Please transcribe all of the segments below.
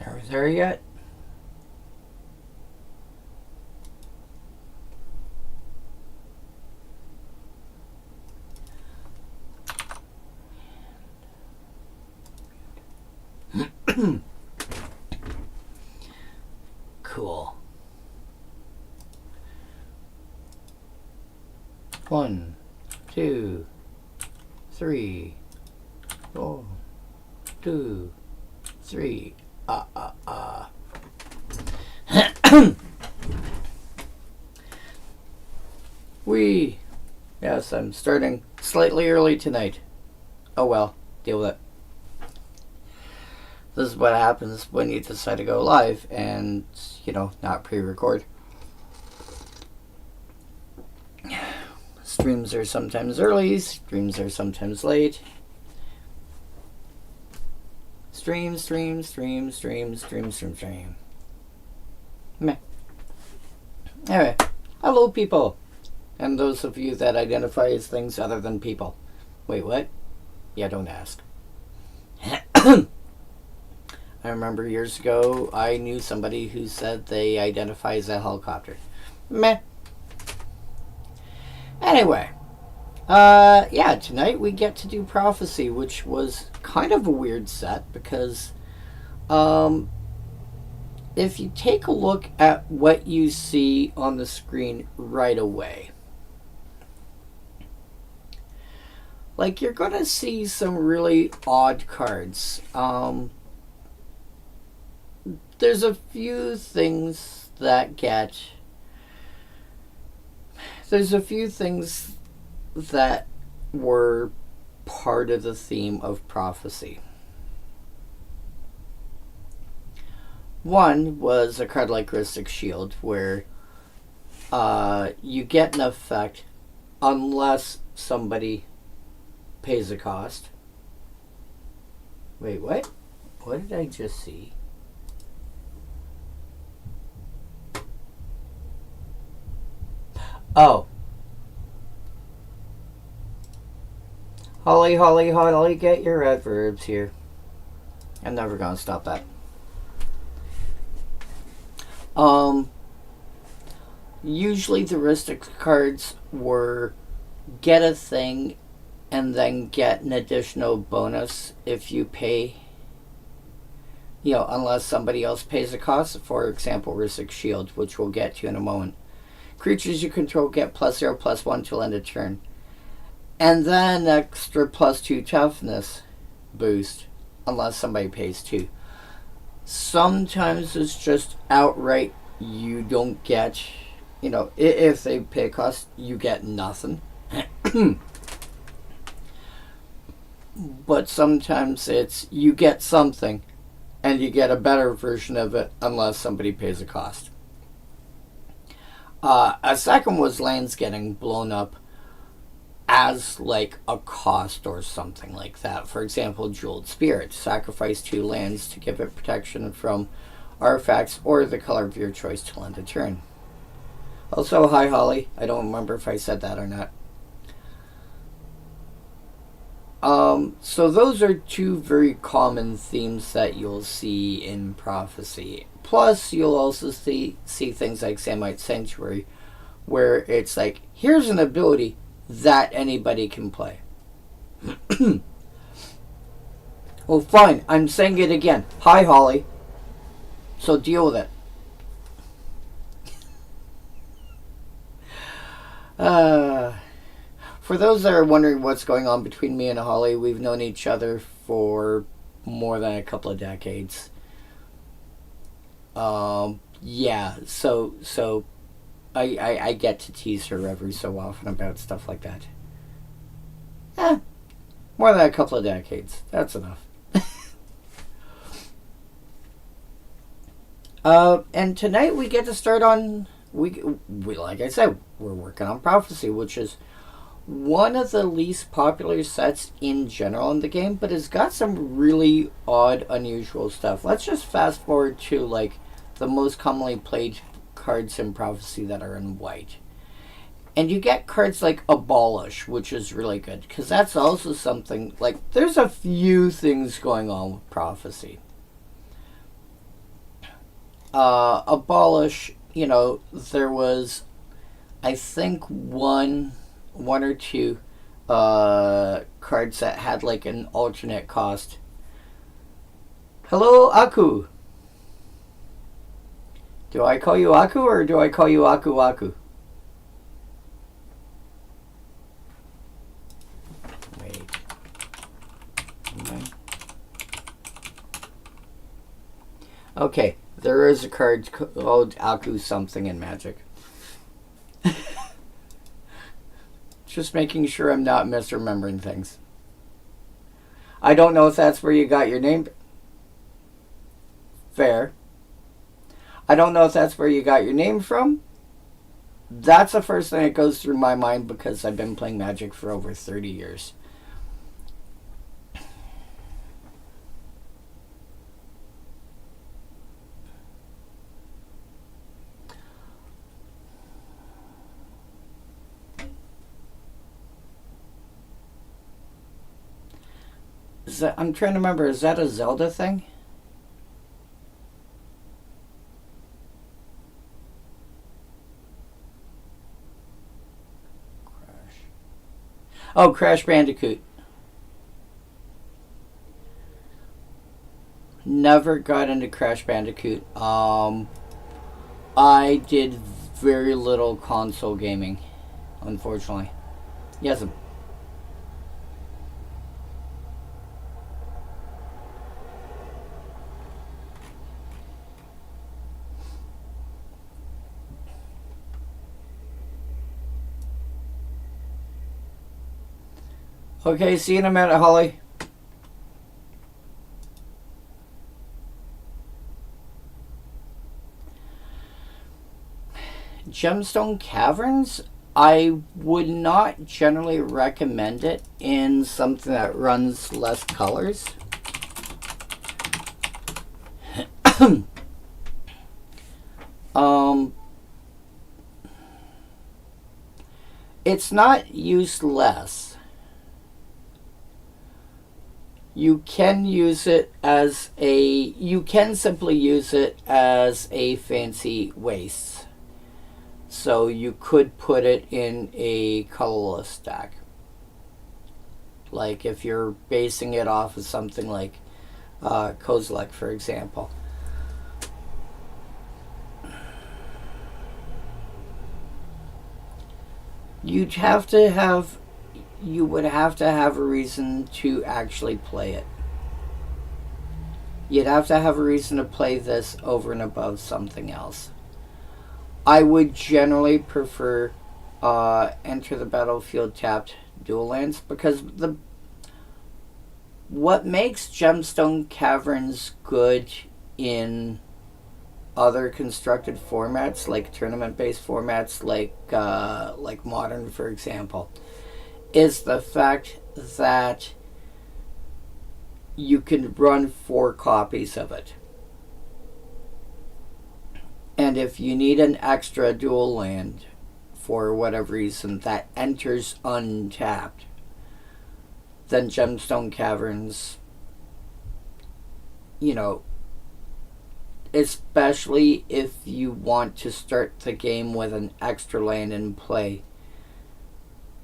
Are we there yet? Cool. 1, 2, 3, 4, 2, 3. Yes, I'm starting slightly early tonight. Oh well, deal with it. This is what happens when you decide to go live and, not pre-record. Streams are sometimes early, streams are sometimes late. Stream. Meh. Anyway, hello people. And those of you that identify as things other than people. Wait, what? Yeah, don't ask. I remember years ago, I knew somebody who said they identify as a helicopter. Meh. Anyway. Yeah, tonight we get to do Prophecy, which was kind of a weird set because, if you take a look at what you see on the screen right away, like, you're going to see some really odd cards. There's a few things that get... There's a few things that were part of the theme of Prophecy. One was a card like Rhystic Shield, where you get an effect unless somebody pays a cost. Wait, what? What did I just see? Oh. Holly, get your adverbs here. I'm never gonna stop that. Usually the Rhystic cards were get a thing and then get an additional bonus if you pay, unless somebody else pays the cost. For example, Rhystic Shield, which we'll get to in a moment. Creatures you control get +0/+1 till end of turn. And then extra +2 toughness boost, unless somebody pays 2. Sometimes it's just outright you don't get, if they pay a cost, you get nothing. But sometimes it's you get something and you get a better version of it unless somebody pays a cost. A second was lands getting blown up as like a cost or something like that. For example, Jeweled Spirit. Sacrifice 2 lands to give it protection from artifacts or the color of your choice till end of turn. Also, hi Holly. I don't remember if I said that or not. So those are two very common themes that you'll see in Prophecy. Plus, you'll also see things like Samite Sanctuary, where it's like, here's an ability that anybody can play. Well, fine. I'm saying it again. Hi, Holly. So deal with it. For those that are wondering what's going on between me and Holly, we've known each other for more than a couple of decades. Yeah, so I get to tease her every so often about stuff like that. More than a couple of decades. That's enough. And tonight we get to start on, we like I said, we're working on Prophecy, which is one of the least popular sets in general in the game, but it's got some really odd, unusual stuff. Let's just fast forward to like the most commonly played cards in Prophecy that are in white. And you get cards like Abolish, which is really good, because that's also something, like, there's a few things going on with Prophecy. abolish, there was, I think, one or two cards that had like an alternate cost. Hello, Aku. Do I call you Aku or do I call you Aku Aku? Wait. Okay, there is a card called Aku something in Magic. Just making sure I'm not misremembering things. I don't know if that's where you got your name. Fair. I don't know if that's where you got your name from. That's the first thing that goes through my mind because I've been playing Magic for over 30 years. I'm trying to remember, is that a Zelda thing? Oh, Crash Bandicoot. Never got into Crash Bandicoot. I did very little console gaming, unfortunately. Yes. Okay, see you in a minute, Holly. Gemstone Caverns, I would not generally recommend it in something that runs less colors. It's not useless. You can simply use it as a fancy waste. So you could put it in a colorless deck. Like if you're basing it off of something like Kozilek, for example. You would have to have a reason to actually play it. You'd have to have a reason to play this over and above something else. I would generally prefer enter the battlefield tapped dual lands because what makes Gemstone Caverns good in other constructed formats, like tournament-based formats, like Modern, for example, is the fact that you can run 4 copies of it. And if you need an extra dual land for whatever reason that enters untapped, then Gemstone Caverns, especially if you want to start the game with an extra land in play,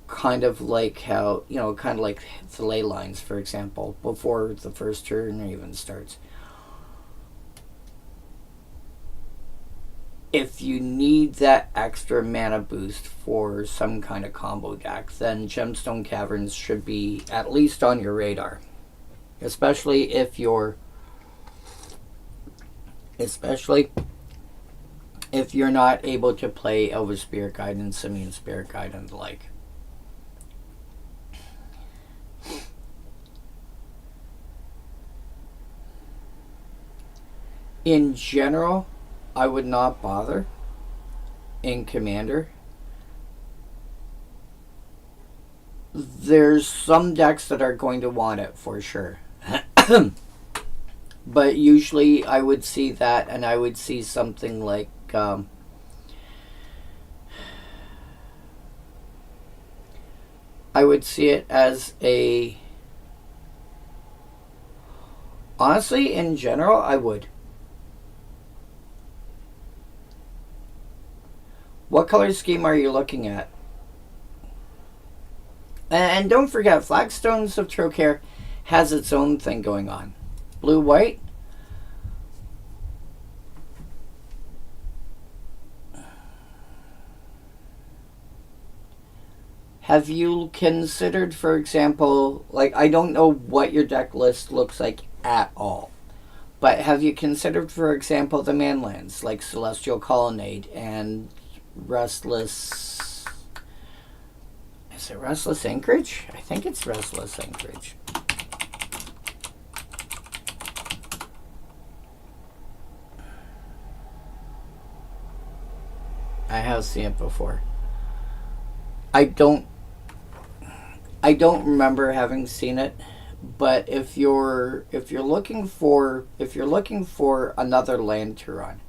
kind of like the ley lines, for example, before the first turn even starts. If you need that extra mana boost for some kind of combo deck, then Gemstone Caverns should be at least on your radar. Especially if you're not able to play Elvish Spirit Guide and Simian Spirit Guide and the like. In general, I would not bother in Commander. There's some decks that are going to want it for sure. But usually I would see that, and I would see something like I would see it as a... Honestly, in general, I would. What color scheme are you looking at? And don't forget, Flagstones of Trocare has its own thing going on. Blue-white. Have you considered, for example, like, I don't know what your deck list looks like at all, but have you considered, for example, the manlands, like Celestial Colonnade and Restless... Is it Restless Anchorage? I think it's Restless Anchorage. I have seen it before. I don't remember having seen it, but if you're looking for another land to run,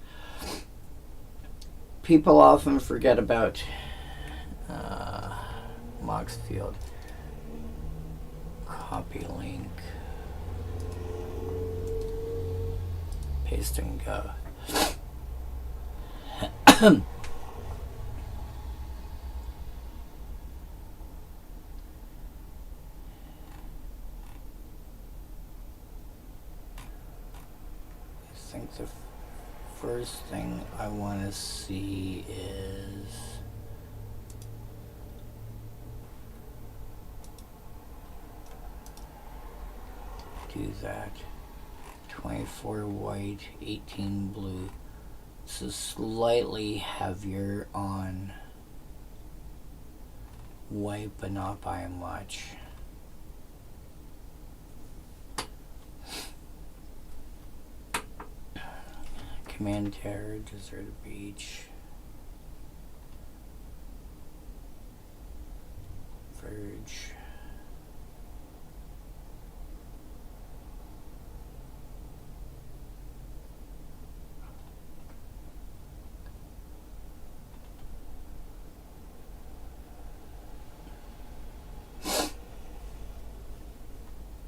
people often forget about Moxfield. Copy link. Paste and go. I think the first thing I want to see is do that. 24 white, 18 blue. This is slightly heavier on white, but not by much. Command Terror, Deserted Beach, Verge.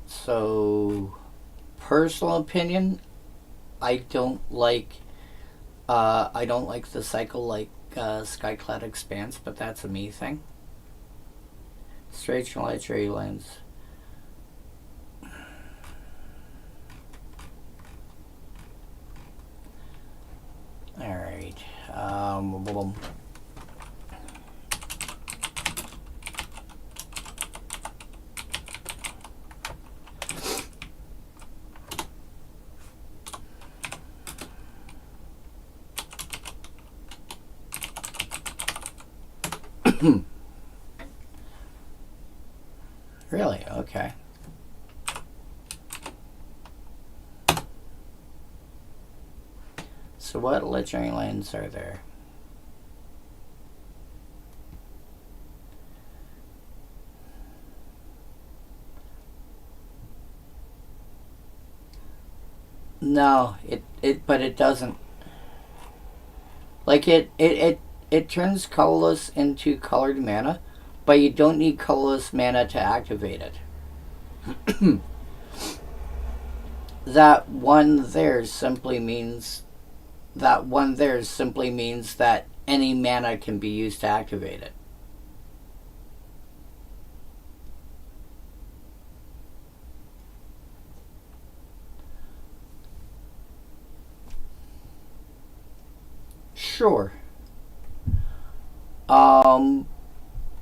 So, personal opinion, I don't like the cycle like Skyclad Expanse, but that's a me thing. Strange Legendary Lands. Alright. Really? Okay. So what legendary lands are there? No, but it doesn't. Like it turns colorless into colored mana, but you don't need colorless mana to activate it. That one there simply means that any mana can be used to activate it. Sure.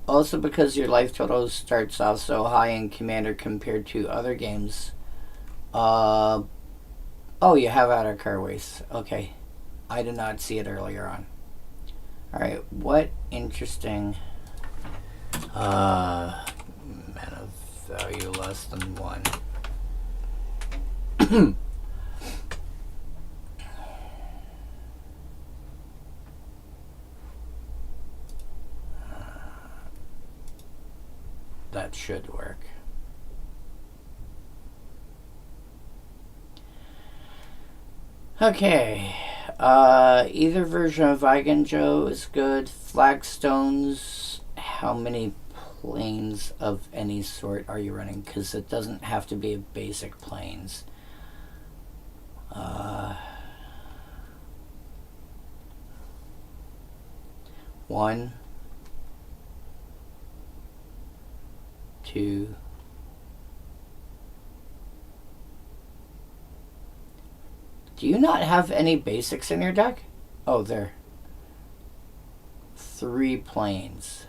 Also because your life total starts off so high in Commander compared to other games. Oh, you have Outer Carways. Okay. I did not see it earlier on. Alright, what interesting mana value less than 1. That should work. Okay. Either version of Eigenjo is good. Flagstones, how many planes of any sort are you running? Because it doesn't have to be a basic planes. 1, 2, do you not have any basics in your deck? Oh, there. 3 planes.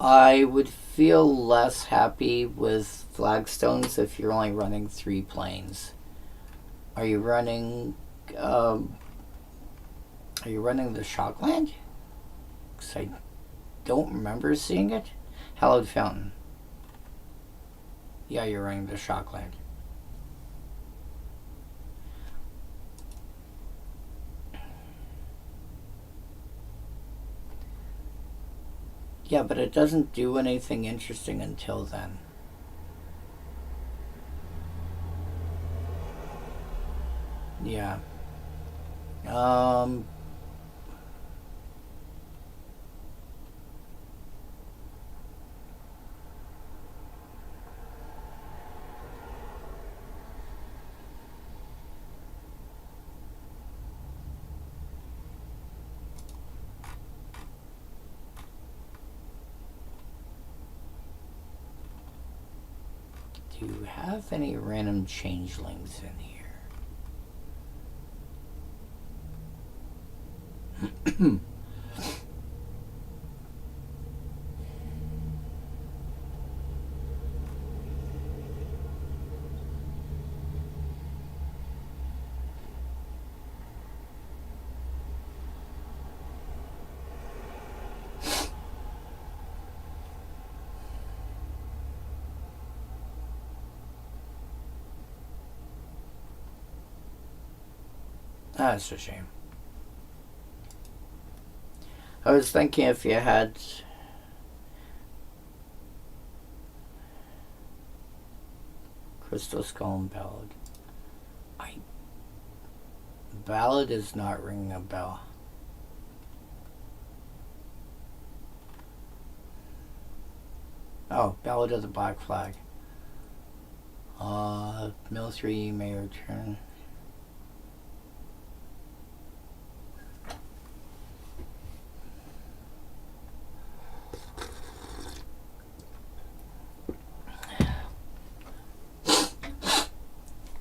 I would feel less happy with flagstones if you're only running 3 planes. Are you running the Shockland? Because I don't remember seeing it. Hallowed Fountain. Yeah, you're running the Shockland. Yeah, but it doesn't do anything interesting until then. Yeah. Do you have any random changelings in here? That's a shame. I was thinking if you had Crystal Skull and Ballad. Ballad is not ringing a bell. Oh, Ballad of the Black Flag. Mill 3 may return.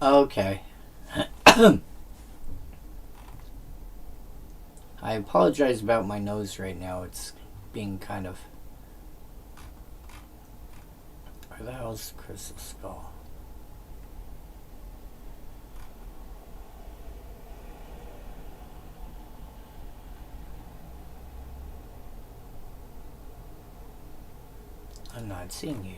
Okay. I apologize about my nose right now. It's being kind of... Where the hell's the Crystal Skull? I'm not seeing you.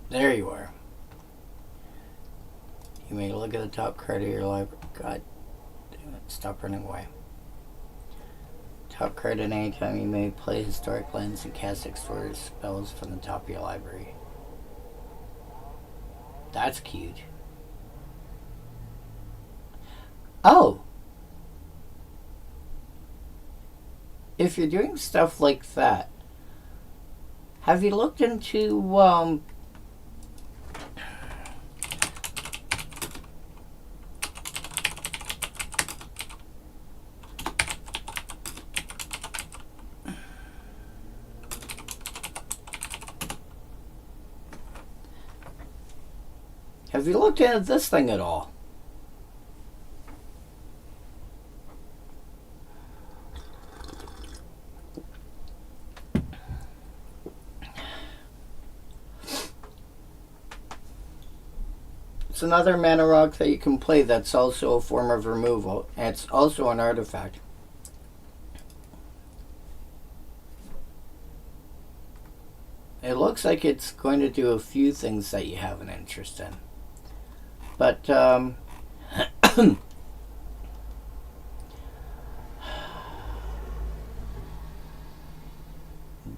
There you are. You may look at the top card of your library. God damn it, stop running away. Top card at any time you may play historic lands and cast explorers spells from the top of your library. That's cute. Oh! If you're doing stuff like that, have you looked into, have you looked at this thing at all? It's another mana rock that you can play that's also a form of removal, and it's also an artifact. It looks like it's going to do a few things that you have an interest in. But,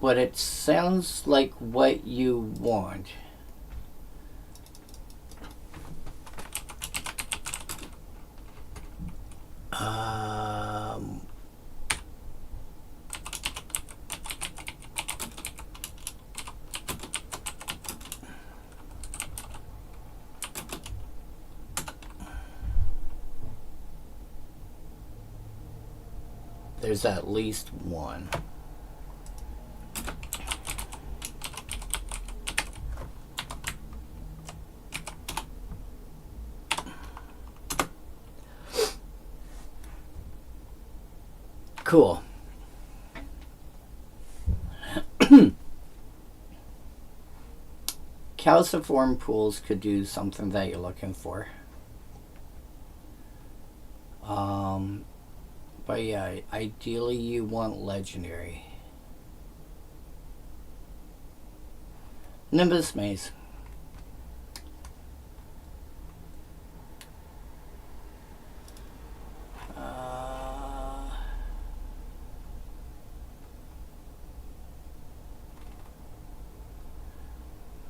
but it sounds like what you want. Um, there's at least one. Cool. Calciform pools could do something that you're looking for. But yeah, ideally you want legendary. Nimbus Maze.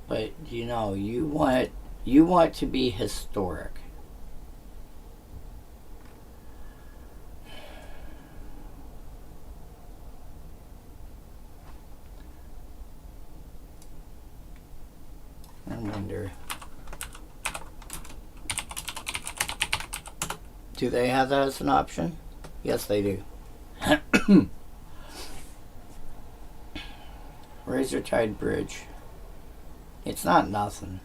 But you know, you want to be historic. I wonder, do they have that as an option? Yes, they do. Razortide Bridge. It's not nothing.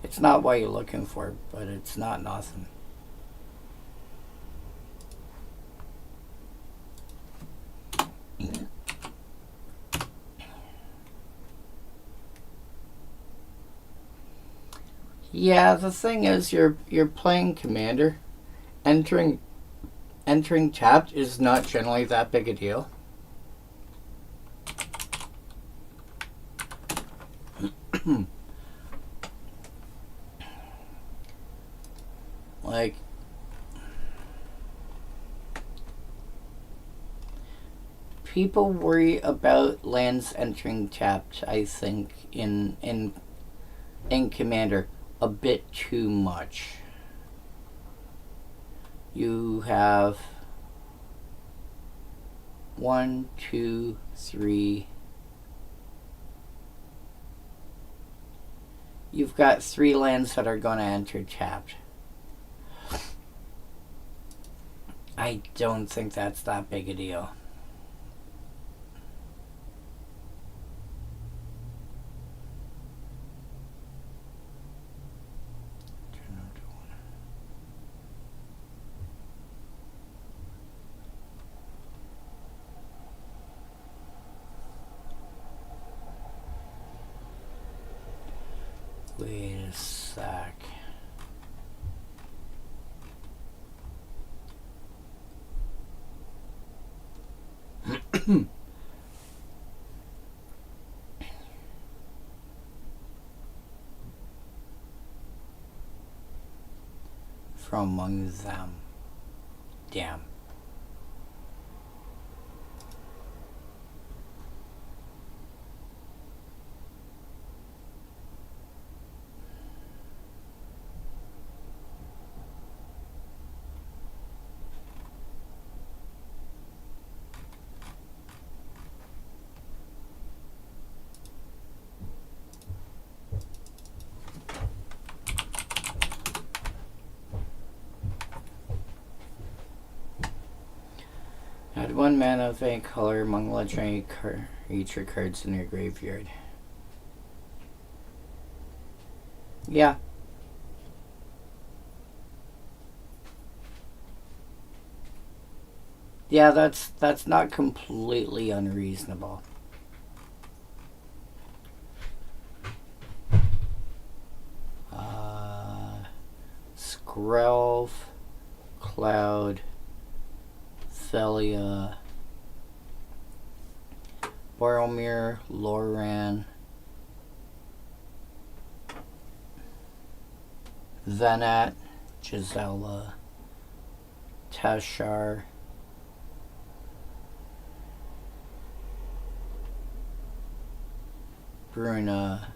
It's not what you're looking for, but it's not nothing. Yeah, the thing is, you're playing Commander. Entering tapped is not generally that big a deal. Like, people worry about lands entering tapped, I think, in Commander a bit too much. You have 1, 2, 3. You've got 3 lands that are going to enter tapped. I don't think that's that big a deal. Wait a sec. From among them. Damn. Add 1 mana of any color among legendary creature cards in your graveyard. Yeah. Yeah, that's not completely unreasonable. Skrelv, Cloud, Thelia, Boromir, Loran, Venat, Gisela, Tashar, Bruna,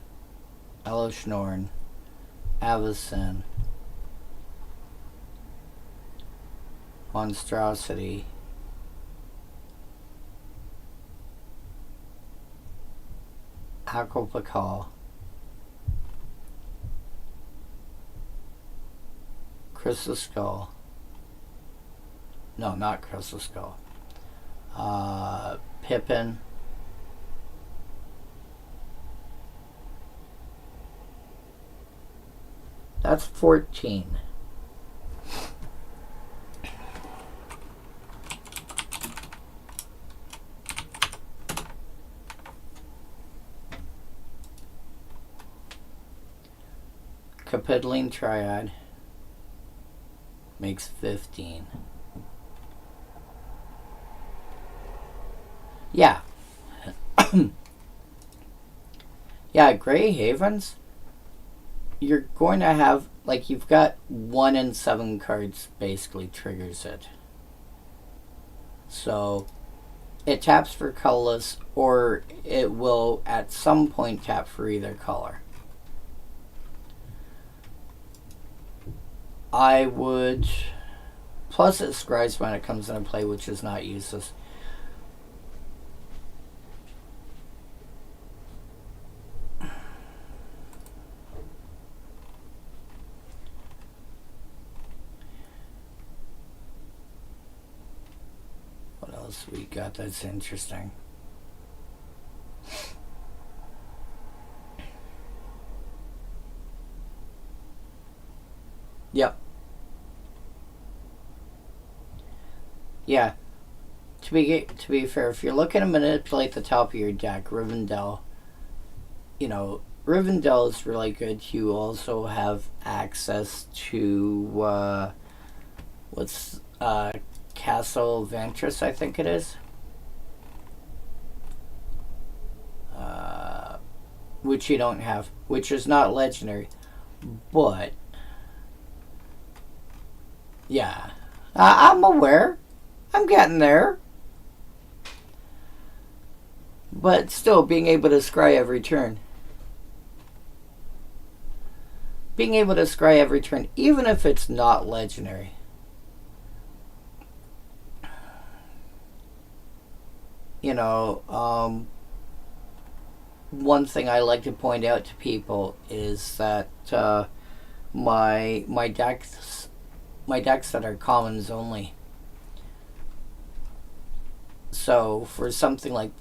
Elishnorn, Avacyn, Monstrosity. Aquapacol. Crystal Skull. No, not Crystal Skull. Pippin. That's 14. Capitoline Triad makes 15. Yeah. Yeah, Grey Havens, you're going to have, like, you've got 1 in 7 cards basically triggers it. So, it taps for colorless, or it will at some point tap for either color. I would, plus it scries when it comes into play, which is not useless. What else we got that's interesting? Yep. Yeah. To be fair, if you're looking to manipulate the top of your deck, Rivendell, you know, Rivendell is really good. You also have access to what's Castle Ventress, I think it is. Which you don't have, which is not legendary, but yeah, I'm aware. I'm getting there. But still, being able to scry every turn. Being able to scry every turn, even if it's not legendary. You know, one thing I like to point out to people is that my decks that are commons only. So for something like,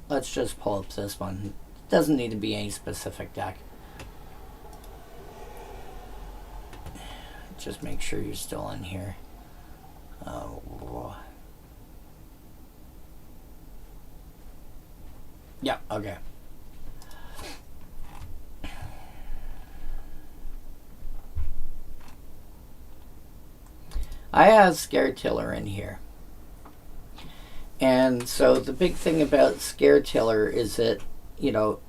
let's just pull up this one. It doesn't need to be any specific deck. Just make sure you're still in here. Yeah, okay. I have Scare Tiller in here. And so the big thing about Scare Tiller is that, you know,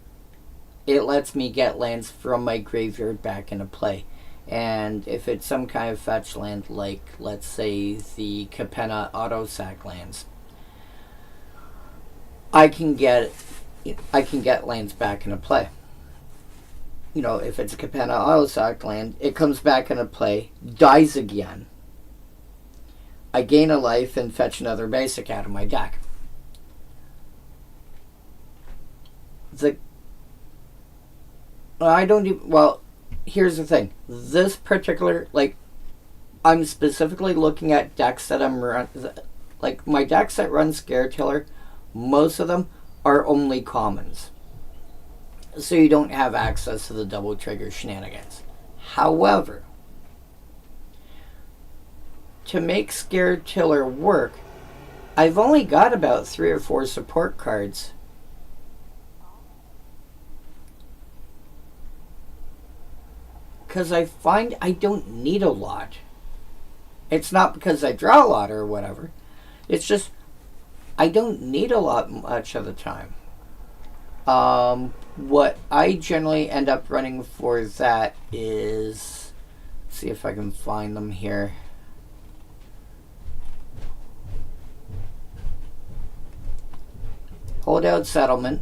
it lets me get lands from my graveyard back into play. And if it's some kind of fetch land, like, let's say, the Capenna auto-sack lands, I can get lands back into play. You know, if it's a Capenna auto-sack land, it comes back into play, dies again. I gain a life and fetch another basic out of my deck. Well, here's the thing. This particular, like, I'm specifically looking at decks that like, my decks that run Scare Tiller, most of them are only commons. So you don't have access to the double trigger shenanigans. However, to make Scare Tiller work, I've only got about 3 or 4 support cards. Because I find I don't need a lot. It's not because I draw a lot or whatever. It's just I don't need a lot much of the time. What I generally end up running for that is, let's see if I can find them here. Holdout Settlement,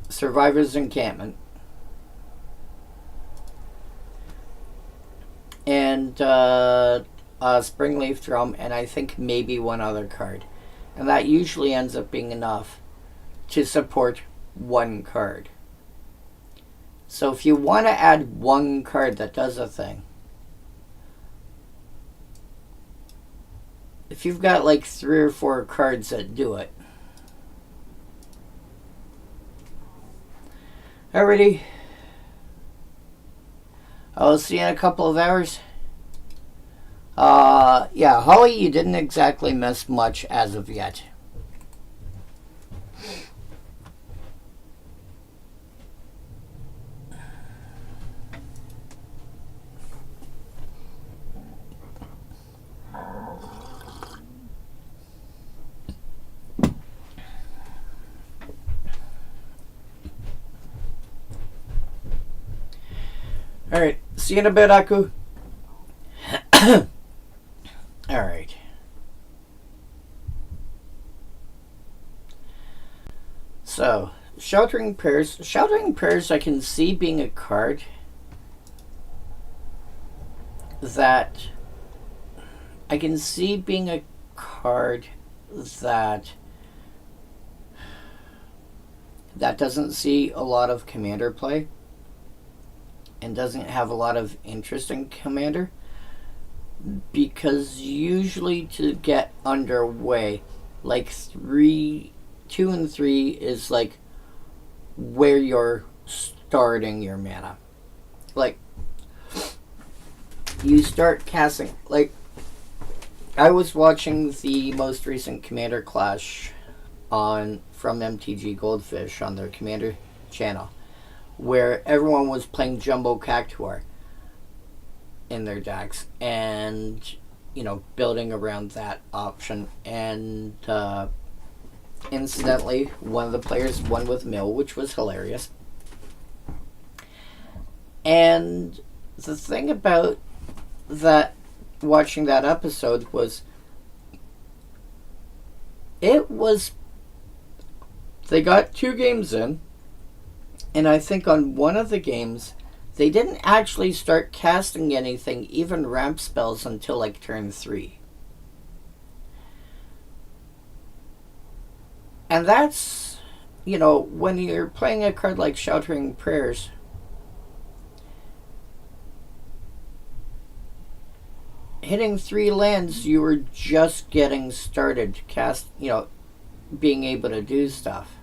Survivor's Encampment, and and Springleaf Drum, and I think maybe one other card. And that usually ends up being enough to support one card. So if you want to add one card that does a thing, if you've got like 3 or 4 cards that do it. Alrighty. I'll see you in a couple of hours. Yeah, Holly, you didn't exactly miss much as of yet. Alright, see you in a bit, Aku. Alright. So, Sheltering Prayers. Sheltering Prayers I can see being a card that... I can see being a card that doesn't see a lot of Commander play and doesn't have a lot of interest in Commander, because usually to get underway, like 2 and 3 is like where you're starting your mana. Like, you start casting, like, I was watching the most recent Commander Clash from MTG Goldfish on their Commander channel, where everyone was playing Jumbo Cactuar in their decks and, you know, building around that option. And incidentally, one of the players won with Mill, which was hilarious. And the thing about that, watching that episode, was they got 2 games in, and I think on one of the games they didn't actually start casting anything, even ramp spells, until like turn 3. And that's, you know, when you're playing a card like Sheltering Prayers, hitting 3 lands, you were just getting started cast, you know, being able to do stuff.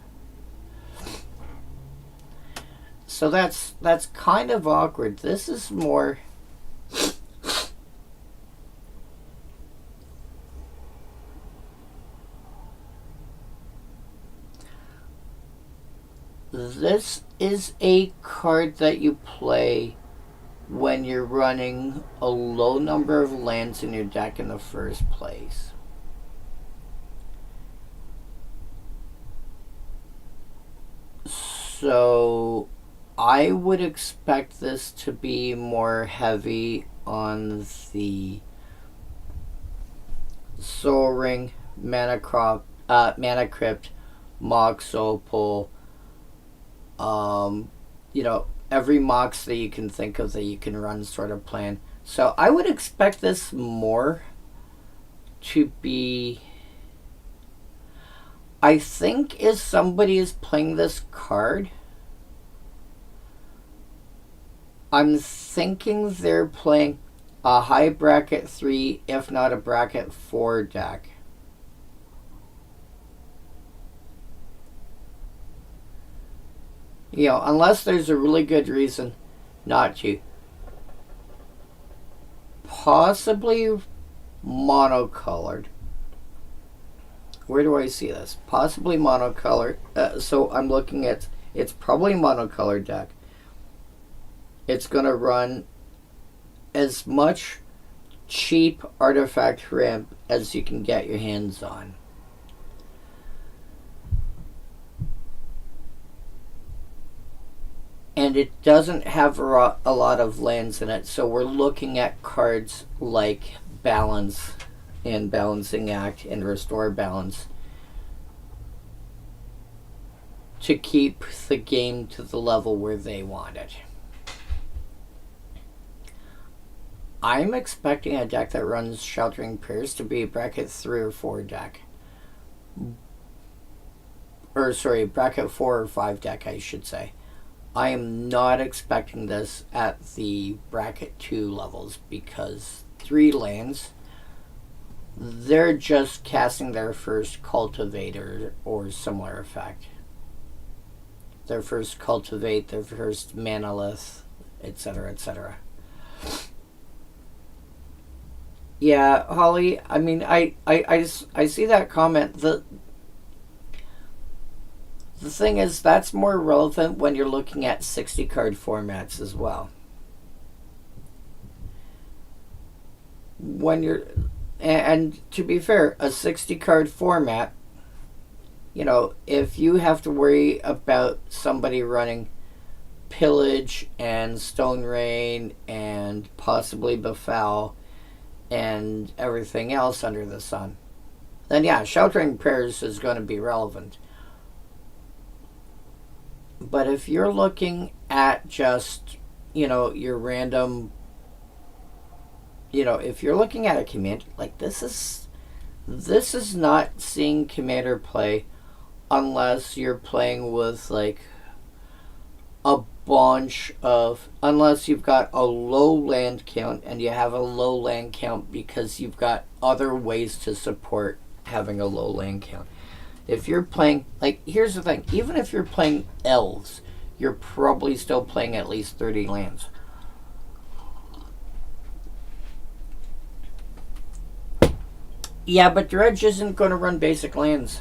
So that's kind of awkward. This is more... This is a card that you play when you're running a low number of lands in your deck in the first place. So I would expect this to be more heavy on the Soul Ring, Mana Crypt, Mox Opal, you know, every Mox that you can think of that you can run sort of plan. So I would expect this more to be... I think if somebody is playing this card, I'm thinking they're playing a high bracket 3, if not a bracket 4 deck. You know, unless there's a really good reason not to. Possibly monocolored. Where do I see this? Possibly monocolored. So I'm looking at, it's probably a monocolored deck. It's going to run as much cheap artifact ramp as you can get your hands on. And it doesn't have a lot of lands in it, so we're looking at cards like Balance and Balancing Act and Restore Balance to keep the game to the level where they want it. I'm expecting a deck that runs Sheltering Pairs to be a bracket 3 or 4 deck. Or, sorry, bracket 4 or 5 deck, I should say. I am not expecting this at the bracket 2 levels because 3 lands, they're just casting their first Cultivator or similar effect. Their first Cultivate, their first Manalith, etc., etc. Yeah, Holly, I mean, I see that comment. The thing is, that's more relevant when you're looking at 60 card formats as well. When you're, and to be fair, a 60 card format, you know, if you have to worry about somebody running Pillage and Stone Rain and possibly Befoul and everything else under the sun, then yeah, Sheltering Prayers is going to be relevant. But if you're looking at just, you know, your random, you know, if you're looking at a commander, like this is not seeing commander play unless you're playing with like a bunch of, unless you've got a low land count, and you have a low land count because you've got other ways to support having a low land count. If you're playing, like, here's the thing, even if you're playing elves, you're probably still playing at least 30 lands. Yeah, but Dredge isn't going to run basic lands.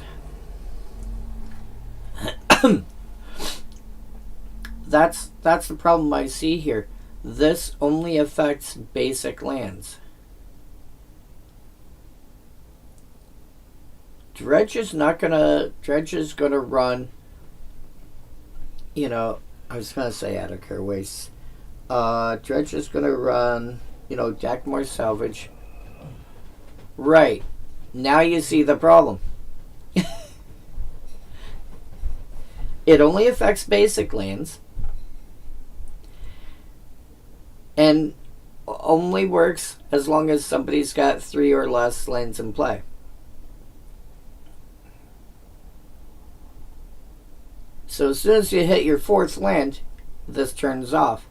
That's the problem I see here. This only affects basic lands. Dredge is gonna run, you know, I was gonna say Attica Wastes. Dredge is gonna run, you know, Dakmor Salvage. Right. Now you see the problem. It only affects basic lands. And only works as long as somebody's got 3 or less lands in play. So as soon as you hit your 4th land, this turns off.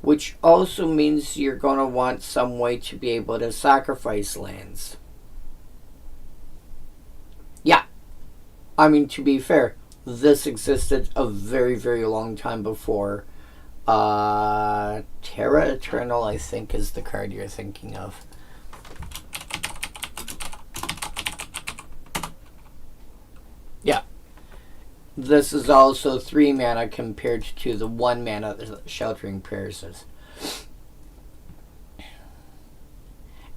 Which also means you're going to want some way to be able to sacrifice lands. Yeah. I mean, to be fair, this existed a very, very long time before. Terra Eternal, I think, is the card you're thinking of. Yeah. This is also 3 mana compared to the 1 mana that Sheltering Prayers is.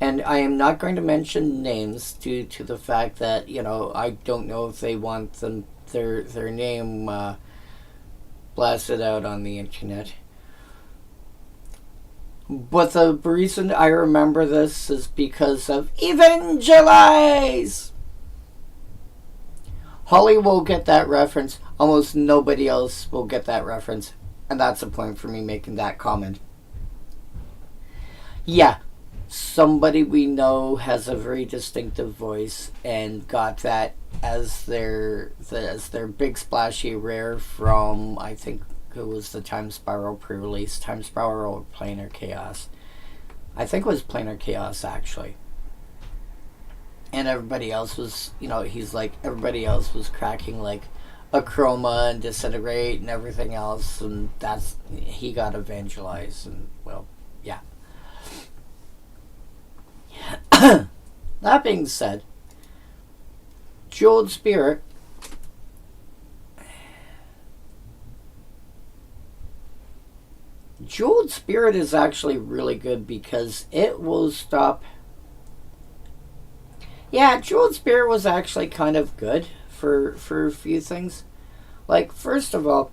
And I am not going to mention names due to the fact that, you know, I don't know if they want their name blasted out on the internet. But the reason I remember this is because of Evangelize! Holly will get that reference. Almost nobody else will get that reference. And that's the point for me making that comment. Yeah, somebody we know has a very distinctive voice and got that as their big splashy rare from, I think it was the Time Spiral pre-release. Time Spiral or Planar Chaos. I think it was Planar Chaos, actually. And everybody else was, you know, he's like, everybody else was cracking like Achroma and Disintegrate and everything else, and that's, he got evangelized, and well, yeah. That being said, Jeweled Spirit is actually really good because it will stop. Yeah, Jeweled Spirit was actually kind of good for a few things. Like, first of all,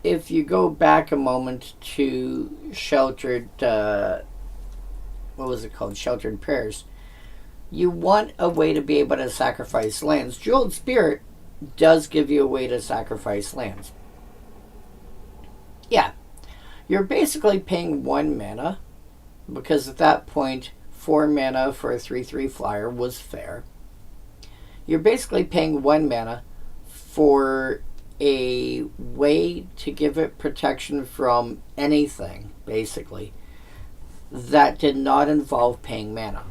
if you go back a moment to Sheltered, what was it called? Sheltered Prayers. You want a way to be able to sacrifice lands. Jeweled Spirit does give you a way to sacrifice lands. Yeah. you're basically paying 1 mana, because at that point 4 mana for a 3/3 flyer was fair. You're basically paying 1 mana for a way to give it protection from anything, basically, that did not involve paying mana.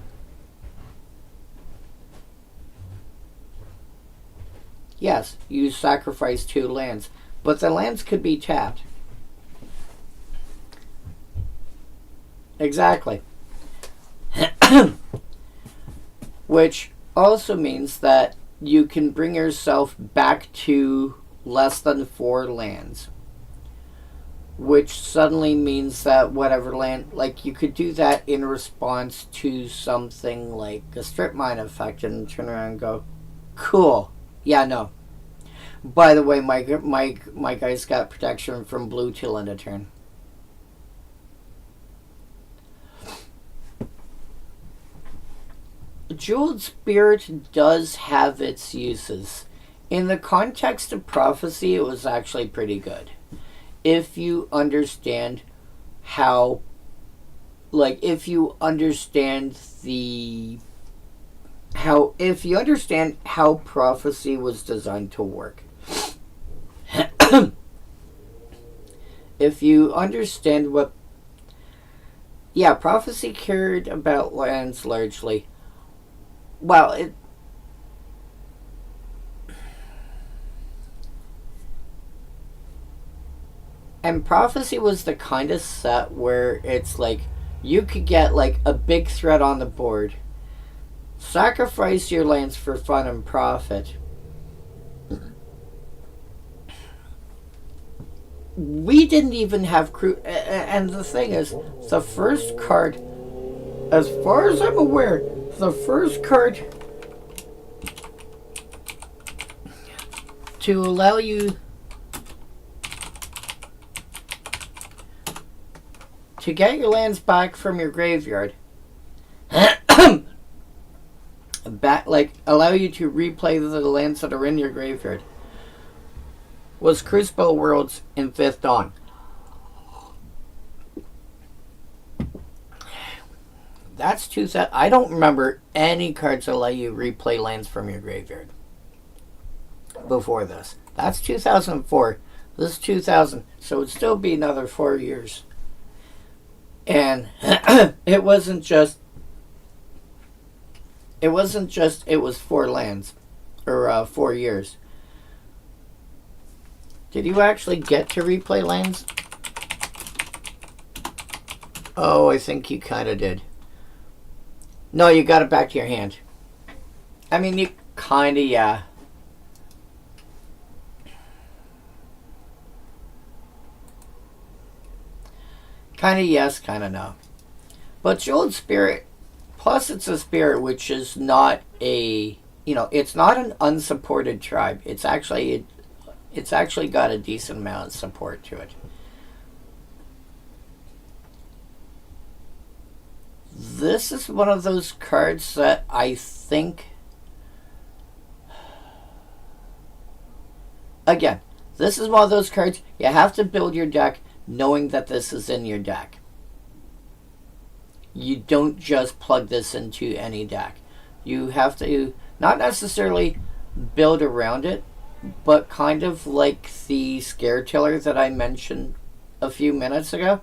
Yes, you sacrifice 2 lands, but the lands could be tapped. Exactly. Which also means that you can bring yourself back to less than 4 lands. Which suddenly means that whatever land, like you could do that in response to something like a strip mine effect and turn around and go, cool. Yeah, no. By the way, my guy's got protection from blue till end of turn. Jeweled Spirit does have its uses. In the context of Prophecy, it was actually pretty good. If you understand how, like, if you understand how Prophecy was designed to work. If you understand what... Yeah, Prophecy cared about lands largely. Well, it... And Prophecy was the kind of set where it's like, you could get like a big threat on the board, sacrifice your lands for fun and profit. We didn't even have crew, and the thing is, the first card, as far as I'm aware, the first card to allow you to get your lands back from your graveyard, allow you to replay the lands that are in your graveyard, was Crucible Worlds in 5th Dawn. That's 2000. I don't remember any cards that allow you to replay lands from your graveyard before this. That's 2004. This is 2000, so it'd still be another 4 years. And it was 4 lands, or 4 years. Did you actually get to replay lands? Oh, I think you kind of did. No, you got it back to your hand. I mean, you kind of, yeah. Kind of yes, kind of no. But Jeweled Spirit, plus it's a spirit which is not a, it's not an unsupported tribe. It's actually got a decent amount of support to it. This is one of those cards that I think... Again, this is one of those cards you have to build your deck knowing that this is in your deck. You don't just plug this into any deck. You have to not necessarily build around it, but kind of like the Scare Tiller that I mentioned a few minutes ago.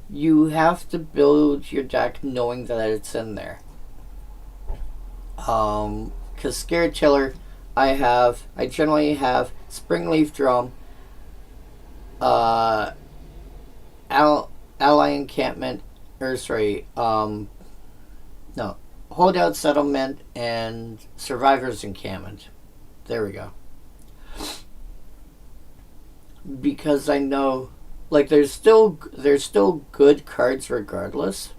You have to build your deck knowing that it's in there. Because Scare Tiller, I generally have Springleaf Drum, Ally Encampment, Holdout Settlement, and Survivor's Encampment. There we go. Because I know, like, there's still good cards regardless.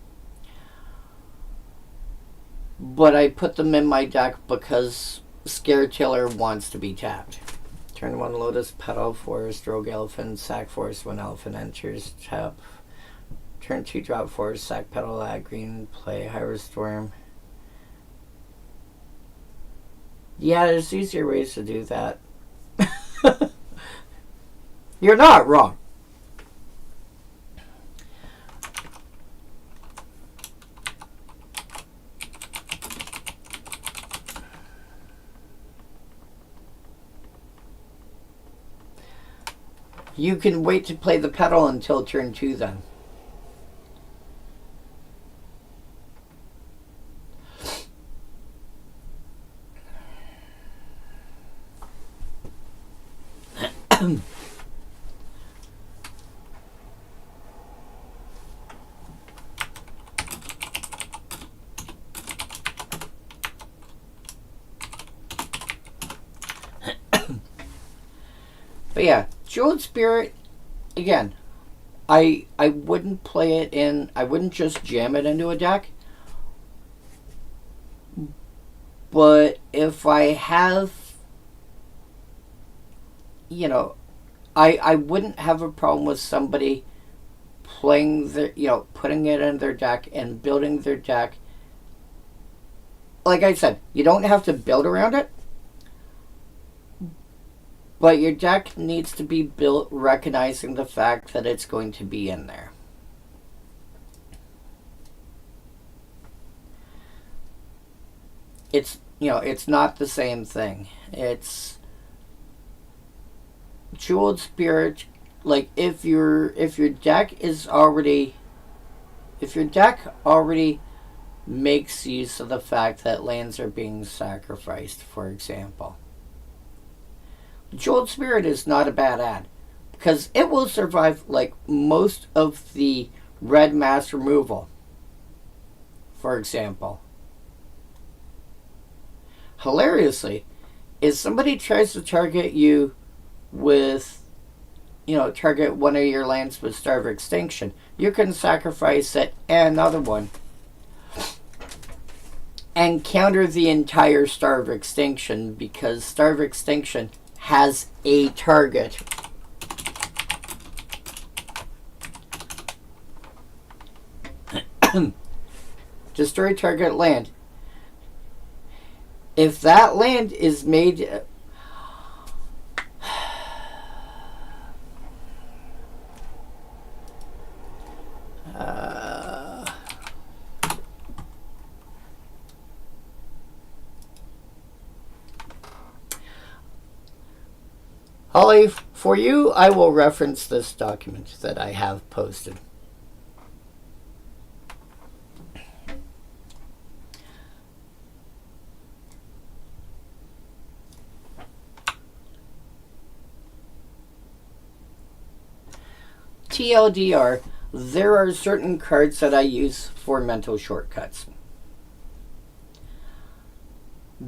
But I put them in my deck because Scare Tiller wants to be tapped. Turn 1 Lotus Petal, Forest, Rogue Elephant, sack Forest when Elephant enters, tap. Turn 2 drop Forest, sack Petal, add green, play Hyrule Storm. Yeah, there's easier ways to do that. You're not wrong. You can wait to play the petal until turn 2 then. But yeah, Jeweled Spirit, again, I wouldn't play it in, I wouldn't just jam it into a deck. But if I have, you know, I wouldn't have a problem with somebody playing their, putting it in their deck and building their deck. Like I said, you don't have to build around it. But your deck needs to be built recognizing the fact that it's going to be in there. It's, it's not the same thing. It's Jeweled Spirit, like if your deck already makes use of the fact that lands are being sacrificed, for example. Jeweled Spirit is not a bad ad because it will survive like most of the red mass removal, for example. Hilariously, if somebody tries to target you with, target one of your lands with Star of Extinction, you can sacrifice it and another one and counter the entire Star of Extinction because Star of Extinction has a target. Destroy target land. If that land is made... Holly, for you, I will reference this document that I have posted. TLDR, there are certain cards that I use for mental shortcuts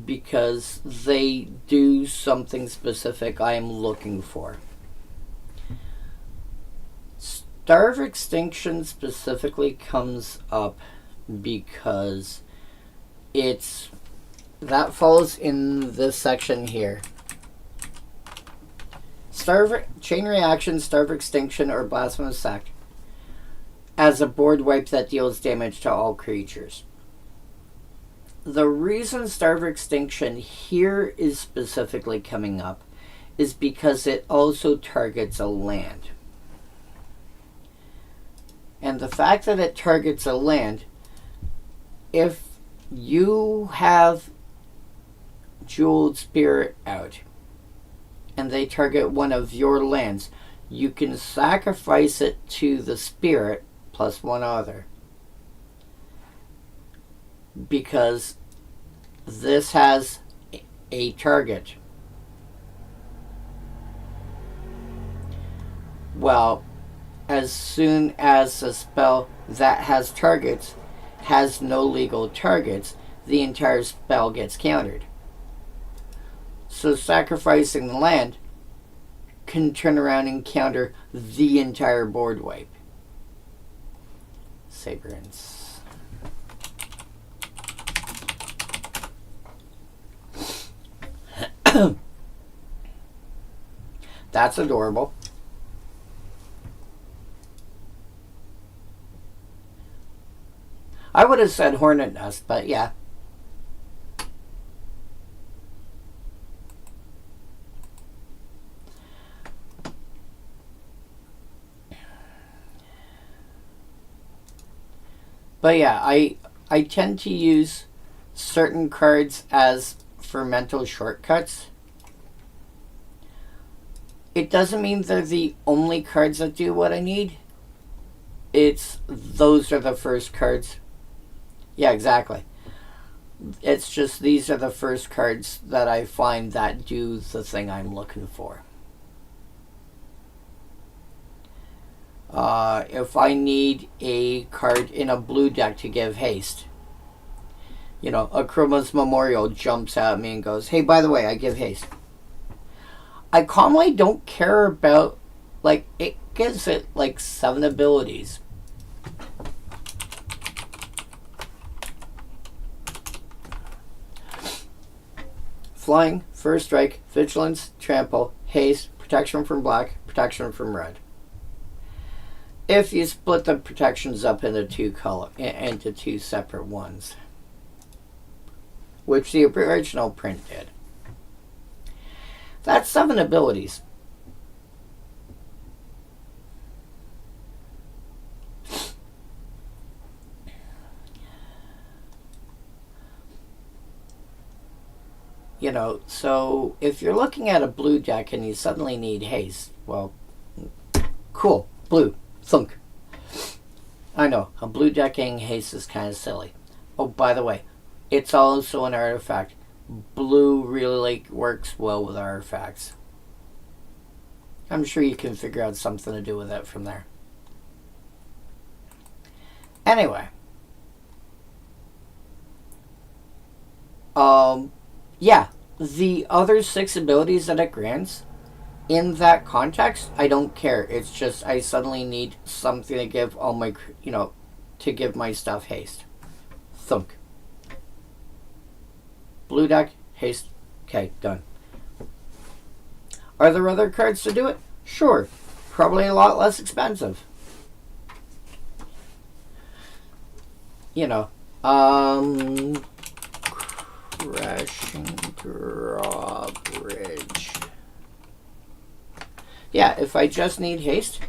because they do something specific I am looking for. Star of Extinction specifically comes up because that falls in this section here. Chain Reaction, Star of Extinction, or Blasphemous Act as a board wipe that deals damage to all creatures. The reason Star of Extinction here is specifically coming up is because it also targets a land. And the fact that it targets a land, if you have Jeweled Spirit out and they target one of your lands, you can sacrifice it to the spirit plus one other. Because this has a target. Well, as soon as a spell that has targets has no legal targets, the entire spell gets countered. So sacrificing the land can turn around and counter the entire board wipe. Sabrins. That's adorable. I would have said Hornet Nest, but yeah. But yeah, I tend to use certain cards as for mental shortcuts. It doesn't mean they're the only cards that do what I need. It's those are the first cards. Yeah, exactly. It's just these are the first cards that I find that do the thing I'm looking for. If I need a card in a blue deck to give haste, you know, Akruma's Memorial jumps at me and goes, hey, by the way, I give haste. I commonly don't care about, like, it gives it like 7 abilities. Flying, First Strike, Vigilance, Trample, Haste, Protection from Black, Protection from Red. If you split the protections up into two separate ones, which the original print did. That's 7 abilities. You know, so if you're looking at a blue deck and you suddenly need haste, well, cool, blue, thunk. I know, a blue decking haste is kind of silly. Oh, by the way, it's also an artifact. Blue really works well with artifacts. I'm sure you can figure out something to do with it from there. Anyway. Yeah, the other 6 abilities that it grants, in that context, I don't care. It's just I suddenly need something to give all my, you know, to give my stuff haste. Thunk. Blue deck, haste. Okay, done. Are there other cards to do it? Sure. Probably a lot less expensive. You know, Crashing Drawbridge. Yeah, if I just need haste,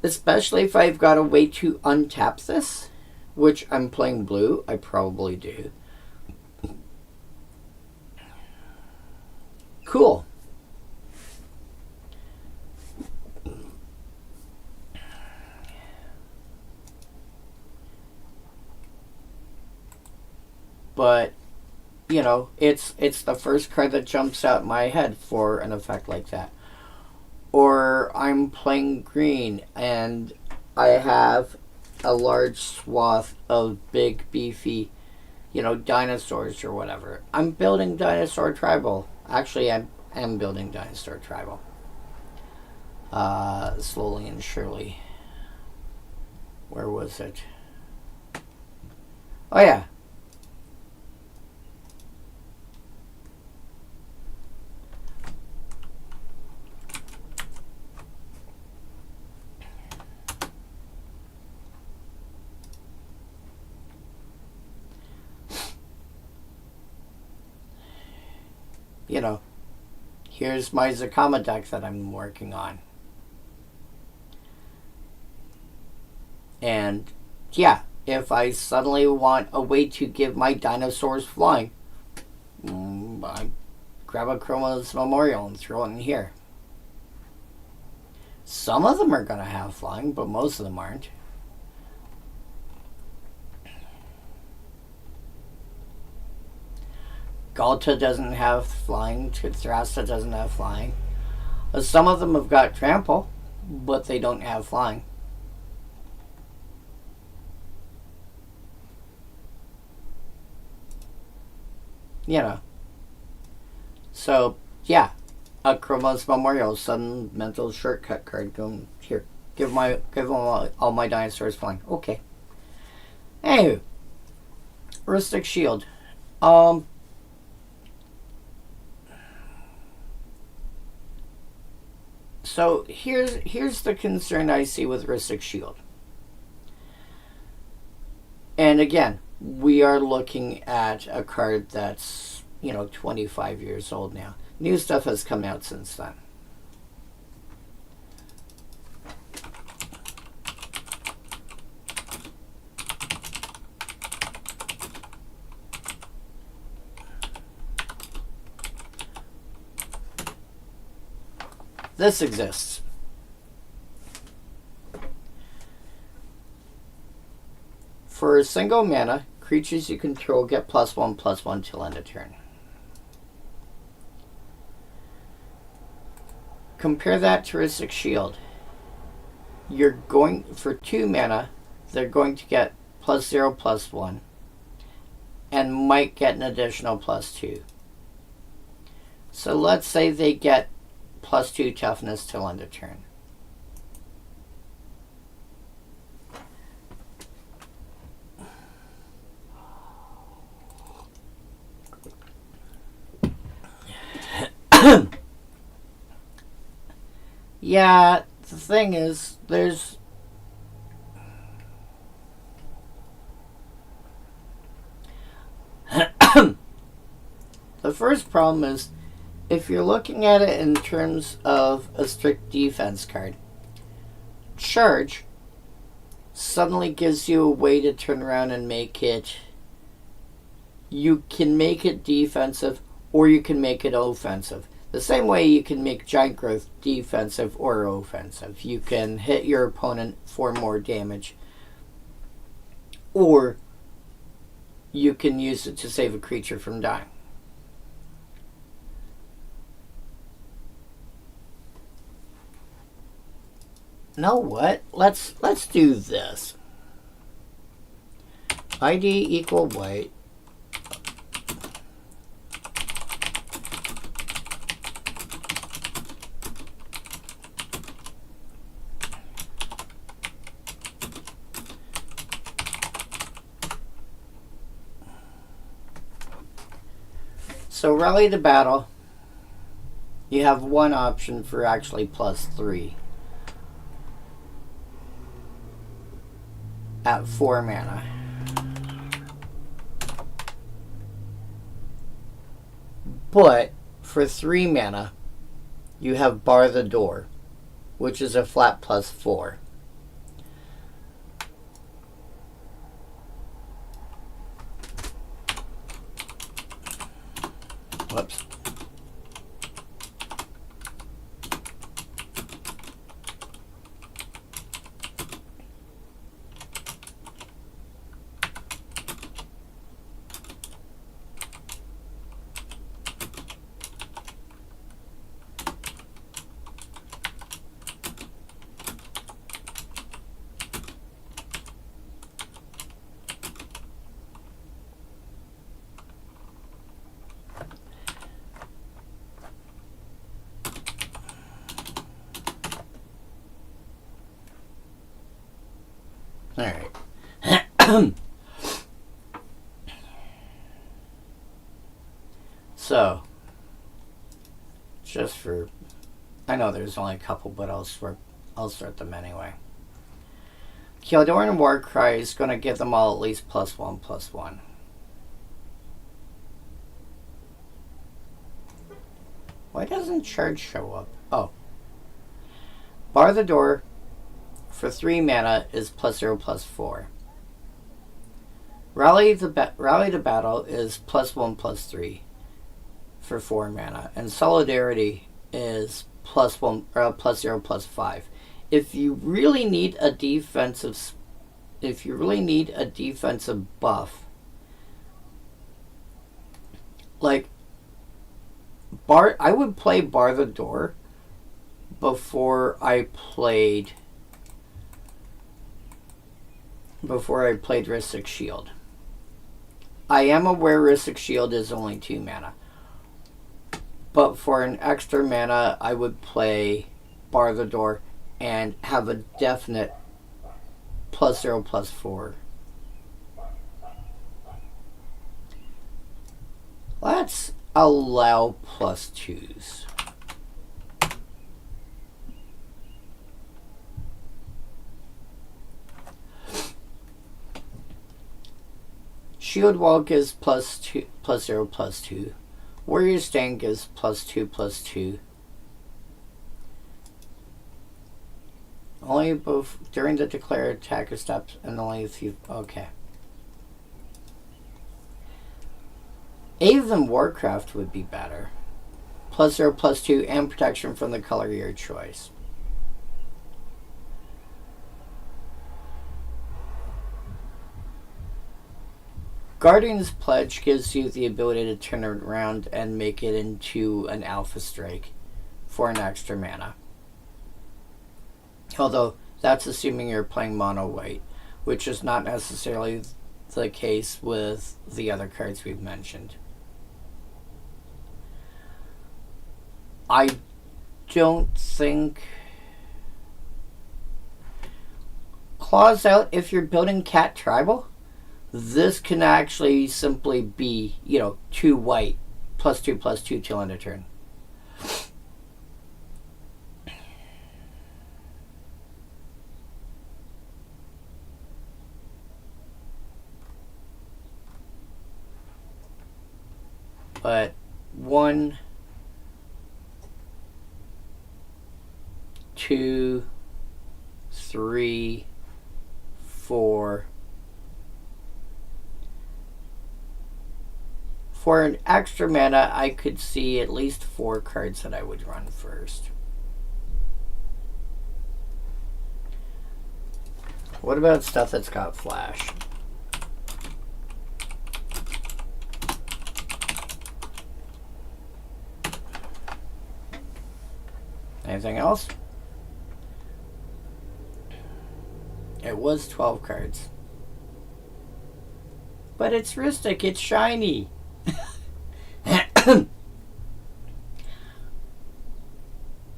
especially if I've got a way to untap this, which I'm playing blue, I probably do. Cool. But, you know, it's the first card that jumps out my head for an effect like that. Or I'm playing green and I have a large swath of big, beefy, you know, dinosaurs or whatever. I'm building Dinosaur Tribal. Actually, I am building Dinosaur Tribal. Slowly and surely. Where was it? Oh, yeah. You know, here's my Zakama deck that I'm working on. And, yeah, if I suddenly want a way to give my dinosaurs flying, I grab a Chroma's Memorial and throw it in here. Some of them are going to have flying, but most of them aren't. Galta doesn't have flying. Terese doesn't have flying. Some of them have got trample, but they don't have flying. You know. So, yeah. A Chroma's Memorial, sudden mental shortcut card. Go here. Give them all my dinosaurs flying. Okay. Anywho. Rhystic Shield. So here's the concern I see with Rhystic Shield. And again, we are looking at a card that's, you know, 25 years old now. New stuff has come out since then. this exists. For a single mana, creatures you control get +1/+1 till end of turn. Compare that to Rhystic Shield. You're going, for 2 mana, they're going to get +0/+1 and might get an additional +2. So let's say they get +2 toughness till end of turn. Yeah, the thing is, there's... The first problem is, if you're looking at it in terms of a strict defense card, Charge suddenly gives you a way to turn around and make it... You can make it defensive, or you can make it offensive. The same way you can make Giant Growth defensive or offensive. You can hit your opponent for more damage, or you can use it to save a creature from dying. Know what? Let's do this. ID equal white. So Rally to Battle, you have one option for actually +3 at 4 mana. But for 3 mana, you have Bar the Door, which is a flat +4. Whoops. All right. So, just for, I know there's only a couple, but I'll start them anyway. Kildoran Warcry is going to give them all at least +1/+1. Why doesn't Charge show up? Oh. Bar the Door for 3 mana is +0/+4. Rally to Battle is +1/+3 for 4 mana, and Solidarity is +0/+5. If you really need a defensive, buff, like I would play Bar the Door before I played Rhystic Shield. I am aware Rhystic Shield is only 2 mana. But for an extra mana, I would play Bar the Door and have a definite +0/+4. Let's allow +2s. Shield Wall gives +0/+2. Warrior Stand gives +2/+2. Only both during the declare attacker steps and only if you... Okay. Even Warcraft would be better. +0/+2, and protection from the color of your choice. Guardian's Pledge gives you the ability to turn it around and make it into an Alpha Strike for an extra mana. Although, that's assuming you're playing mono white, which is not necessarily the case with the other cards we've mentioned. I don't think... Claws out if you're building Cat Tribal. This can actually simply be, 2 white, +2/+2 till end of turn. But 1, 2, 3, 4. For an extra mana, I could see at least 4 cards that I would run first. What about stuff that's got flash? Anything else? It was 12 cards. But it's Rhystic, it's shiny.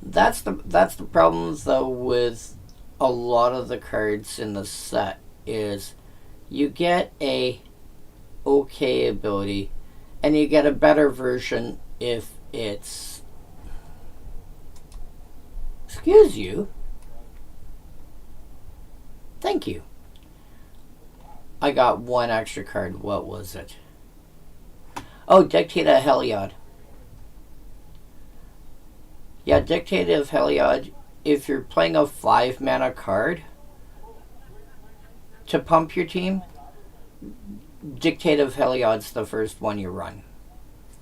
That's the problem though with a lot of the cards in the set is you get a okay ability and you get a better version if it's... Excuse you. Thank you. I got 1 extra card. What was it? Oh, Dictator of Heliod. Yeah, Dictator of Heliod, if you're playing a 5 mana card to pump your team, Dictator of Heliod's the first one you run.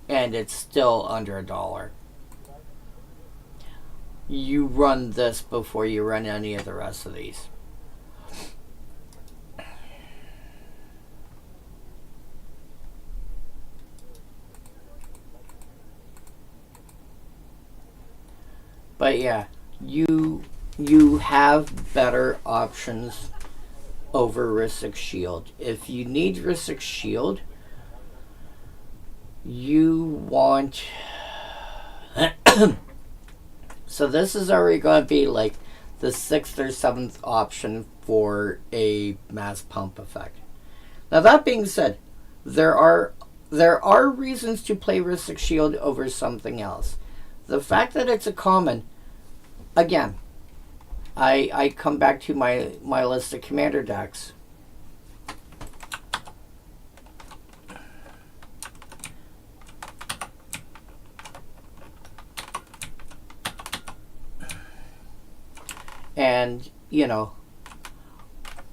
And it's still under $1. You run this before you run any of the rest of these. But yeah, you have better options over Rhystic Shield. If you need Rhystic Shield, you want... So this is already going to be like the 6th or 7th option for a mass pump effect. Now that being said, there are reasons to play Rhystic Shield over something else. The fact that it's a common, again, I come back to my list of commander decks. And,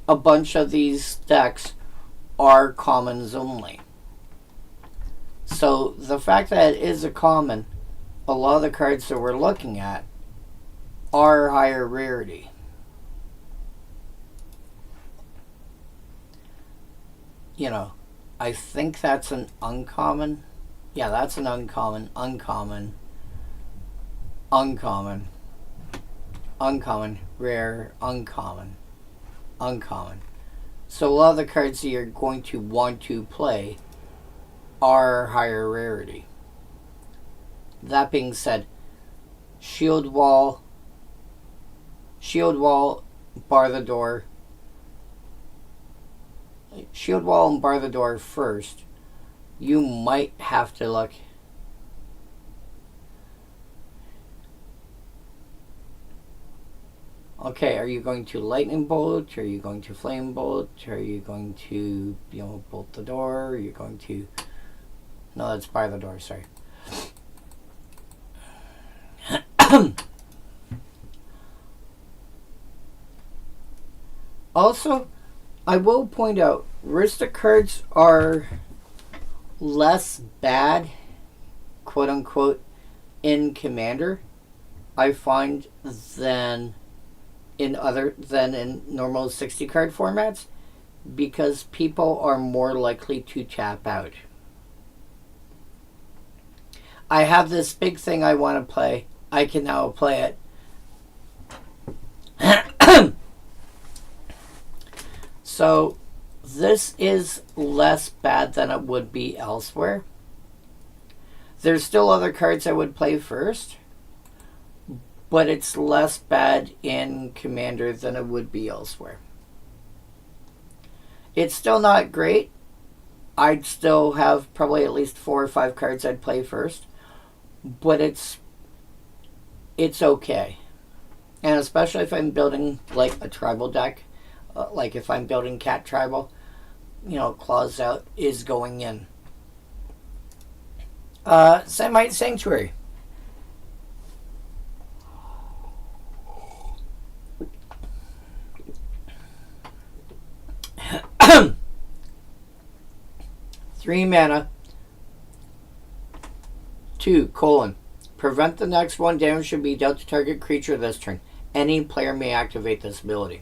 a bunch of these decks are commons only. So the fact that it is a common, a lot of the cards that we're looking at are higher rarity. I think that's an uncommon. Yeah, that's an uncommon, rare, uncommon. So a lot of the cards that you're going to want to play are higher rarity. That being said, Shield Wall, bar the door. Shield Wall and bar the door first. You might have to look. Okay, are you going to Lightning Bolt? Are you going to Flame Bolt? Are you going to, bolt the door? Are you going to... No, that's bar the door, sorry. Also, I will point out, Rhystic cards are less bad, quote unquote, in Commander, I find, than in normal 60 card formats, because people are more likely to tap out. I have this big thing I want to play. I can now play it. So this is less bad than it would be elsewhere. There's still other cards I would play first, but it's less bad in Commander than it would be elsewhere. It's still not great. I'd still have probably at least 4 or 5 cards I'd play first, but it's okay. And especially if I'm building like a tribal deck, like if I'm building Cat Tribal, Claws Out is going in. Semite Sanctuary. Three mana. 2, prevent the next 1 damage should be dealt to target creature this turn. Any player may activate this ability.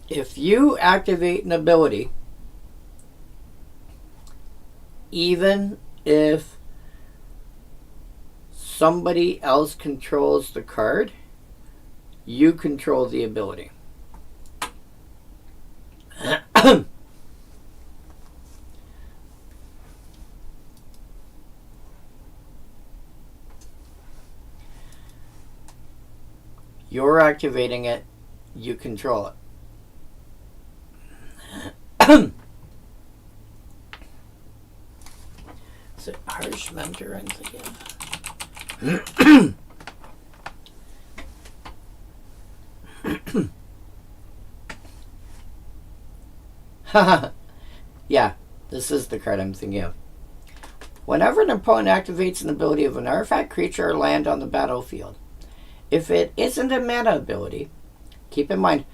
If you activate an ability, even if somebody else controls the card, you control the ability. You're activating it, you control it. Is it Harsh Mentor I'm thinking of? Yeah, this is the card I'm thinking of. Whenever an opponent activates an ability of an artifact, creature, or land on the battlefield, if it isn't a mana ability, keep in mind,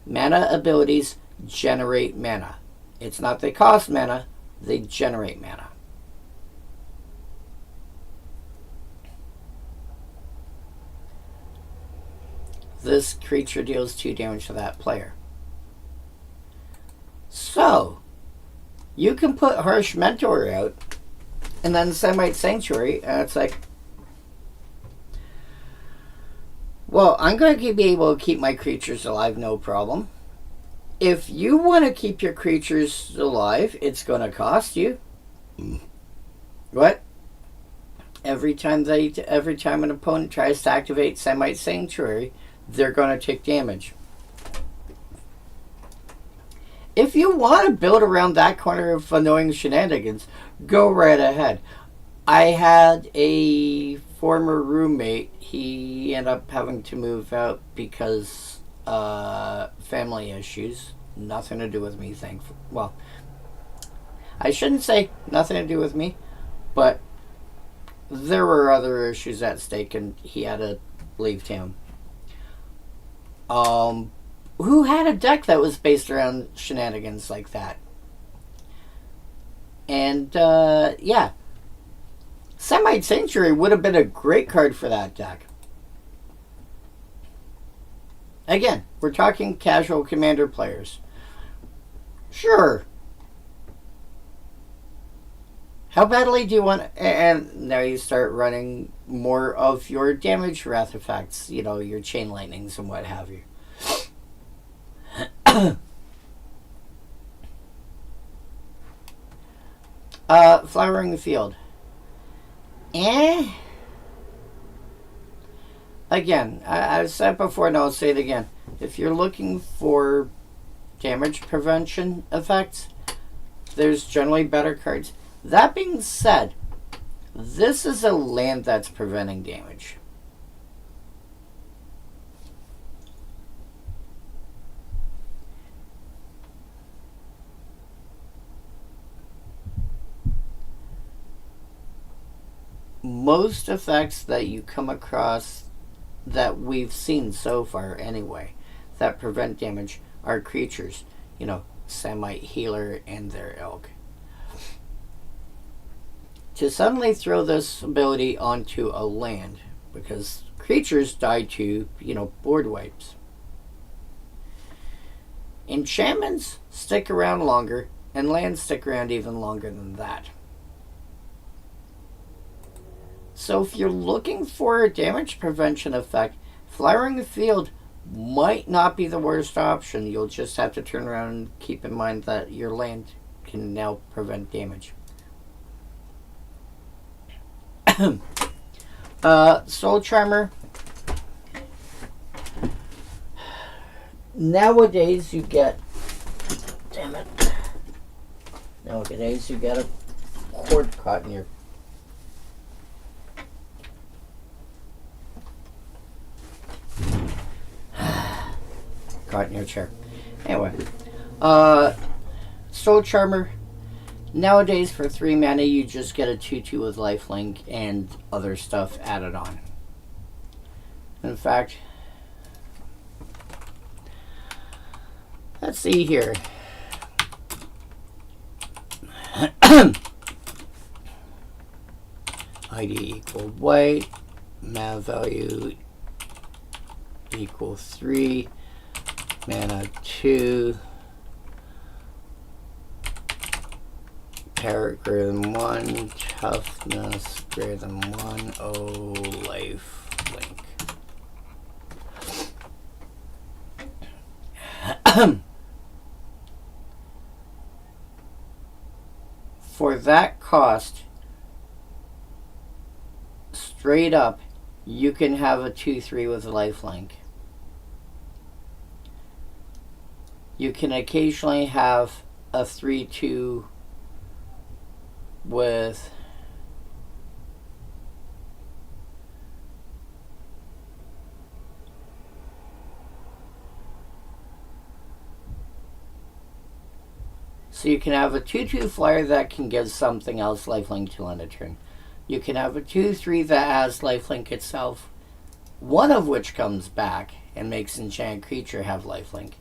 mana abilities generate mana. It's not they cost mana, they generate mana. This creature deals 2 damage to that player. So, you can put Harsh Mentor out, and then Semite Sanctuary, and it's like, well, I'm going to be able to keep my creatures alive, no problem. If you want to keep your creatures alive, it's going to cost you. What? Every time an opponent tries to activate Semite Sanctuary, they're going to take damage. If you want to build around that corner of annoying shenanigans, go right ahead. I had a former roommate. He ended up having to move out because family issues. Nothing to do with me, thankfully. Well, I shouldn't say nothing to do with me, but there were other issues at stake, and he had to leave town. Who had a deck that was based around shenanigans like that? And, yeah. Semite Sanctuary would have been a great card for that deck. Again, we're talking casual Commander players. Sure. How badly do you want... And now you start running more of your damage wrath effects. Your chain lightnings and what have you. Flowering Field. Again, I've said before and I'll say it again. If you're looking for damage prevention effects, there's generally better cards. That being said, this is a land that's preventing damage. Most effects that you come across that we've seen so far anyway that prevent damage are creatures, Semite Healer and their ilk. to suddenly throw this ability onto a land, because creatures die to, board wipes. Enchantments stick around longer, and lands stick around even longer than that. So if you're looking for a damage prevention effect, Flowering Field might not be the worst option. You'll just have to turn around and keep in mind that your land can now prevent damage. Soul Charmer. Nowadays you get... Damn it. Nowadays you get a cord caught in your... caught in your chair. Anyway. Soul Charmer. Nowadays, for 3 mana, you just get a 2/2 with lifelink and other stuff added on. In fact, let's see here. ID equal white, mana value equal 3, mana 2. Power greater than 1, toughness greater than 1, life link. For that cost, straight up, you can have a 2/3 with a life link. You can occasionally have a 3/2 with so you can have a 2/2 flyer that can give something else lifelink to end a turn. You can have a 2/3 that has lifelink itself, one of which comes back and makes enchanted creature have lifelink.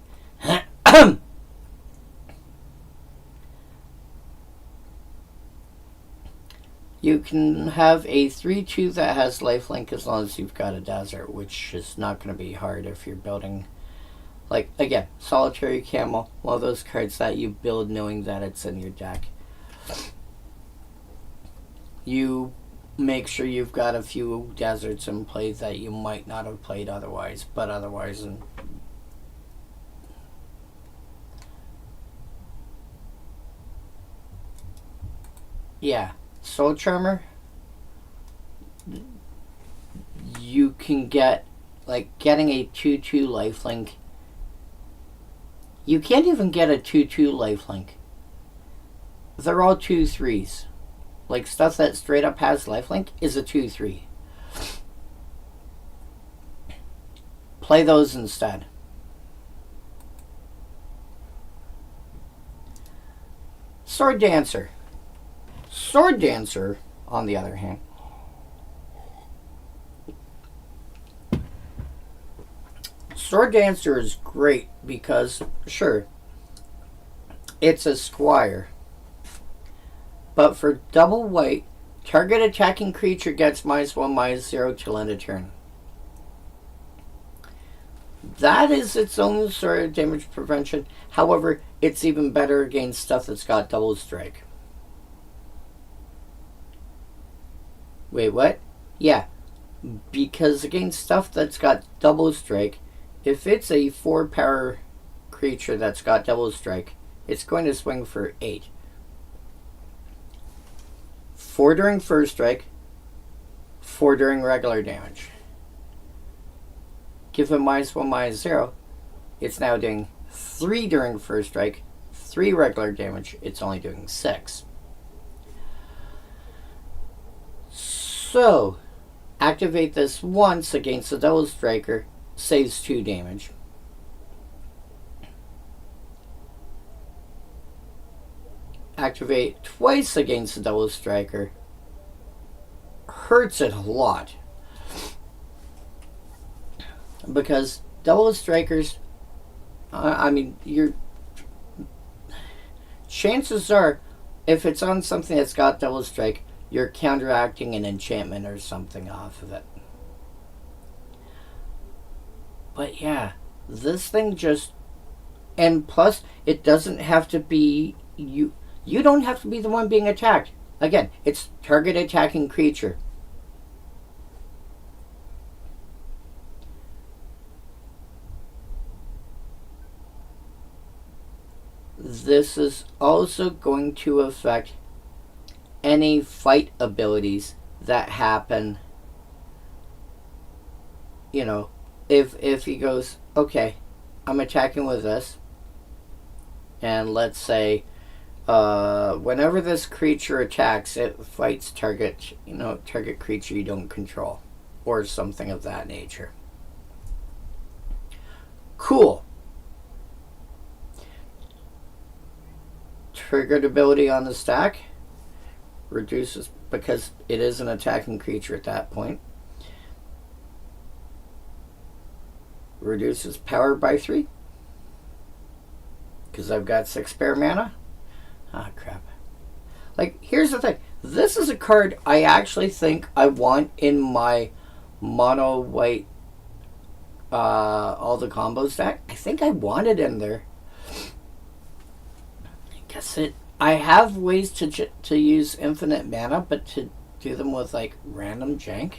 You can have a 3/2 that has lifelink as long as you've got a desert, which is not going to be hard if you're building, like, again, Solitary Camel, one of those cards that you build knowing that it's in your deck. You make sure you've got a few deserts in play that you might not have played otherwise, but otherwise... yeah. Soul Charmer, you can get, like, getting a 2/2 lifelink. You can't even get a 2/2 lifelink. They're all 2/3s. Like, stuff that straight up has lifelink is a 2/3. Play those instead. Sword Dancer. Sword Dancer, on the other hand, Sword Dancer is great because, sure, it's a squire, but for double white, target attacking creature gets -1/-0 till end of turn. That is its own sort of damage prevention. However, it's even better against stuff that's got double strike. Wait, what? Yeah, because against stuff that's got double strike, if it's a 4-power creature that's got double strike, it's going to swing for 8. 4 during first strike, 4 during regular damage. Give it -1/-0, it's now doing 3 during first strike, 3 regular damage, it's only doing 6. So, activate this once against the double striker, saves 2 damage. Activate twice against the double striker, hurts it a lot. Because double strikers, chances are, if it's on something that's got double strike, you're counteracting an enchantment or something off of it. But yeah, this thing just... And plus, it doesn't have to be... You don't have to be the one being attacked. Again, it's target attacking creature. This is also going to affect any fight abilities that happen. You know, if he goes, okay, I'm attacking with this, and let's say whenever this creature attacks, it fights target creature you don't control, or something of that nature. Cool. Triggered ability on the stack reduces, because it is an attacking creature at that point, reduces power by 3 because I've got 6 spare mana. Ah, crap. Like, here's the thing. This is a card I actually think I want in my mono white all the combos deck. I think I want it in there. I have ways to use infinite mana, but to do them with like random jank.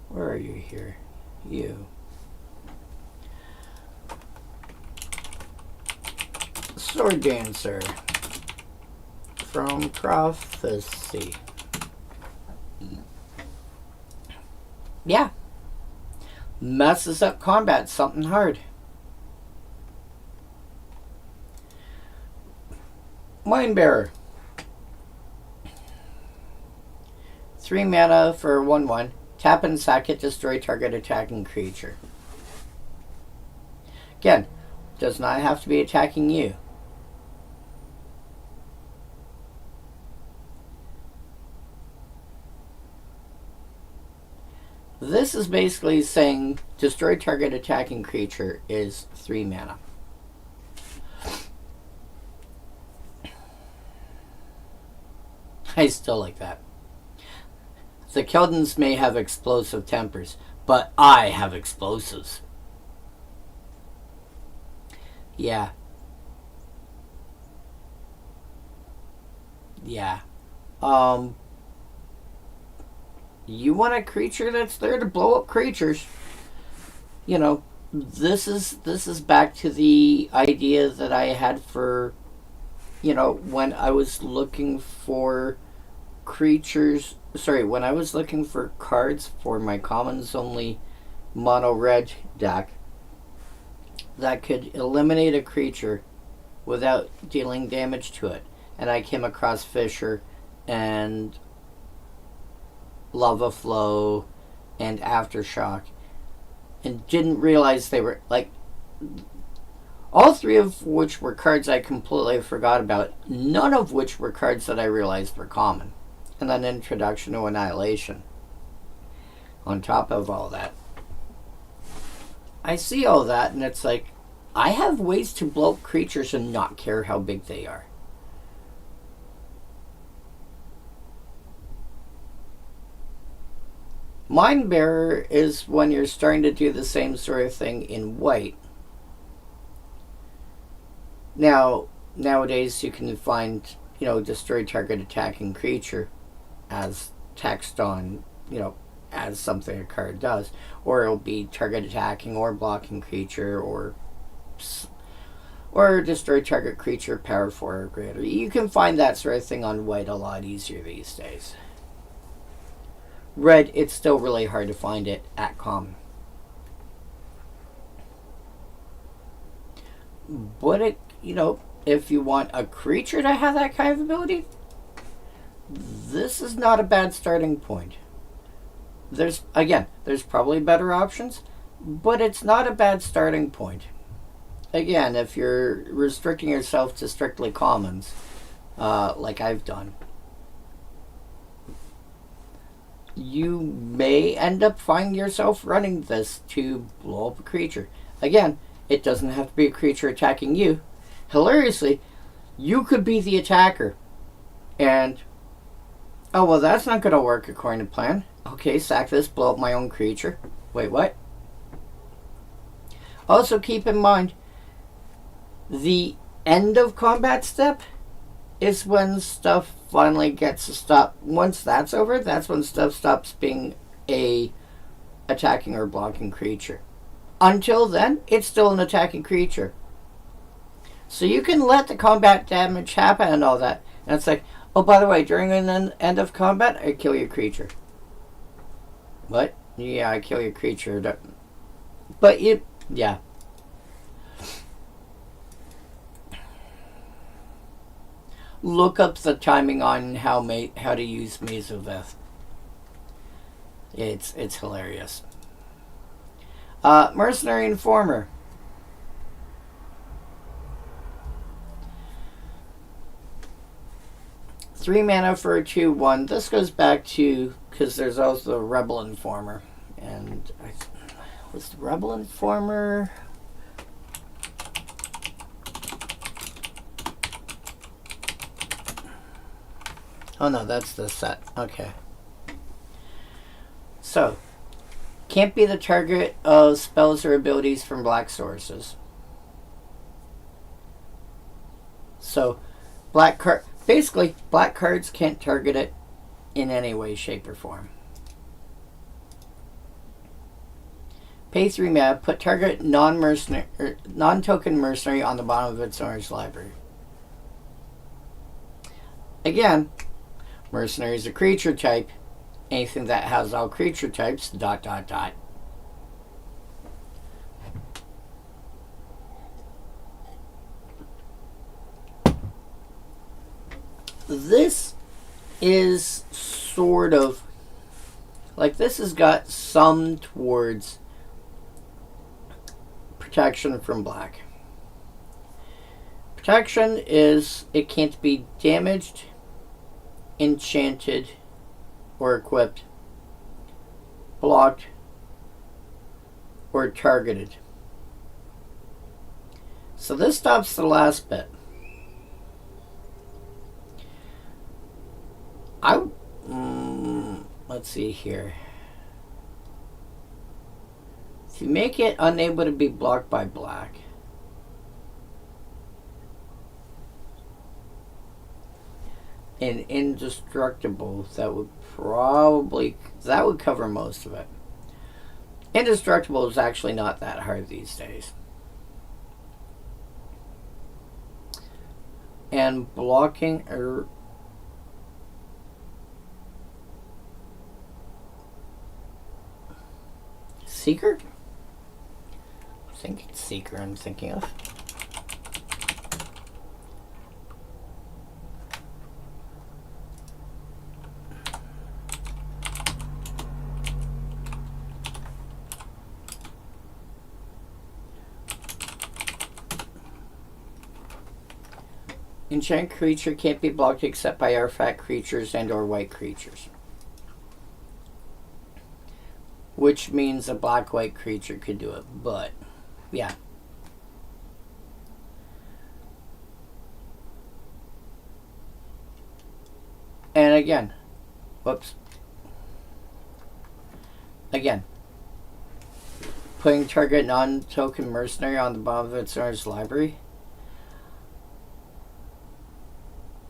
Where are you here? You. Sword Dancer from Prophecy. Yeah. Messes up combat something hard. Mindbearer. 3 mana for 1/1. Tap and sack it, destroy target attacking creature. Again, does not have to be attacking you. This is basically saying destroy target attacking creature is 3 mana. I still like that. The Keldons may have explosive tempers, but I have explosives. Yeah. Yeah. You want a creature that's there to blow up creatures. You know, this is back to the idea that I had for, you know, when I was looking for creatures, when I was looking for cards for my commons only mono red deck that could eliminate a creature without dealing damage to it. And I came across Fisher and Lava Flow and Aftershock and didn't realize they were like, all 3 of which were cards I completely forgot about, none of which were cards that I realized were common. And then Introduction to Annihilation. On top of all that, I see all that and it's like, I have ways to blow up creatures and not care how big they are. Mindbearer is when you're starting to do the same sort of thing in white. Now, nowadays you can find, you know, destroy target attacking creature as text on, you know, as something a card does. Or it'll be target attacking or blocking creature or destroy target creature power 4 or greater. You can find that sort of thing on white a lot easier these days. Red, it's still really hard to find it at common. But it, you know, if you want a creature to have that kind of ability, this is not a bad starting point. There's probably better options, but it's not a bad starting point. Again, if you're restricting yourself to strictly commons, like I've done, you may end up finding yourself running this to blow up a creature. Again, it doesn't have to be a creature attacking you. Hilariously, you could be the attacker, and Oh, well, that's not going to work according to plan. Okay, sack this, blow up my own creature. Wait, what? Also, keep in mind, the end of combat step is when stuff finally gets to stop. Once that's over, that's when stuff stops being a attacking or blocking creature. Until then, it's still an attacking creature. So you can let the combat damage happen and all that. And it's like, oh, by the way, during an end of combat, I kill your creature. What? Yeah, I kill your creature. But yeah. Look up the timing on how to use Maze of Ith. It's hilarious. Mercenary Informer. Three mana for a 2/1. This goes back to, because there's also the Rebel Informer. And was the Rebel Informer... Oh no, that's the set. Okay. So, can't be the target of spells or abilities from black sources. So, basically, black cards can't target it in any way, shape, or form. Pay 3 mana, put target non-token mercenary on the bottom of its owner's library. Again, mercenary is a creature type. Anything that has all creature types, ... This is sort of like, this has got some towards protection from black. Protection is it can't be damaged, enchanted, or equipped, blocked, or targeted. So this stops the last bit. Let's see here. If you make it unable to be blocked by black, and indestructible, that would cover most of it. Indestructible is actually not that hard these days. And blocking Seeker? I think it's Seeker I'm thinking of. Enchant creature can't be blocked except by artifact creatures and or white creatures. Which means a black-white creature could do it, but yeah. And again, putting target non-token mercenary on the bottom of its owner's library.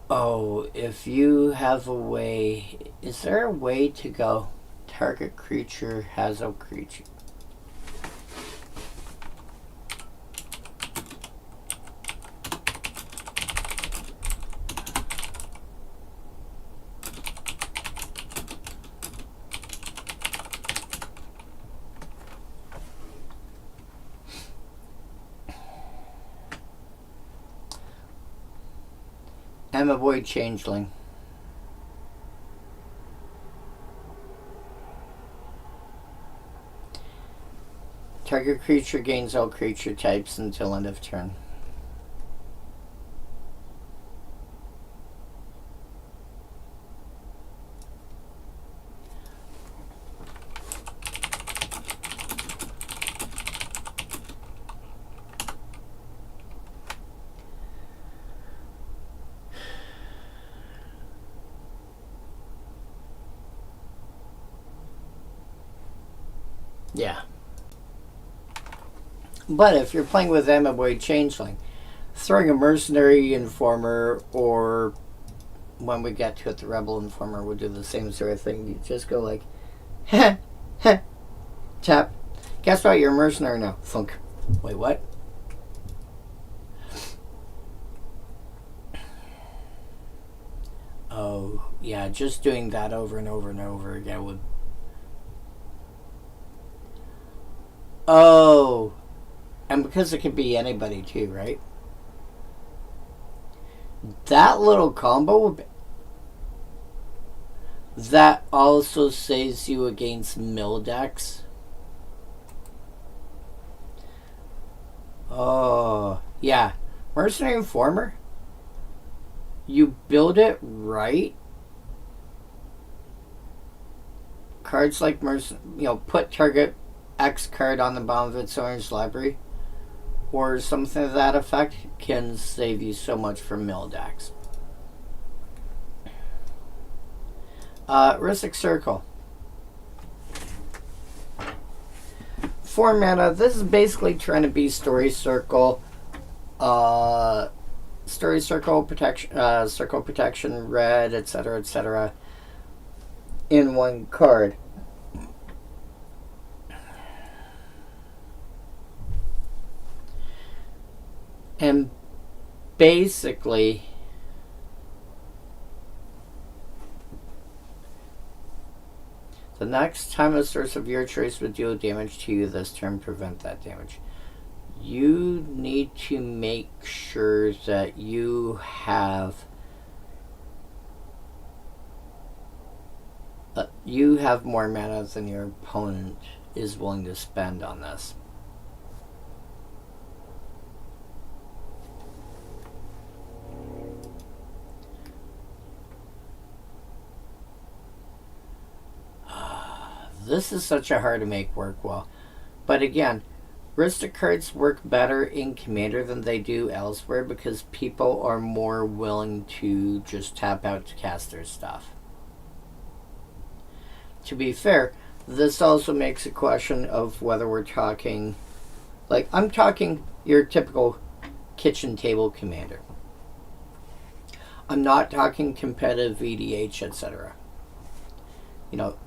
Oh, if you have a way, is there a way to go target creature has a creature? I'm a void changeling. Target creature gains all creature types until end of turn. Yeah. But if you're playing with Amaway Changeling, throwing a Mercenary Informer, or when we get to it, the Rebel Informer would do the same sort of thing. You just go like, heh, heh, tap. Guess what? You're a mercenary now. Thunk. Wait, what? Oh, yeah, just doing that over and over and over again would... Oh, and because it could be anybody too, right? That little combo would be... That also saves you against mill decks. Oh, yeah. Mercenary Informer. You build it right. Cards like put target X card on the bottom of its owner's library, or something to that effect, can save you so much from mill decks. Rhystic Circle. 4 mana. This is basically trying to be Story Circle. Story Circle protection, Circle protection, red, etc., etc. in one card. And basically, the next time a source of your choice would deal damage to you this turn, prevent that damage. You need to make sure that you have more mana than your opponent is willing to spend on this. This is such a hard to make work well. But again, Rhystic cards work better in Commander than they do elsewhere because people are more willing to just tap out to cast their stuff. To be fair, this also makes a question of whether we're talking... Like, I'm talking your typical kitchen table Commander. I'm not talking competitive EDH, etc.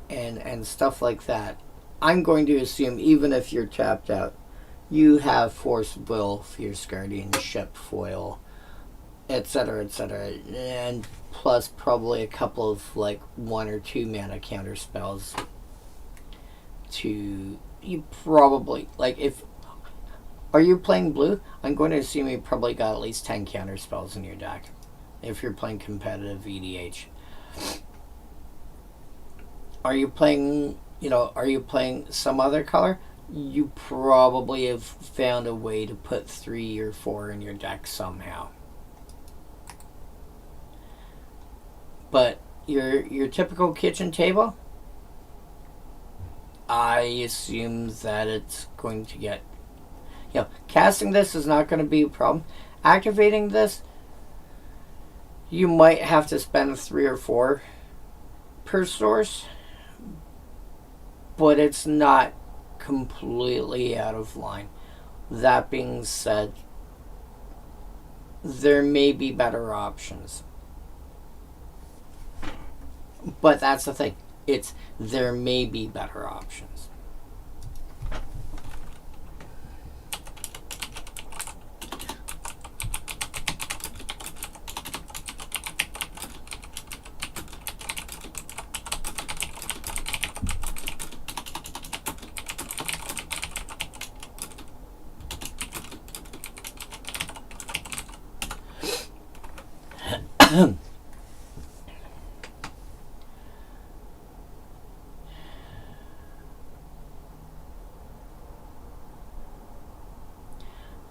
And stuff like that. I'm going to assume, even if you're tapped out, you have Force Will, Fierce Guardianship, Foil, etc., etc., and plus probably a couple of 1 or 2 mana counter spells. You probably are you playing blue? I'm going to assume you probably got at least 10 counter spells in your deck if you're playing competitive EDH. Are you playing some other color? You probably have found a way to put 3 or 4 in your deck somehow. But your typical kitchen table, I assume that it's going to get... casting this is not going to be a problem. Activating this, you might have to spend 3 or 4 per source, but it's not completely out of line. That being said, there may be better options. But that's the thing. There may be better options.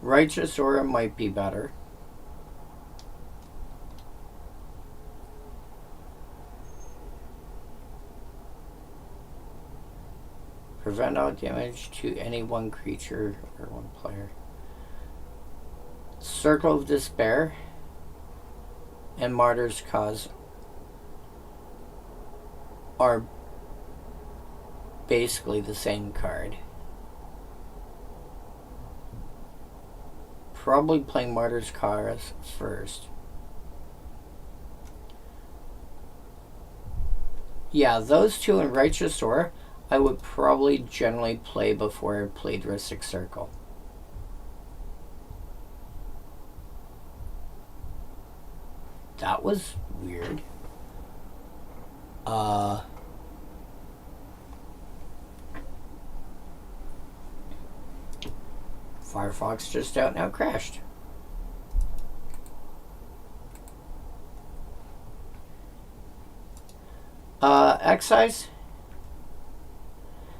Righteous Aura might be better. Prevent all damage to any one creature or one player. Circle of Despair and Martyr's Cause are basically the same card. probably play Martyr's Chorus first. Yeah, those two in Righteous Aura, I would probably generally play before I played Rhystic Circle. That was weird. Firefox just out now crashed. Excise.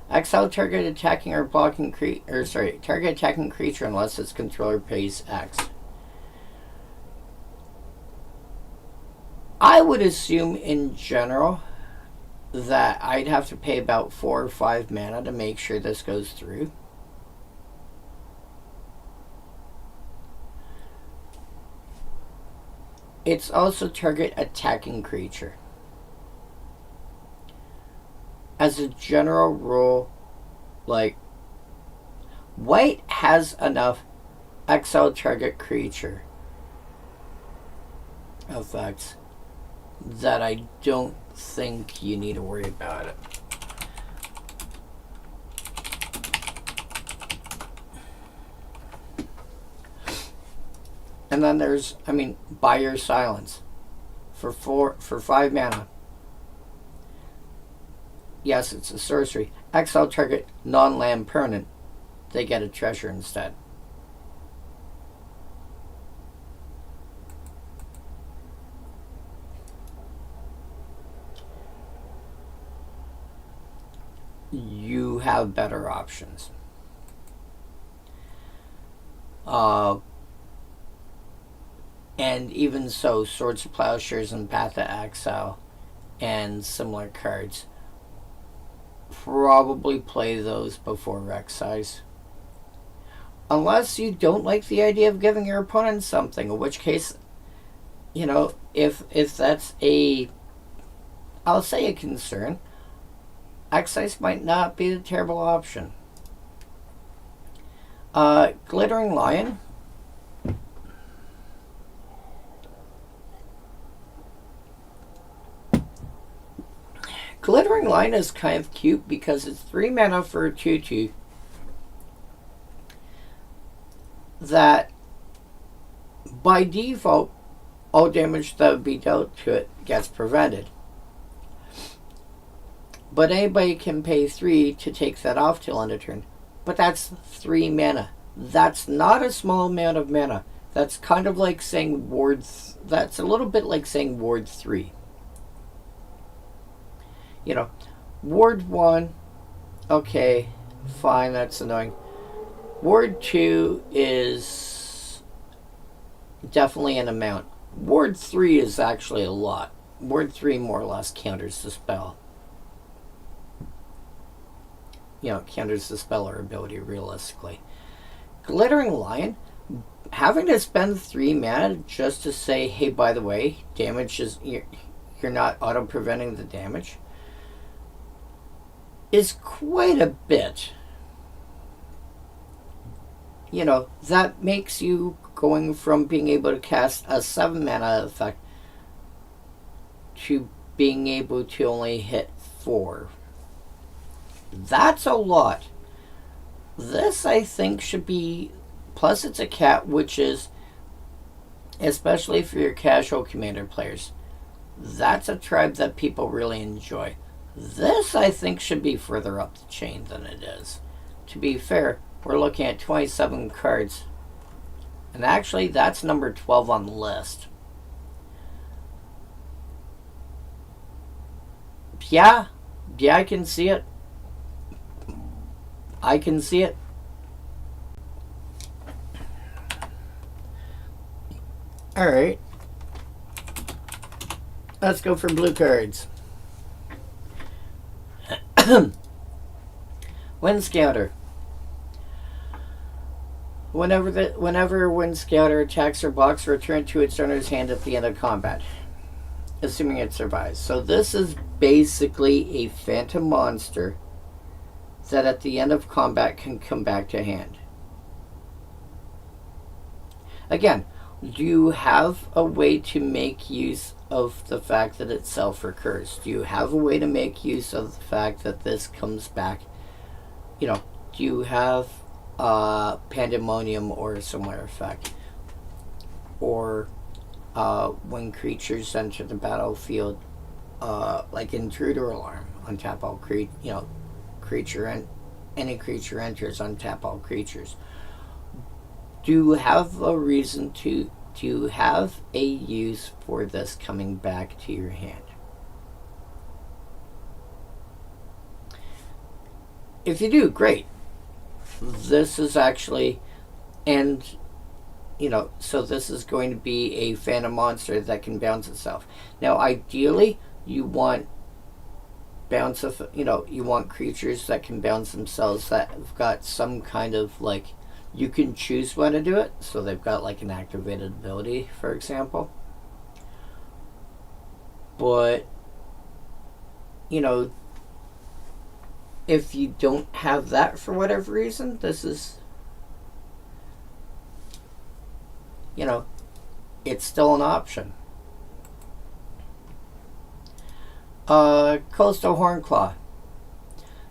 Exile target attacking or blocking target attacking creature unless its controller pays X. I would assume in general that I'd have to pay about 4 or 5 mana to make sure this goes through. It's also target attacking creature. As a general rule, like, white has enough exile target creature effects that I don't think you need to worry about it. And then there's, Buy Your Silence for 5 mana. Yes, it's a sorcery. Exile target non-land permanent. They get a treasure instead. You have better options. And even so, Swords of Plowshares and Path to Exile and similar cards, probably play those before Excise. Unless you don't like the idea of giving your opponent something, in which case, if that's I'll say a concern, Excise might not be the terrible option. Glittering Lion. Glittering Lion is kind of cute because it's 3 mana for a 2/2 that by default all damage that would be dealt to it gets prevented. But anybody can pay 3 to take that off till end of turn. But that's 3 mana. That's not a small amount of mana. That's kind of like saying that's a little bit like saying Ward 3. Ward 1, okay, fine, that's annoying. Ward 2 is definitely an amount. Ward 3 is actually a lot. Ward 3 more or less counters the spell. Counters the spell or ability realistically. Glittering Lion, having to spend 3 mana just to say, hey, by the way, damage is, you're not auto-preventing the damage, is quite a bit. That makes you going from being able to cast a 7 mana effect to being able to only hit 4. That's a lot. This, I think, should be, plus it's a cat, which is, especially for your casual Commander players, that's a tribe that people really enjoy. This, I think, should be further up the chain than it is. To be fair, we're looking at 27 cards. And actually, that's number 12 on the list. Yeah, I can see it. I can see it. Alright. Let's go for blue cards. Wind Scouter. Whenever Wind Scouter attacks or blocks, return to its owner's hand at the end of combat, assuming it survives. So this is basically a phantom monster that at the end of combat can come back to hand. Again, do you have a way to make use of the fact that itself recurs? Do you have a way to make use of the fact that this comes back? You know, do you have pandemonium or a similar effect? Or when creatures enter the battlefield, like intruder alarm, untap all creature and any creature enters, untap all creatures. Do you have a reason to have a use for this coming back to your hand? If you do, great. This is actually, and so this is going to be a phantom monster that can bounce itself. Now, ideally, you want you want creatures that can bounce themselves that have got some kind of like, you can choose when to do it, so they've got like an activated ability, for example. But if you don't have that for whatever reason, this is it's still an option. Coastal Hornclaw.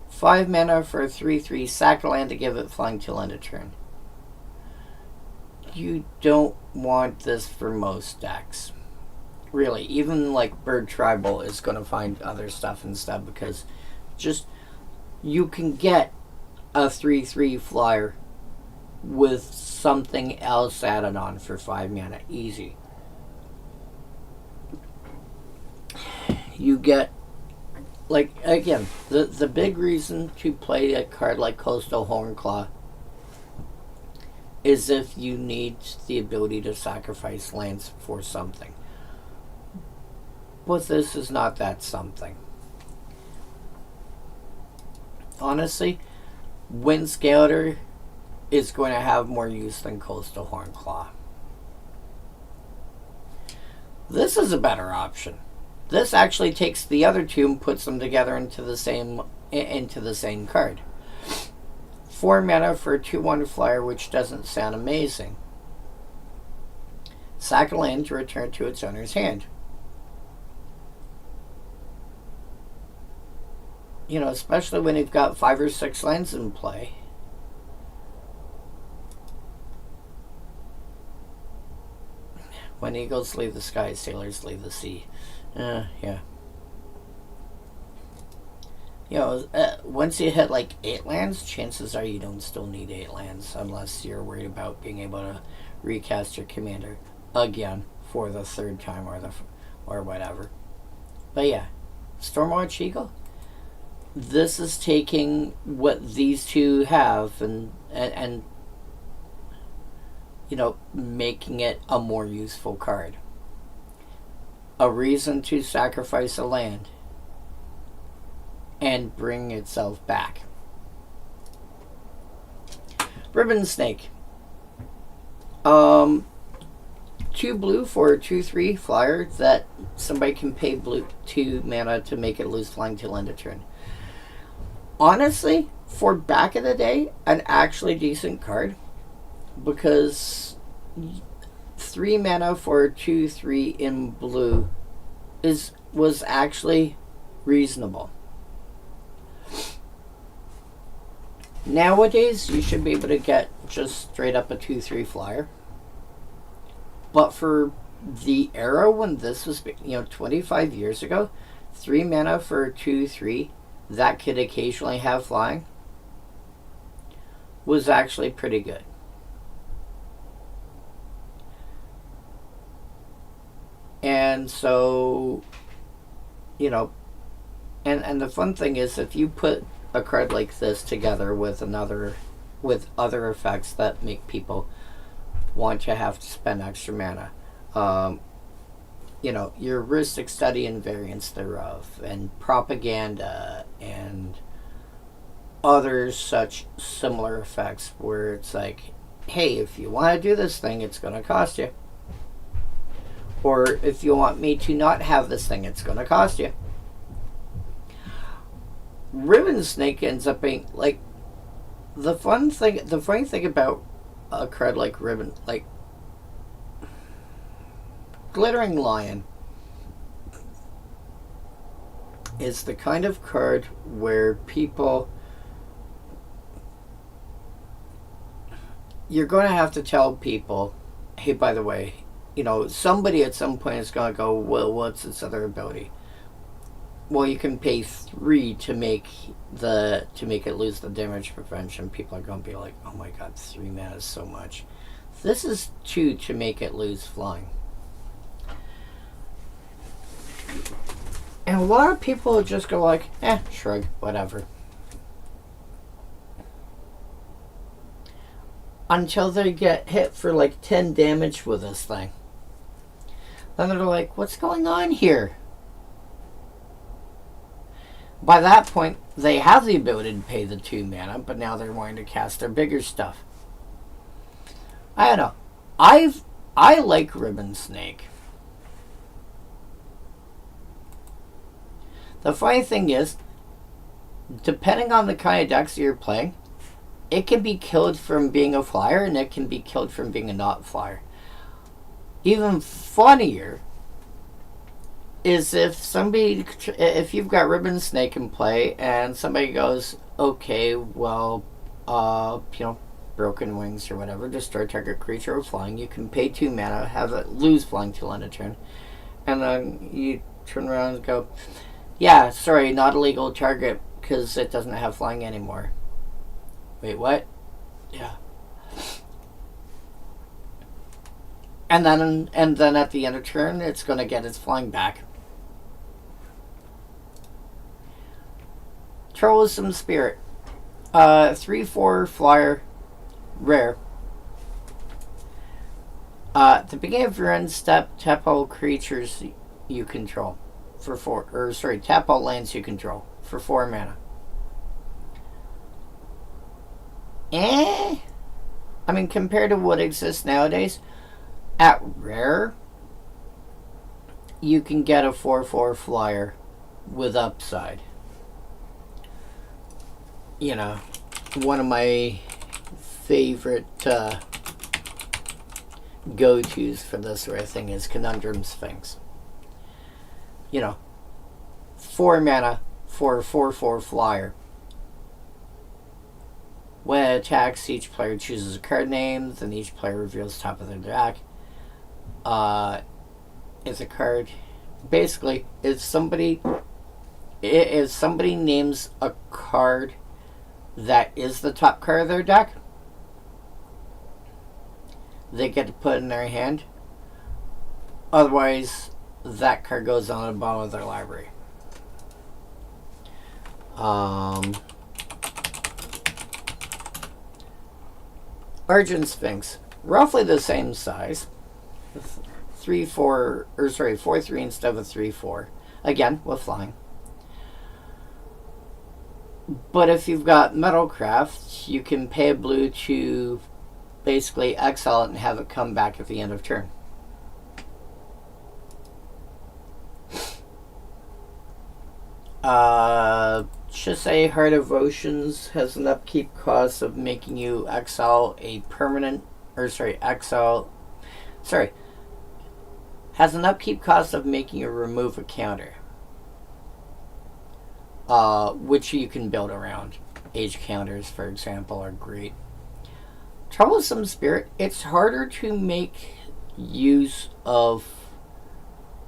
5 mana for a 3/3, sack a land to give it flying till end of turn. You don't want this for most decks. Really, even like Bird Tribal is going to find other stuff instead, because just you can get a 3/3 flyer with something else added on for 5 mana. Easy. You get, like, again, the big reason to play a card like Coastal Hornclaw is if you need the ability to sacrifice lands for something. But this is not that something. Honestly, Windscouter is going to have more use than Coastal Hornclaw. This is a better option. This actually takes the other two and puts them together into the same card. 4 mana for a 2/1 flyer, which doesn't sound amazing. Sack a land to return to its owner's hand. Especially when you've got 5 or 6 lands in play. When eagles leave the sky, sailors leave the sea. Yeah. Once you hit like 8 lands, chances are you don't still need 8 lands, unless you're worried about being able to recast your commander again for the 3rd time or whatever. But yeah, Stormwatch Eagle. This is taking what these two have and making it a more useful card. A reason to sacrifice a land and bring itself back. Ribbon Snake. 2 blue for a 2/3 flyer that somebody can pay blue 2 mana to make it lose flying till end of turn. Honestly, for back in the day, an actually decent card, because 3 mana for a 2/3 in blue was actually reasonable. Nowadays, you should be able to get just straight up a 2/3 flyer. But for the era when this was, 25 years ago, 3 mana for a 2/3 that could occasionally have flying was actually pretty good. And so, and the fun thing is, if you put a card like this together with other effects that make people want to have to spend extra mana, your Rhystic Study and variants thereof, and propaganda, and other such similar effects where it's like, hey, if you want to do this thing, it's going to cost you. Or if you want me to not have this thing, it's going to cost you. Ribbon Snake ends up being like the funny thing about a card like Ribbon, like Glittering Lion is the kind of card where people... You're going to have to tell people, hey, by the way, you know, somebody at some point is going to go, well, what's its other ability? Well, you can pay 3 to make it lose the damage prevention. People are going to be like, oh my god, 3 mana is so much. This is 2 to make it lose flying. And a lot of people just go like, shrug, whatever. Until they get hit for like 10 damage with this thing. Then they're like, what's going on here? By that point, they have the ability to pay the 2 mana, but now they're wanting to cast their bigger stuff. I don't know. I like Ribbon Snake. The funny thing is, depending on the kind of decks you're playing, it can be killed from being a flyer, and it can be killed from being a not flyer. Even funnier is if you've got Ribbon Snake in play, and somebody goes, okay, well, Broken Wings or whatever, destroy target creature with flying. You can pay 2 mana, have it lose flying till end of turn, and then you turn around and go, yeah, sorry, not a legal target because it doesn't have flying anymore. Wait, what? Yeah. And then at the end of turn, it's going to get its flying back. Troublesome Spirit. 3/4 flyer, rare. At the beginning of your end step, tap all creatures you control for 4, or sorry, tap all lands you control for 4 mana. I mean, compared to what exists nowadays, at rare, you can get a 4/4 flyer with upside. You know, one of my favorite go-tos for this sort of thing is Conundrum Sphinx. You know, 4 mana for a 4/4 flyer. When it attacks, each player chooses a card name, then each player reveals top of their deck. It's a card. Basically, if somebody names a card that is the top card of their deck, they get to put it in their hand. Otherwise, that card goes on the bottom of their library. Argent Sphinx, roughly the same size, 4/3 instead of 3/4. Again, with flying. But if you've got Metalcraft, you can pay a blue to basically exile it and have it come back at the end of turn. Chisei Heart of Oceans has an upkeep cost of making you exile a permanent, has an upkeep cost of making you remove a counter, which you can build around. Age counters, for example, are great. Troublesome Spirit, it's harder to make use of,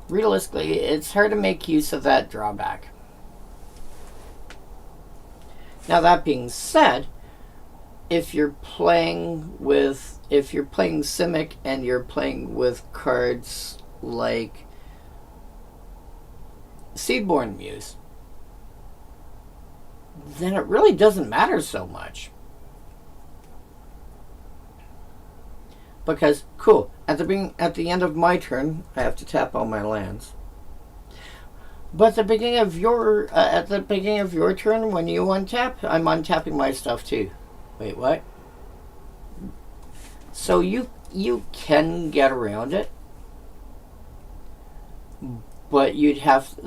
realistically, it's hard to make use of that drawback. Now, that being said, if you're playing Simic and you're playing with cards like Seedborn Muse, then it really doesn't matter so much. Because, cool, at the end of my turn, I have to tap all my lands. But at the beginning of your turn, when you untap, I'm untapping my stuff too. Wait, what? So you can get around it, but you'd have.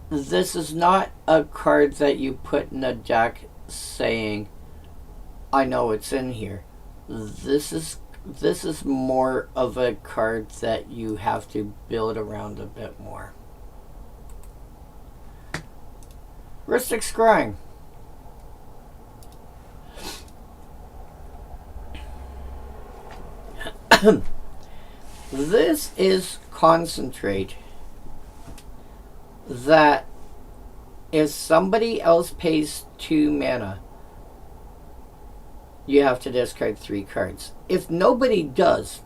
This is not a card that you put in a deck saying, "I know it's in here." This is this is more of a card that you have to build around a bit more. Rhystic Study. This is concentrate that if somebody else pays 2 mana, you have to discard 3 cards. If nobody does,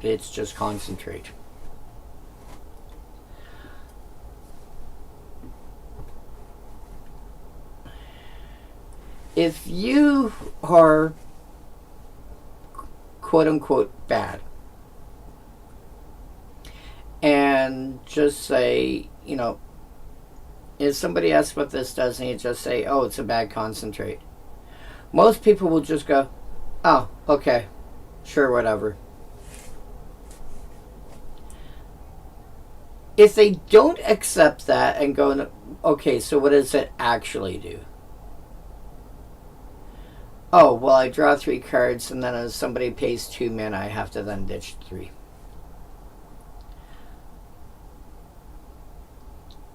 it's just concentrate. If you are quote-unquote bad and just say, you know, if somebody asks what this does and you just say, oh, it's a bad concentrate, most people will just go, oh, okay, sure, whatever. If they don't accept that and go, okay, so what does it actually do? Oh, well, I draw 3 cards, and then as somebody pays 2 mana, I have to then ditch 3.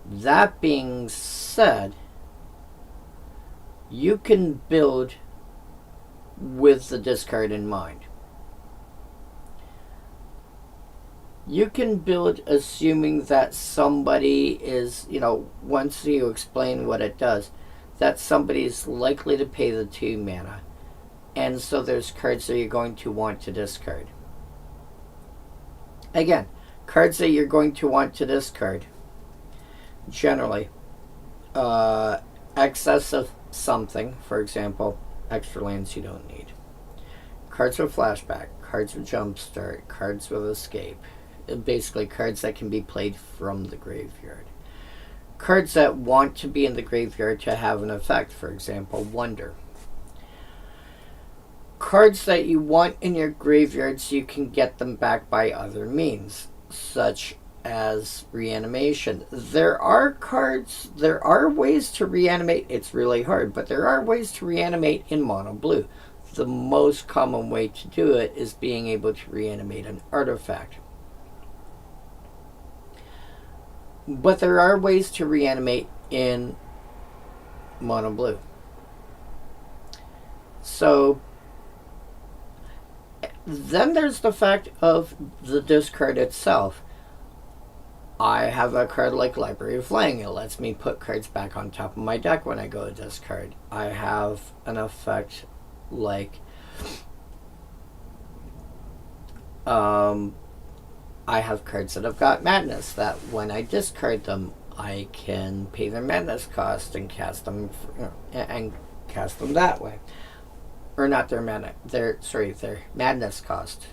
That being said, you can build with the discard in mind. You can build assuming that somebody is, you know, once you explain what it does, that somebody's likely to pay the 2 mana. And so there's cards that you're going to want to discard. Again, cards that you're going to want to discard. Generally, excess of something, for example, extra lands you don't need. Cards with flashback, cards with jumpstart, cards with escape. Basically, cards that can be played from the graveyard. Cards that want to be in the graveyard to have an effect, for example, Wonder. Cards that you want in your graveyard so you can get them back by other means, such as reanimation. There are ways to reanimate. It's really hard, but there are ways to reanimate in mono blue. The most common way to do it is being able to reanimate an artifact. But there are ways to reanimate in mono blue. So then there's the fact of the discard itself. I have a card like Library of Flying. It lets me put cards back on top of my deck when I go to discard. I have an effect like I have cards that have got Madness that when I discard them, I can pay their Madness cost and cast them that way. Or not their mana, their Madness cost.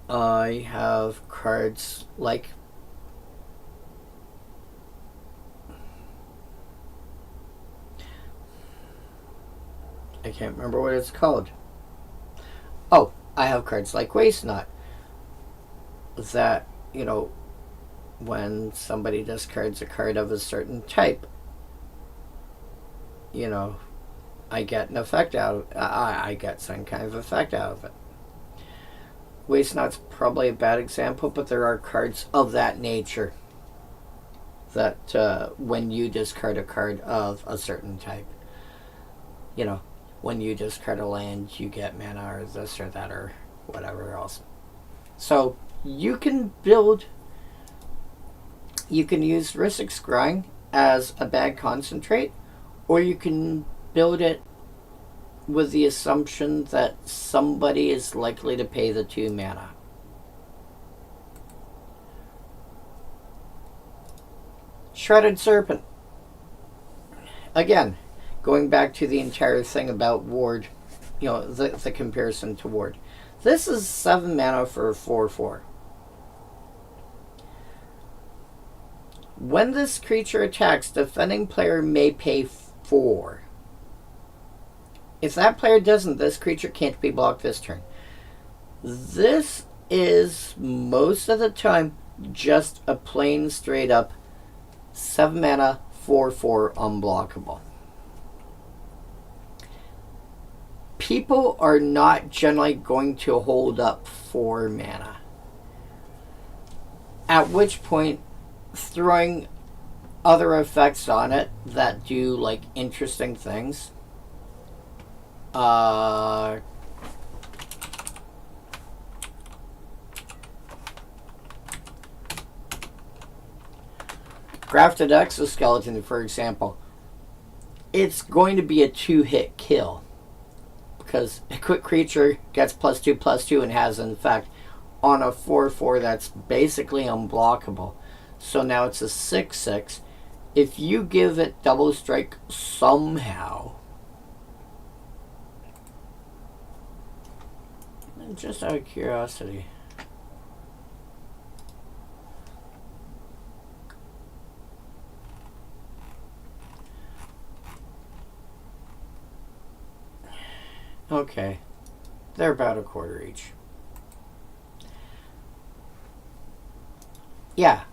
I have cards like I can't remember what it's called. Oh, I have cards like Waste Not that, you know, when somebody discards a card of a certain type, you know, I get an effect out of I get some kind of effect out of it. Waste Not's probably a bad example, but there are cards of that nature that when you discard a card of a certain type, you know, when you discard a land, you get mana or this or that or whatever else. So you can use Rhystic Study as a bad concentrate, or you can build it with the assumption that somebody is likely to pay the 2 mana. Shredded Serpent. Again, going back to the entire thing about Ward, you know, the comparison to Ward. This is 7 mana for a 4/4. When this creature attacks, defending player may pay 4. If that player doesn't, this creature can't be blocked this turn. This is, most of the time, just a plain straight up 7 mana 4/4 unblockable. people are not generally going to hold up 4 mana. At which point, throwing other effects on it that do like interesting things. Grafted Exoskeleton, for example, it's going to be a 2-hit kill because a quick creature gets +2/+2 and has an effect on a 4/4 that's basically unblockable. So now it's a 6/6. If you give it double strike somehow, just out of curiosity, okay, they're about a quarter each. Yeah,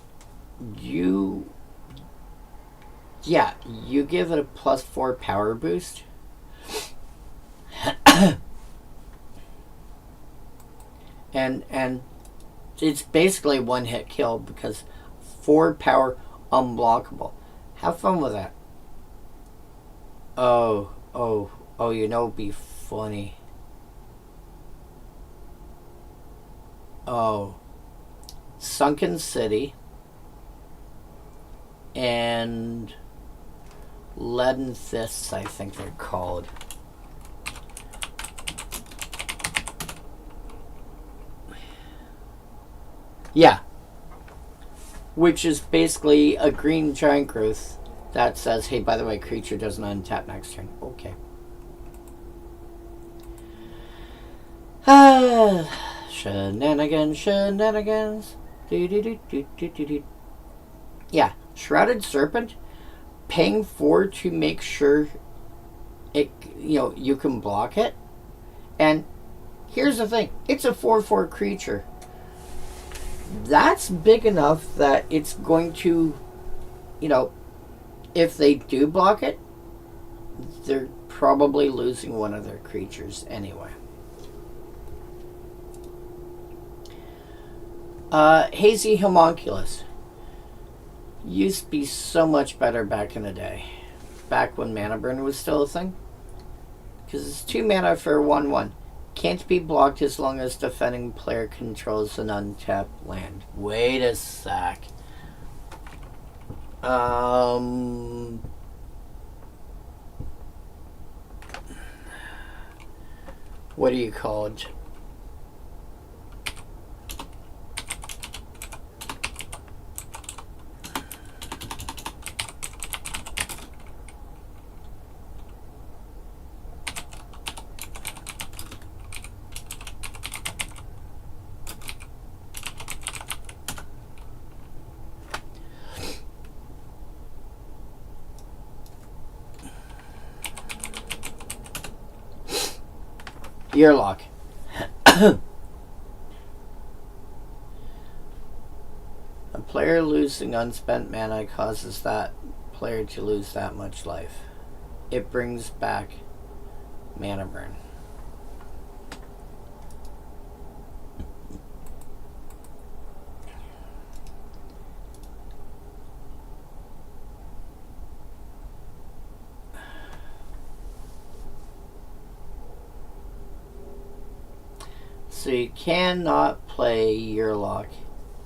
you give it a +4 power boost. and it's basically 1-hit kill because 4 power unblockable. Have fun with that. Oh, you know it'd be funny. Oh. Sunken City and Leaden Fists, I think they're called. Yeah. Which is basically a green giant growth that says, hey, by the way, creature doesn't untap next turn. Okay. Shenanigans. Yeah, Shrouded Serpent, paying 4 to make sure it, you can block it. And here's the thing, it's a 4/4 creature. That's big enough that it's going to, if they do block it, they're probably losing one of their creatures anyway. Hazy Homunculus used to be so much better back in the day, back when mana burn was still a thing, because it's 2 mana for 1/1. Can't be blocked as long as defending player controls an untapped land. Wait a sec. What do you call it? Yearlock. A player losing unspent mana causes that player to lose that much life. It brings back mana burn. So you cannot play Yearlock.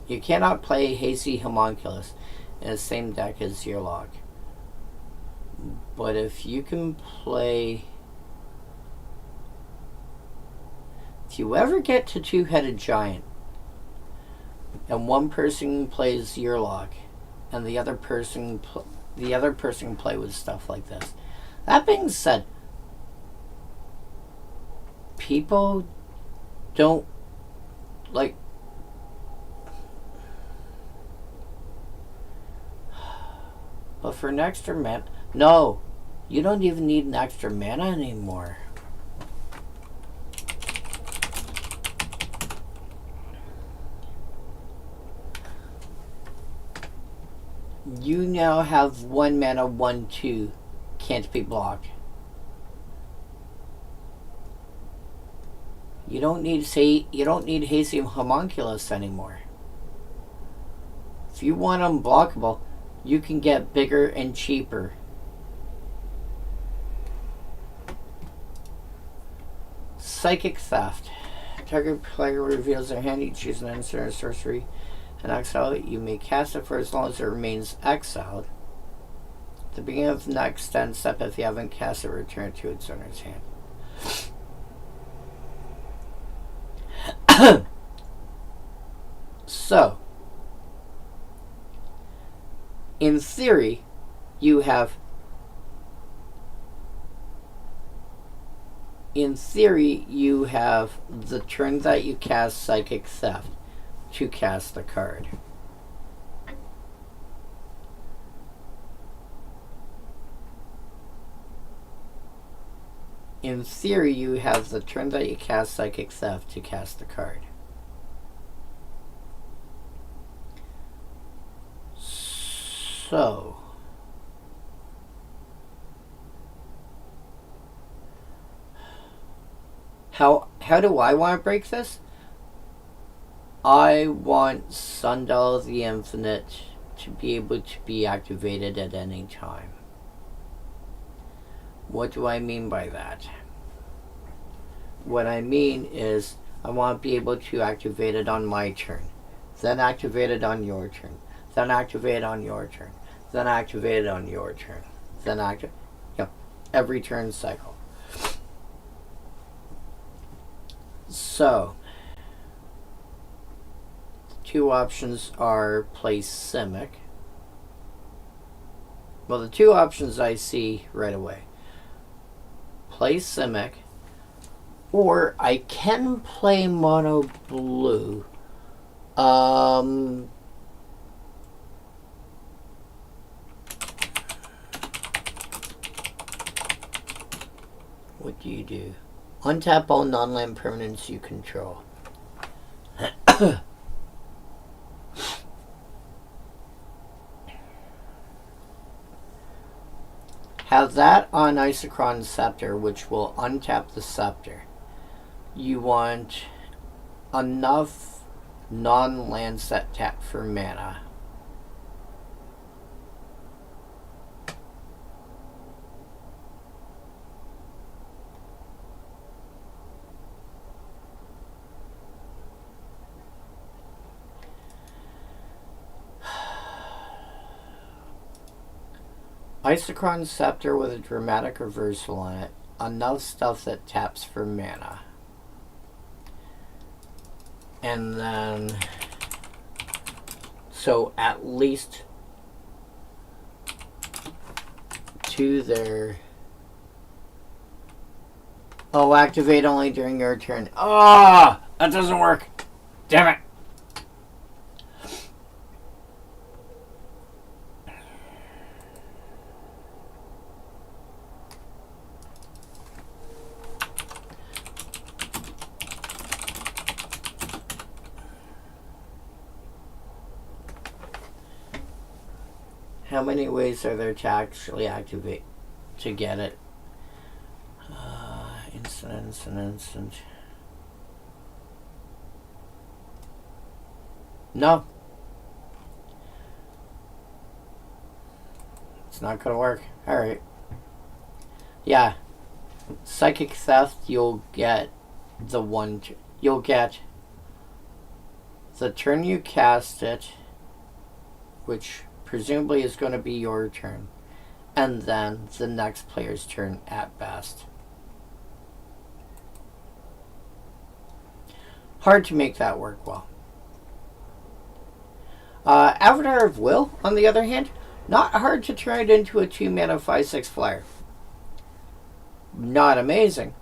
You cannot play Hazy Homunculus in the same deck as Yearlock. But if you can play... If you ever get to 2-headed giant, and one person plays Yearlock, and the other person can play with stuff like this. That being said, people don't like... But for an extra mana... No! You don't even need an extra mana anymore. You now have 1 mana 1/2. Can't be blocked. You don't need Hazium Homunculus anymore. If you want unblockable, you can get bigger and cheaper. Psychic Theft. Target player reveals their hand. You choose an instant or sorcery and exile it. You may cast it for as long as it remains exiled. At the beginning of the next end step, if you haven't cast it, return it to its owner's hand. So, in theory, you have the turn that you cast Psychic Theft to cast the card. In theory, you have the turn that you cast Psychic Theft to cast the card. So, how do I want to break this? I want Sundial of the Infinite to be able to be activated at any time. What do I mean by that? What I mean is I want to be able to activate it on my turn, then activate it on your turn, then activate it on your turn, then activate it on your turn, then every turn cycle. So, two options are play Simic. Well, the two options I see right away. Play Simic, or I can play mono blue. What do you do? Untap all non-land permanents you control. Have that on Isochron Scepter, which will untap the Scepter. You want enough non-land set tap for mana. Isochron Scepter with a dramatic reversal on it. Enough stuff that taps for mana. And then, so at least two there. Oh, activate only during your turn. Ah, that doesn't work. Damn it. How many ways are there to actually activate to get it? Instant. No. It's not gonna work. Alright. Yeah. Psychic Theft, you'll get you'll get the turn you cast it, which presumably is going to be your turn, and then the next player's turn at best. Hard to make that work well. Avatar of Will, on the other hand, not hard to turn it into a 2-mana 5/6 flyer. Not amazing,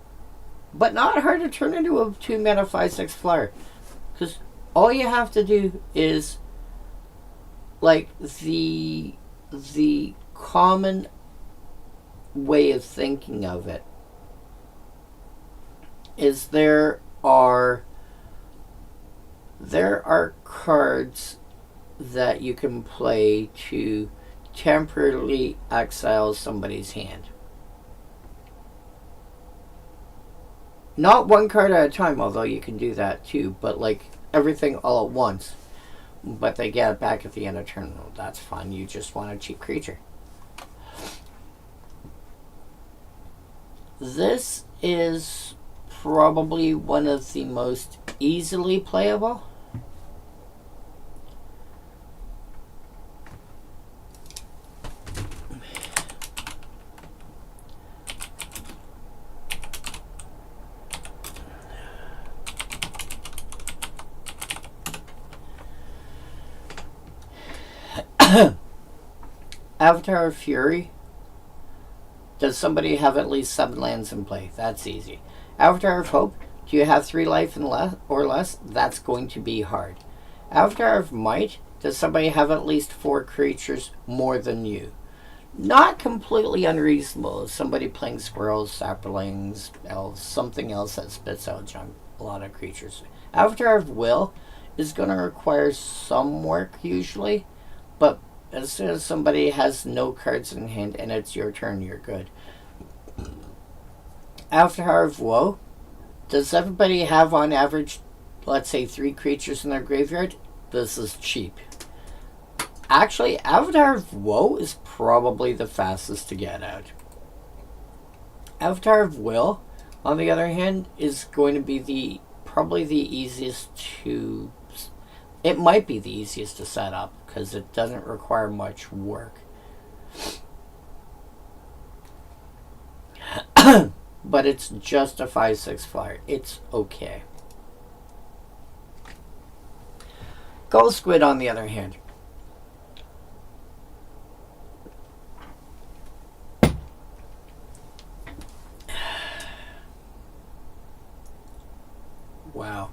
but not hard to turn into a 2-mana 5/6 flyer, because all you have to do is, like, the common way of thinking of it is there are cards that you can play to temporarily exile somebody's hand. Not one card at a time, although you can do that too, but like everything all at once. But they get it back at the end of turn. Well, that's fine. You just want a cheap creature. This is probably one of the most easily playable. Avatar of Fury. Does somebody have at least 7 lands in play? That's easy. Avatar of Hope. Do you have 3 life and or less? That's going to be hard. Avatar of Might. Does somebody have at least 4 creatures more than you? Not completely unreasonable. Somebody playing squirrels, saplings, elves, something else that spits out a lot of creatures. Avatar of Will is going to require some work usually, but as soon as somebody has no cards in hand and it's your turn, you're good. Avatar of Woe. Does everybody have on average, let's say, 3 creatures in their graveyard? This is cheap. Actually, Avatar of Woe is probably the fastest to get out. Avatar of Will, on the other hand, is going to be probably the easiest to... It might be the easiest to set up because it doesn't require much work. But it's just a 5/6 flyer. It's okay. Gold Squid, on the other hand. Wow.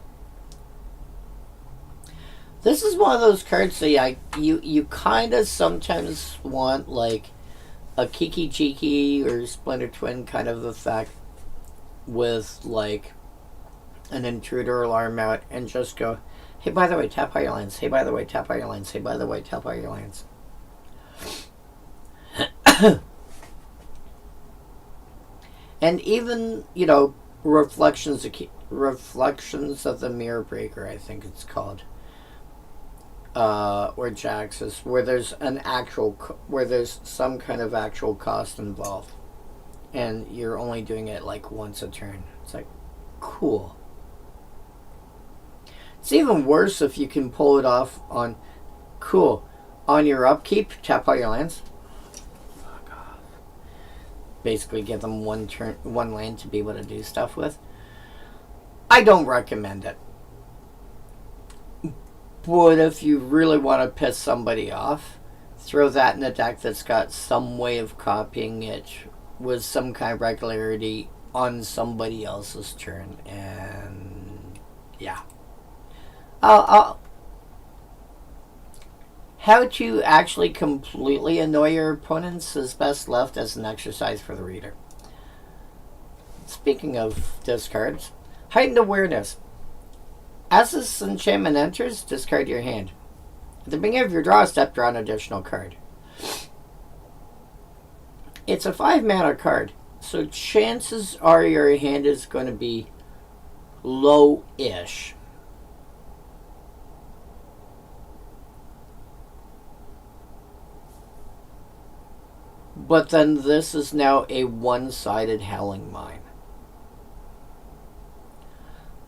This is one of those cards that you kind of sometimes want like a Kiki Jiki or Splinter Twin kind of effect with like an Intruder Alarm out and just go, hey, by the way, tap out your lands. Hey, by the way, tap out your lands. Hey, by the way, tap out your lands. And even, you know, Reflections of the Mirror Breaker, I think it's called. Or Jaxus, where there's some kind of actual cost involved, and you're only doing it like once a turn. It's like, cool. It's even worse if you can pull it off on, cool, on your upkeep, tap all your lands. Fuck off. Basically give them one land to be able to do stuff with. I don't recommend it. But if you really want to piss somebody off, throw that in a deck that's got some way of copying it with some kind of regularity on somebody else's turn. And yeah. How to actually completely annoy your opponents is best left as an exercise for the reader. Speaking of discards, Heightened Awareness. As this enchantment enters, discard your hand. At the beginning of your draw step, draw an additional card. It's a 5-mana card, so chances are your hand is going to be low-ish. But then this is now a one-sided Howling Mine.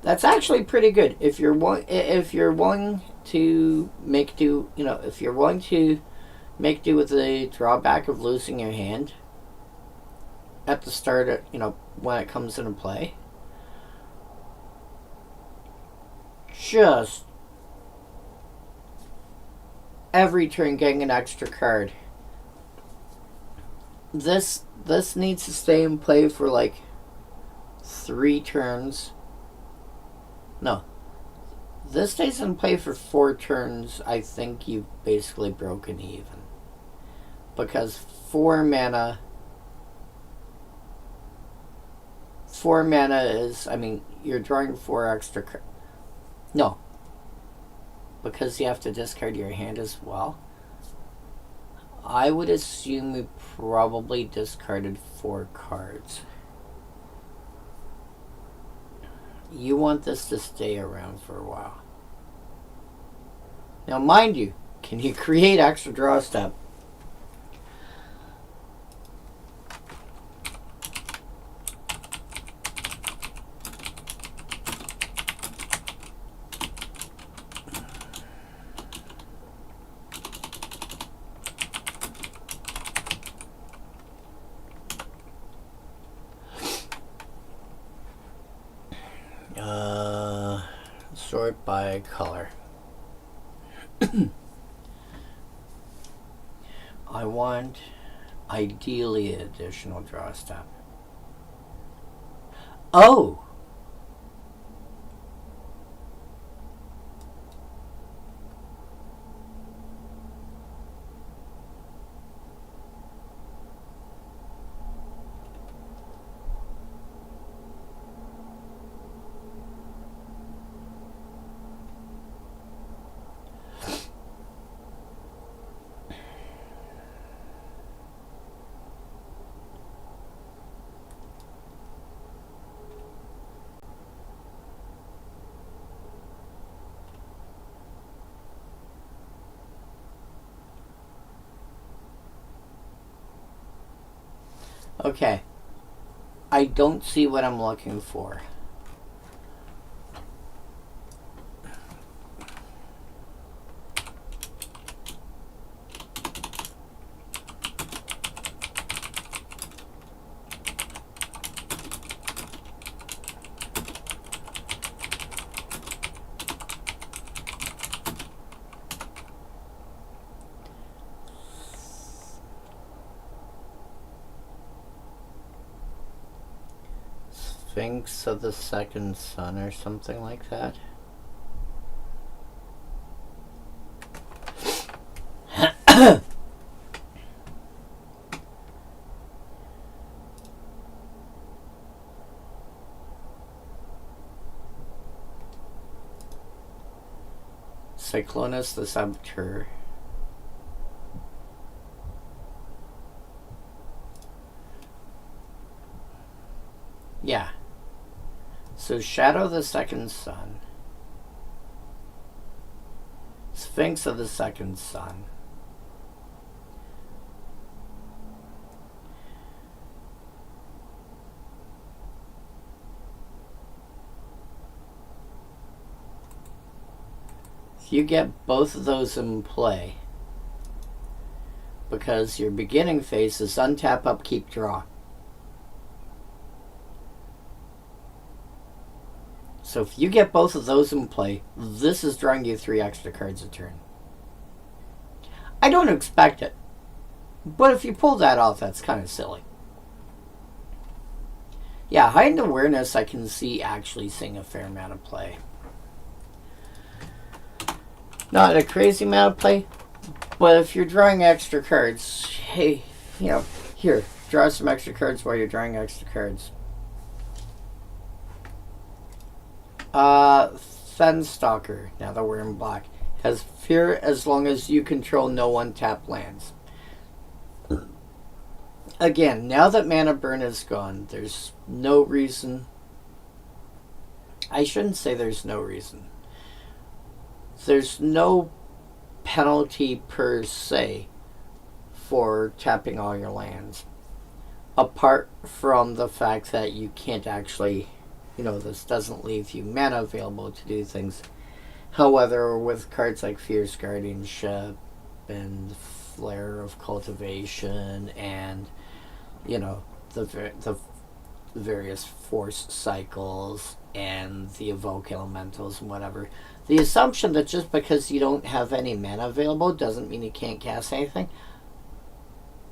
That's actually pretty good if you're willing to make do. You know, if you're willing to make do with the drawback of losing your hand at the start of, you know, when it comes into play. Just every turn getting an extra card. This needs to stay in play for like 3 turns. No. This stays in play for 4 turns. I think you've basically broken even. Because 4 mana is, I mean, you're drawing 4 extra cards. No. Because you have to discard your hand as well. I would assume you probably discarded 4 cards. You want this to stay around for a while. Now, mind you, can you create extra draw step? Sort by color. I want ideally additional draw step. Oh! Okay. I don't see what I'm looking for. Sphinx of the Second Sun or something like that. Cyclonus the Saboteur. Yeah. So Shadow the Second Sun. Sphinx of the Second Sun. You get both of those in play because your beginning phase is untap, upkeep, draw. So if you get both of those in play, this is drawing you 3 extra cards a turn. I don't expect it, but if you pull that off, that's kind of silly. Yeah, Heightened Awareness I can see actually seeing a fair amount of play. Not a crazy amount of play, but if you're drawing extra cards, hey, you know, here, draw some extra cards while you're drawing extra cards. Fenstalker, now that we're in black, has fear as long as you control no untapped lands. Again, now that mana burn is gone, there's no reason. I shouldn't say there's no reason. There's no penalty per se for tapping all your lands, apart from the fact that you can't actually, you know, this doesn't leave you mana available to do things. However, with cards like Fierce Guardianship and Flare of Cultivation and, you know, the various Force Cycles and the Evoke Elementals and whatever, the assumption that just because you don't have any mana available doesn't mean you can't cast anything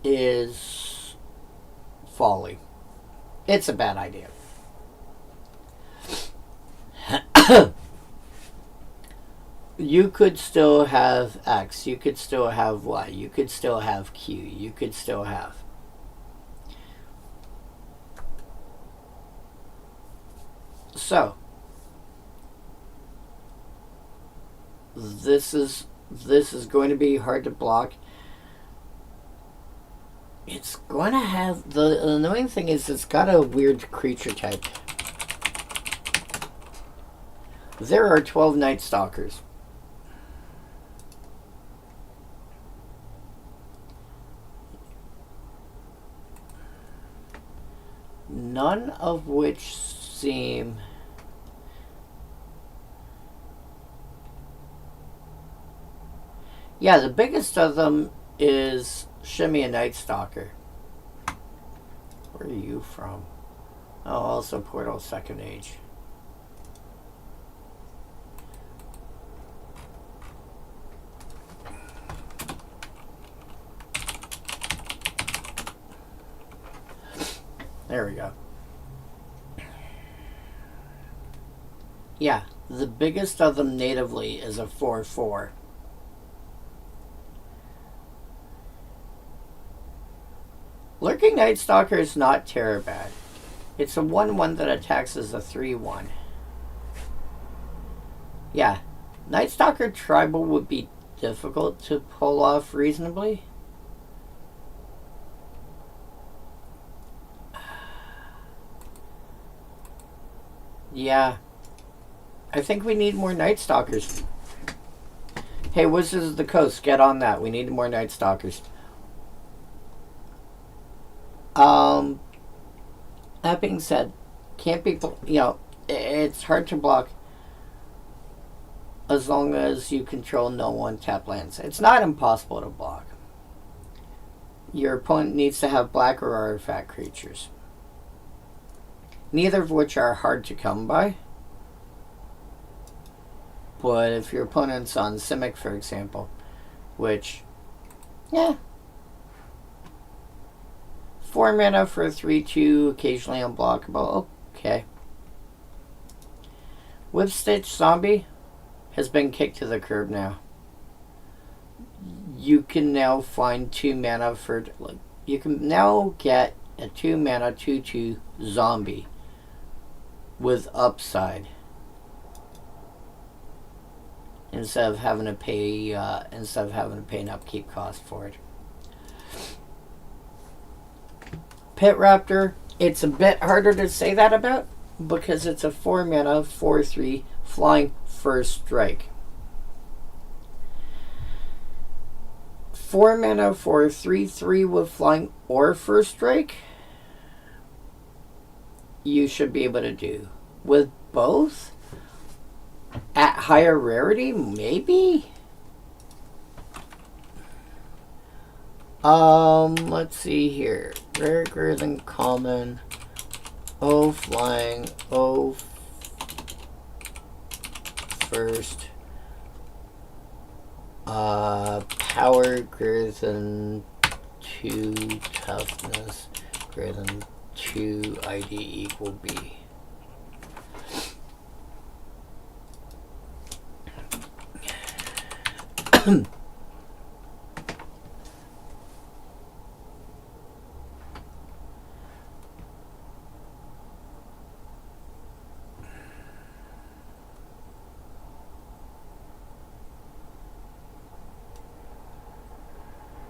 is folly. It's a bad idea. You could still have X, you could still have Y, you could still have Q, you could still have. So, this is going to be hard to block. It's going to have, the annoying thing is it's got a weird creature type. There are 12 Night Stalkers. None of which seem... Yeah, the biggest of them is Shimmy a Night Stalker. Where are you from? Oh, also Portal Second Age. There we go. Yeah, the biggest of them natively is a 4/4. Lurking Night Stalker is not terror bad. It's a 1/1 that attacks as a 3/1. Yeah, Night Stalker Tribal would be difficult to pull off reasonably. Yeah, I think we need more Night Stalkers. Hey, Wizards of the Coast, get on that. We need more Night Stalkers. That being said, can't be, it's hard to block as long as you control no one-tap lands. It's not impossible to block. Your opponent needs to have black or artifact creatures, neither of which are hard to come by. But if your opponent's on Simic, for example, which, yeah, 4 mana for a 3/2, occasionally unblockable. Okay. Whip Stitch Zombie has been kicked to the curb now. You can now find 2 mana for... You can now get a 2 mana 2/2 zombie with upside instead of having to pay an upkeep cost for it. Pit Raptor, it's a bit harder to say that about because it's a 4 mana 4/3 flying first strike. 4 mana for 3/3 with flying or first strike, you should be able to do. With both, at higher rarity, maybe? Let's see here. Rare, greater than common. O flying. O first. Power greater than 2 toughness. Greater than 2 ID equal B.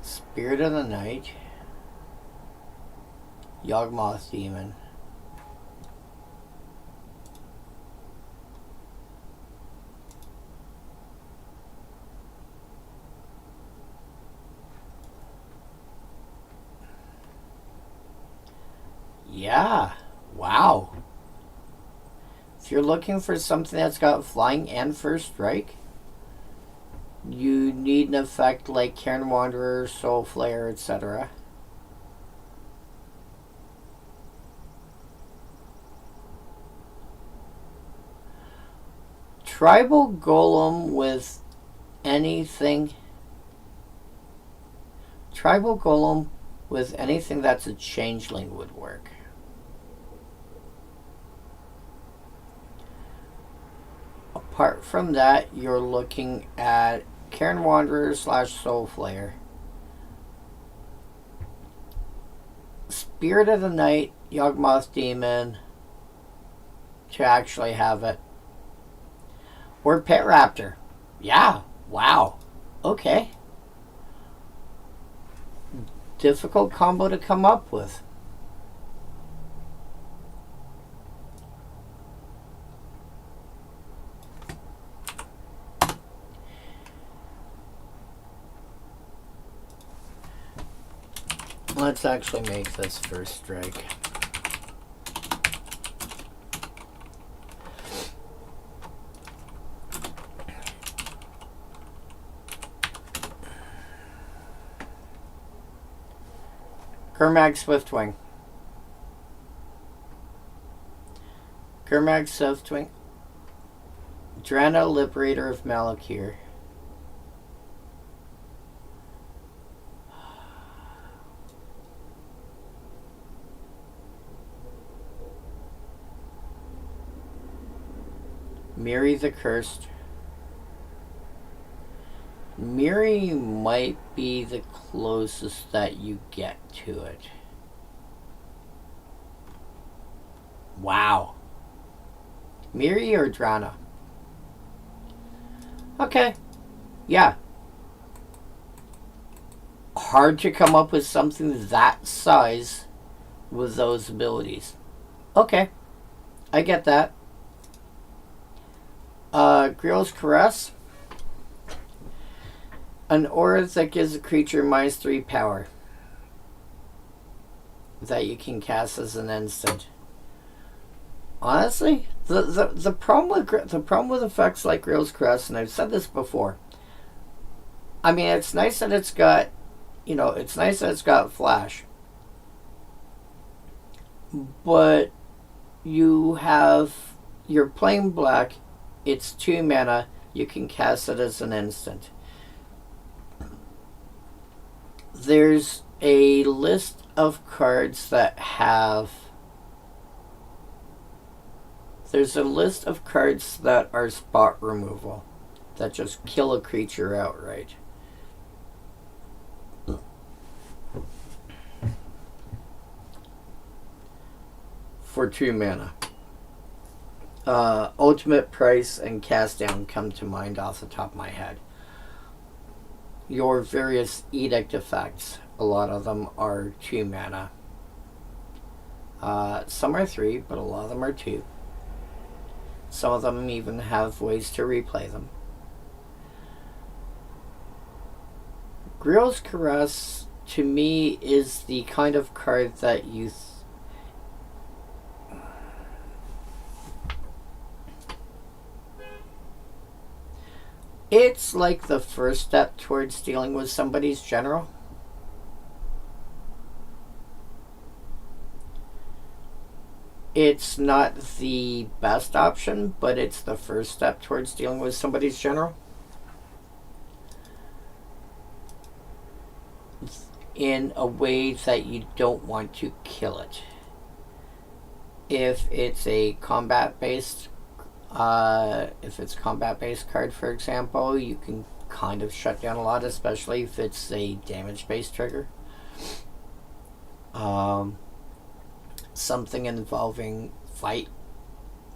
Spirit of the Night, Yawgmoth Demon, yeah, wow. If you're looking for something that's got flying and first strike, you need an effect like Cairn Wanderer, Soul Flare, etc. Tribal Golem with anything. Tribal Golem with anything that's a changeling would work. Apart from that, you're looking at Cairn Wanderer / Soul Flare, Spirit of the Night, Yawgmoth Demon to actually have it, or Pit Raptor. Yeah, wow, okay. Difficult combo to come up with. Let's actually make this first strike. Gurmag Swiftwing. Gurmag Swiftwing. Drana, Liberator of Malakir. Miri the Cursed. Miri might be the closest that you get to it. Wow. Miri or Drana? Okay. Yeah. Hard to come up with something that size with those abilities. Okay. I get that. Grill's Caress. An aura that gives a creature -3 power that you can cast as an instant. Honestly, the problem with effects like Grill's Caress, and I've said this before. I mean, it's nice that it's got, it's nice that it's got flash, but you're playing black. It's 2 mana. You can cast it as an instant. There's a list of cards that have... There's a list of cards that are spot removal, that just kill a creature outright. For 2 mana. Ultimate Price and Cast Down come to mind off the top of my head. Your various edict effects, a lot of them are 2 mana. Some are 3, but a lot of them are 2. Some of them even have ways to replay them. Grill's Caress, to me, is the kind of card that you... It's like the first step towards dealing with somebody's general. It's not the best option, but it's the first step towards dealing with somebody's general. In a way that you don't want to kill it. If it's a combat-based card, for example, you can kind of shut down a lot, especially if it's a damage-based trigger. Something involving fight,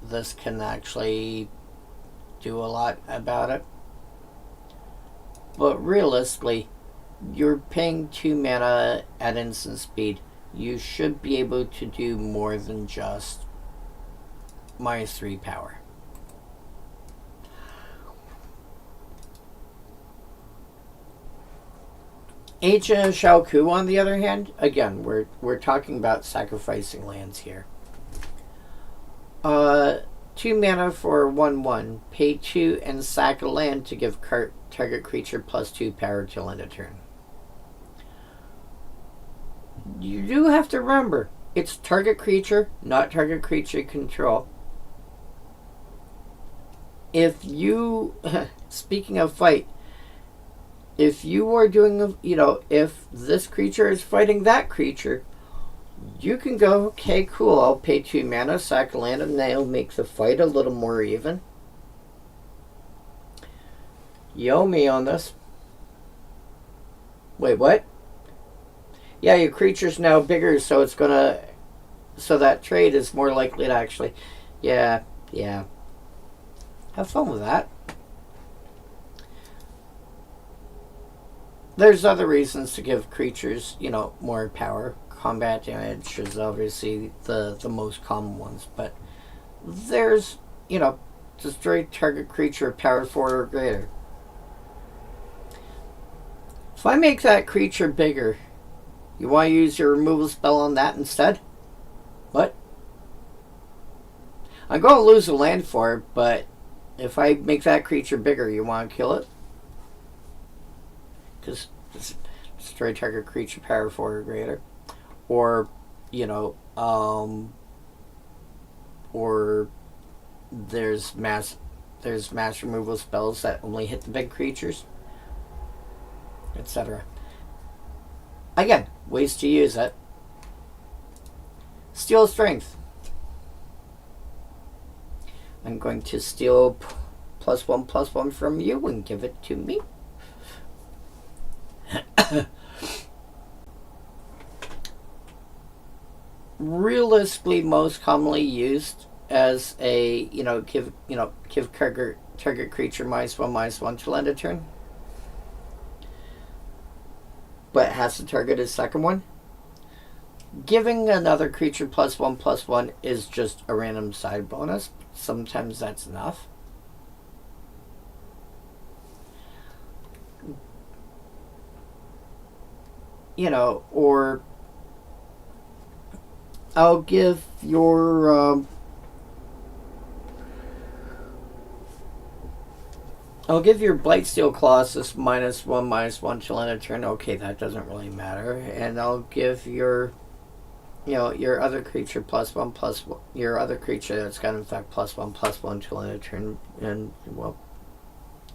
this can actually do a lot about it. But realistically, you're paying 2 mana at instant speed. You should be able to do more than just -3 power. Ancient Shalku, on the other hand, again, we're talking about sacrificing lands here. 2 mana for 1/1. Pay 2 and sack a land to give target creature +2 power till end of turn. You do have to remember, it's target creature, not target creature control. If you, speaking of fight, if you are doing, if this creature is fighting that creature, you can go, okay, cool, I'll pay 2 mana, sack a land, and that'll make the fight a little more even. You owe me on this. Wait, what? Yeah, your creature's now bigger, so it's gonna... So that trade is more likely to actually... Yeah. Have fun with that. There's other reasons to give creatures, more power. Combat damage is obviously the most common ones, but there's, destroy target creature power 4 or greater. If I make that creature bigger, You want to use your removal spell on that instead? What? I'm going to lose a land for it, but if I make that creature bigger, you want to kill it? Because destroy target creature power 4 or greater. Or, you know, or there's mass removal spells that only hit the big creatures, etc. Again, ways to use it. Steal strength. I'm going to steal +1/+1 from you and give it to me. Realistically, most commonly used as a give target creature -1/-1 till end of turn, but has to target his second one. Giving another creature +1/+1 is just a random side bonus. Sometimes that's enough. Or I'll give your Blightsteel Colossus -1/-1 till end of turn. Okay, that doesn't really matter. And I'll give your other creature +1/+1. Your other creature that's got infect +1/+1 till end of turn. And well,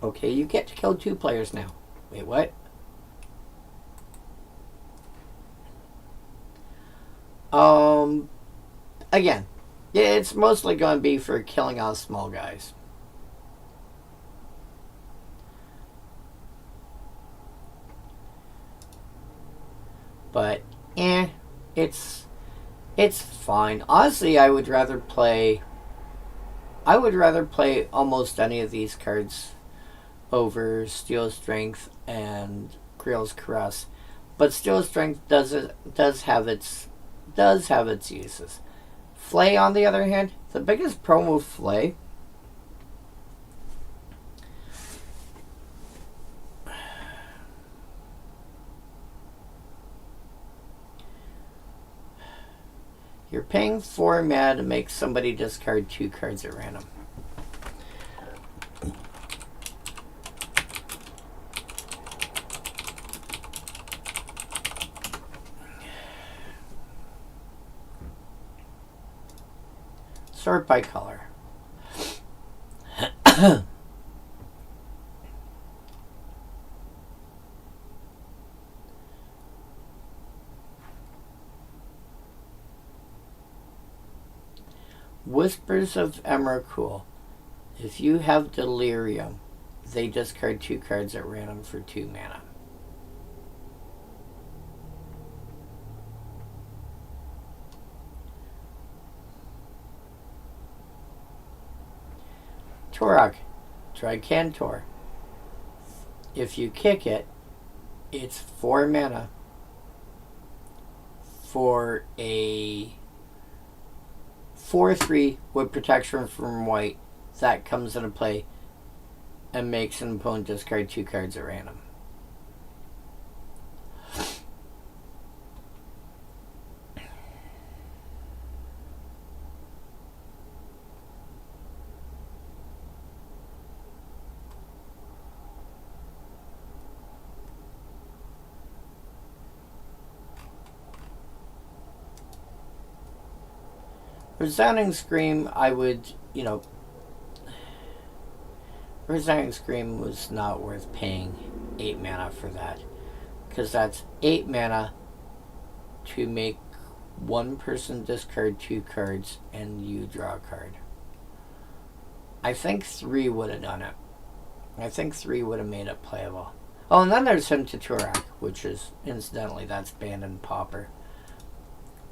okay, you get to kill 2 players now. Wait, what? Again, it's mostly going to be for killing out small guys. But, it's fine. Honestly, I would rather play almost any of these cards over Steel Strength and Creel's Caress. But Steel Strength does have its uses. Flay, on the other hand, the biggest problem with Flay you're paying 4 mana to make somebody discard 2 cards at random. Sort by color. Whispers of Emrakul. If you have Delirium, they discard 2 cards at random for 2 mana. Torok, Tricantor. If you kick it, it's 4 mana for a 4/3 with protection from white that comes into play and makes an opponent discard 2 cards at random. Resounding Scream, Resounding Scream was not worth paying 8 mana for that. Because that's 8 mana to make one person discard 2 cards and you draw a card. I think 3 would have done it. I think 3 would have made it playable. Oh, and then there's Hymn to Turak, which is, incidentally, that's banned in Pauper.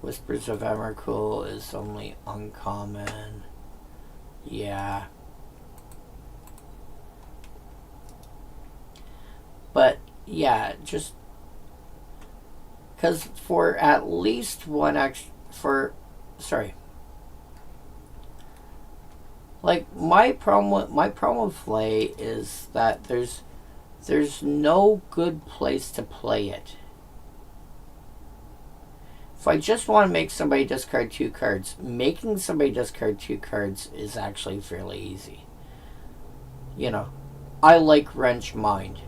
Whispers of Emrakul is only uncommon. Yeah. But, yeah, just... because for at least one sorry. Like, my problem with Flay is that there's no good place to play it. If I just want to make somebody discard 2 cards, making somebody discard 2 cards is actually fairly easy. You know, I like Wrench Mind.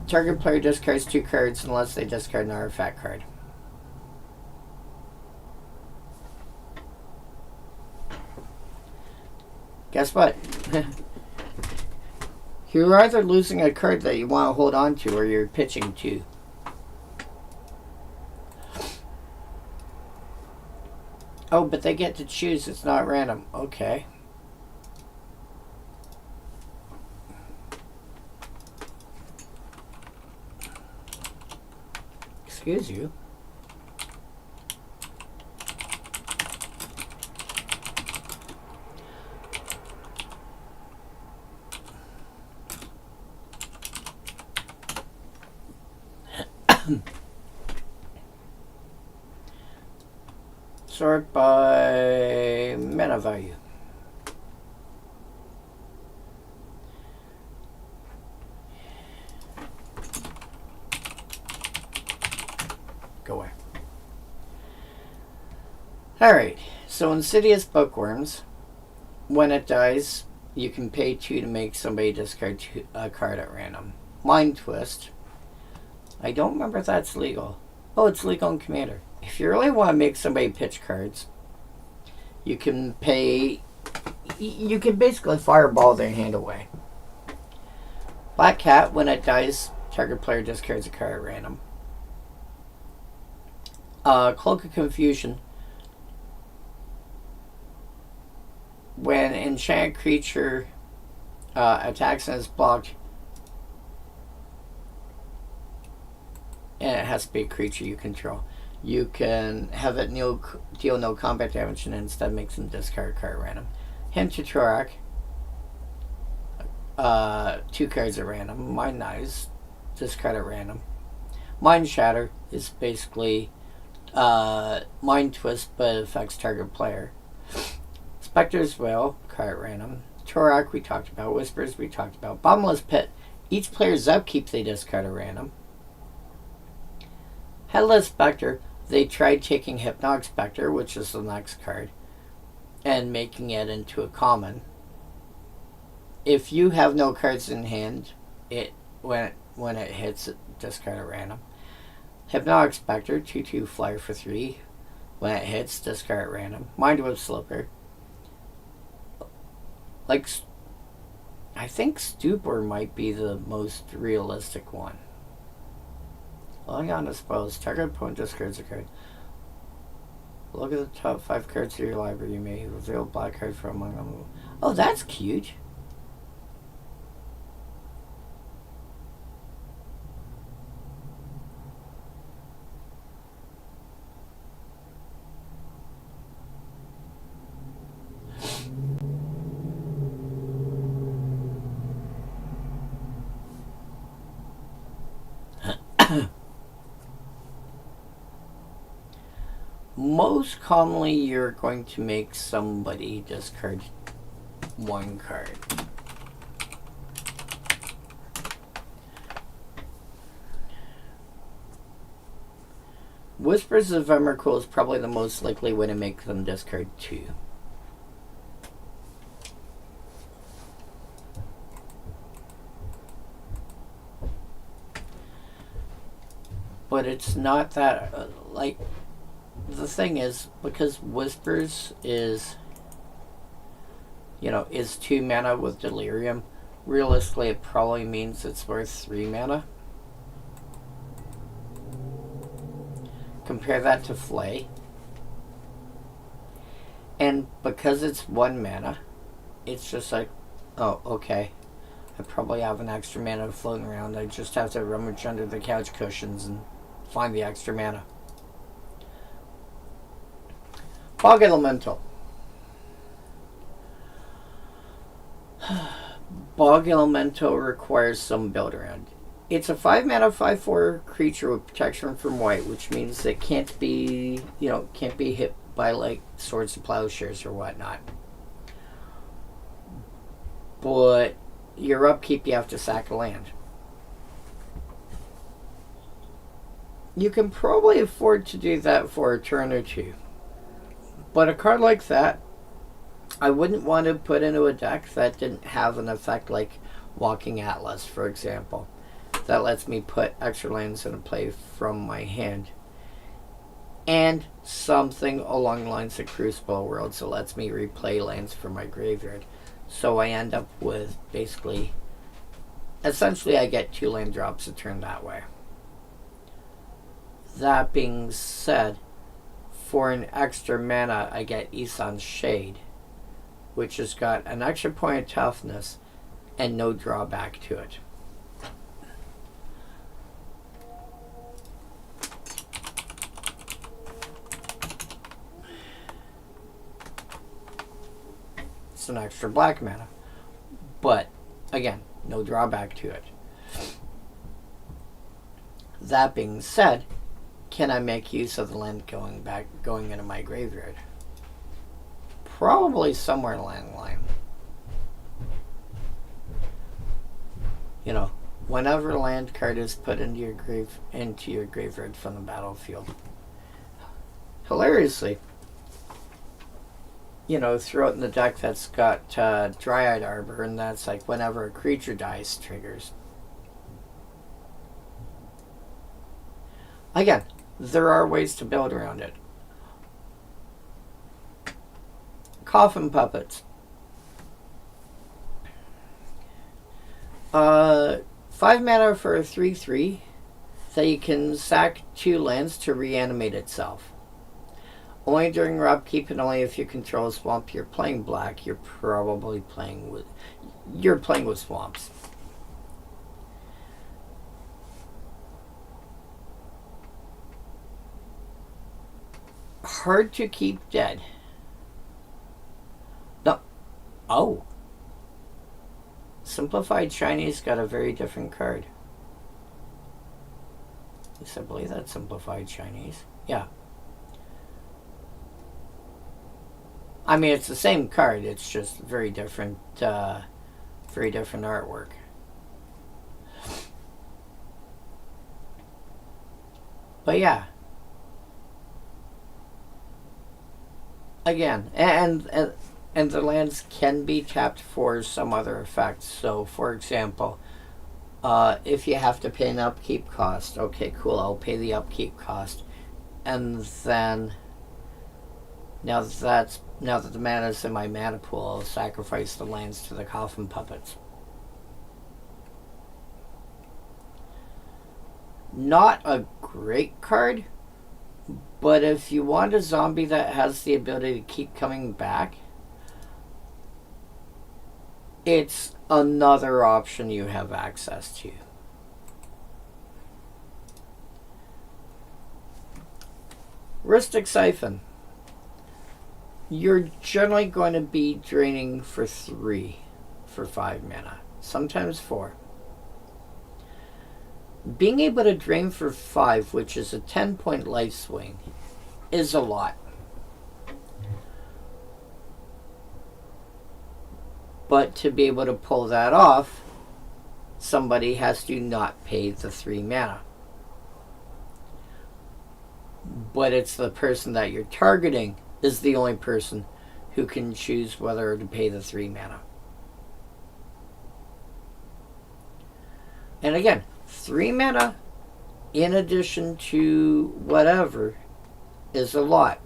Target player discards 2 cards unless they discard an artifact card. Guess what? You're either losing a card that you want to hold on to or you're pitching 2. Oh, but they get to choose. It's not random. Okay. Excuse you. Sort by mana value. Go away. Alright, so Insidious Bookworms, when it dies, you can pay 2 to make somebody discard a card at random. Mind Twist. I don't remember if that's legal. Oh, it's legal in Commander. If you really want to make somebody pitch cards, you can pay... You can basically fireball their hand away. Black Cat, when it dies, target player discards a card at random. Cloak of Confusion. When enchanted creature attacks and is blocked, and it has to be a creature you control, you can have it deal no combat damage and instead makes them discard a card at random. Hymn to Torak. 2 cards at random. Mind Knives, discard at random. Mind Shatter is basically Mind Twist, but it affects target player. Spectre's Wail, card at random. Torak we talked about. Whispers we talked about. Bottomless Pit. Each player's upkeep they discard at random. Headless Spectre. They tried taking Hypnotic Spectre, which is the next card, and making it into a common. If you have no cards in hand, when it hits, it discard at random. Hypnotic Spectre, 2/2 flyer for 3. When it hits, discard at random. Mindweb Slipper. Like, I think Stupor might be the most realistic one. Log on Dispose. Target opponent discards a card. Look at the top 5 cards of your library. You may reveal a black card from among them. Oh, that's cute. Most commonly, you're going to make somebody discard 1 card. Whispers of Emrakul is probably the most likely way to make them discard 2. But it's not that, like... The thing is, because Whispers is 2 mana with Delirium, realistically it probably means it's worth 3 mana. Compare that to Flay. And because it's 1 mana, it's just like, oh, okay. I probably have an extra mana floating around. I just have to rummage under the couch cushions and find the extra mana. Fog Elemental. Bog Elemental requires some build around. It's a 5 mana 5/4 creature with protection from white, which means it can't be hit by like Swords to Plowshares or whatnot. But your upkeep you have to sack a land. You can probably afford to do that for a turn or two. But a card like that, I wouldn't want to put into a deck that didn't have an effect like Walking Atlas, for example. That lets me put extra lands into play from my hand. And something along the lines of Crucible Worlds that lets me replay lands from my graveyard. So I end up with basically, essentially I get 2 land drops a turn that way. That being said, for an extra mana I get Isan's Shade, which has got an extra point of toughness and no drawback to it. It's an extra black mana, but again, no drawback to it. That being said, can I make use of the land going into my graveyard? Probably somewhere along the line. You know, whenever a land card is put into your graveyard from the battlefield. Hilariously, you know, throw it in the deck that's got Dryad Arbor, and that's like whenever a creature dies triggers. Again, there are ways to build around it. Coffin Puppets. 5 mana for a 3/3 that you can sack 2 lands to reanimate itself. Only during your upkeep and only if you control a swamp. You're playing black. You're probably playing with swamps. Hard to keep dead. No. Oh. Simplified Chinese got a very different card. At least I believe that's Simplified Chinese. Yeah. I mean, it's the same card. It's just very different artwork. But yeah. Again, and the lands can be tapped for some other effects. So, for example, if you have to pay an upkeep cost, okay, cool, I'll pay the upkeep cost, and then now that the mana is in my mana pool, I'll sacrifice the lands to the Coffin Puppets. Not a great card, but if you want a zombie that has the ability to keep coming back, it's another option you have access to. Rhystic Siphon. You're generally going to be draining for 3 for 5 mana, sometimes 4. Being able to drain for 5, which is a 10-point life swing, is a lot. But to be able to pull that off, somebody has to not pay the 3 mana. But it's the person that you're targeting is the only person who can choose whether to pay the 3 mana. And again, 3 mana in addition to whatever is a lot.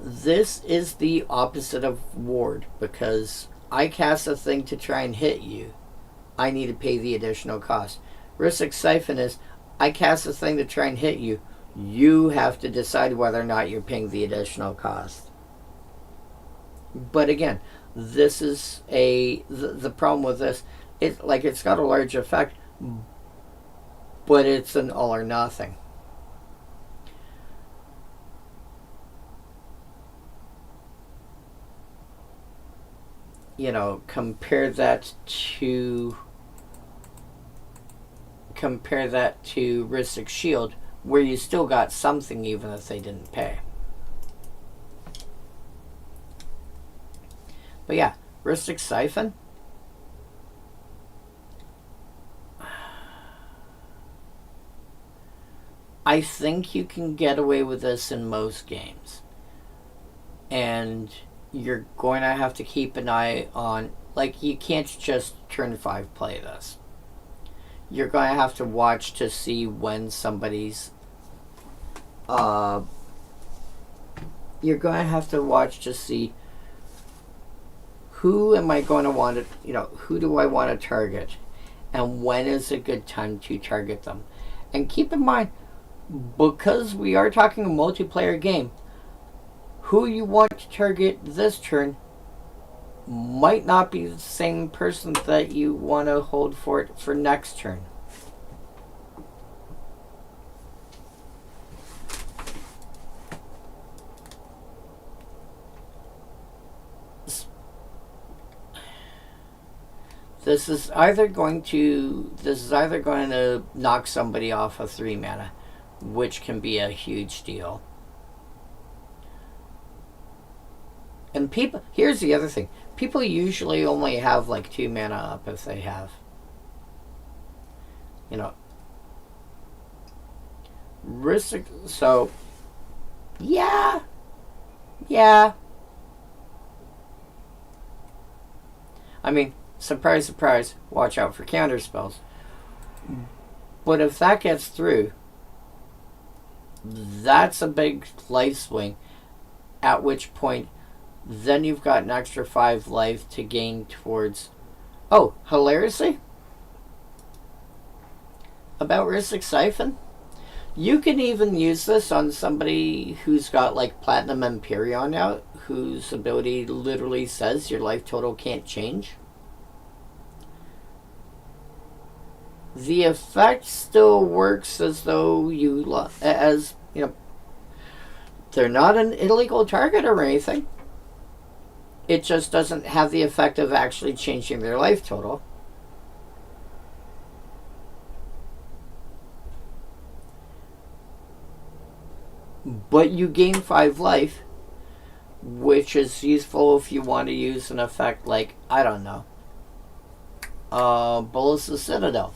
This is the opposite of Ward, because I cast a thing to try and hit you. I need to pay the additional cost. Rhystic Siphon is, I cast a thing to try and hit you. You have to decide whether or not you're paying the additional cost. But again, this is the problem with this. It's got a large effect, but it's an all or nothing. You know, compare that to Rhystic Shield, where you still got something even if they didn't pay. But yeah, Rhystic Siphon? I think you can get away with this in most games. And you're going to have to keep an eye on, like, you can't just turn 5 play this. You're going to have to watch to see when somebody's you're going to have to watch to see who am I going to want to, who do I want to target, and when is a good time to target them. And keep in mind, because we are talking a multiplayer game, who you want to target this turn might not be the same person that you want to hold for it for next turn. This is either going to knock somebody off of 3 mana, which can be a huge deal. And here's the other thing. People usually only have like 2 mana up if they have. Rhystic, so yeah. I mean, surprise, surprise, watch out for counter spells. But if that gets through, that's a big life swing, at which point then you've got an extra 5 life to gain towards... Oh, hilariously, about Rhystic Siphon, you can even use this on somebody who's got like Platinum Empyrean out, whose ability literally says your life total can't change. The effect still works as though they're not an illegal target or anything. It just doesn't have the effect of actually changing their life total. But you gain 5 life, which is useful if you want to use an effect like, I don't know, Bolas' Citadel,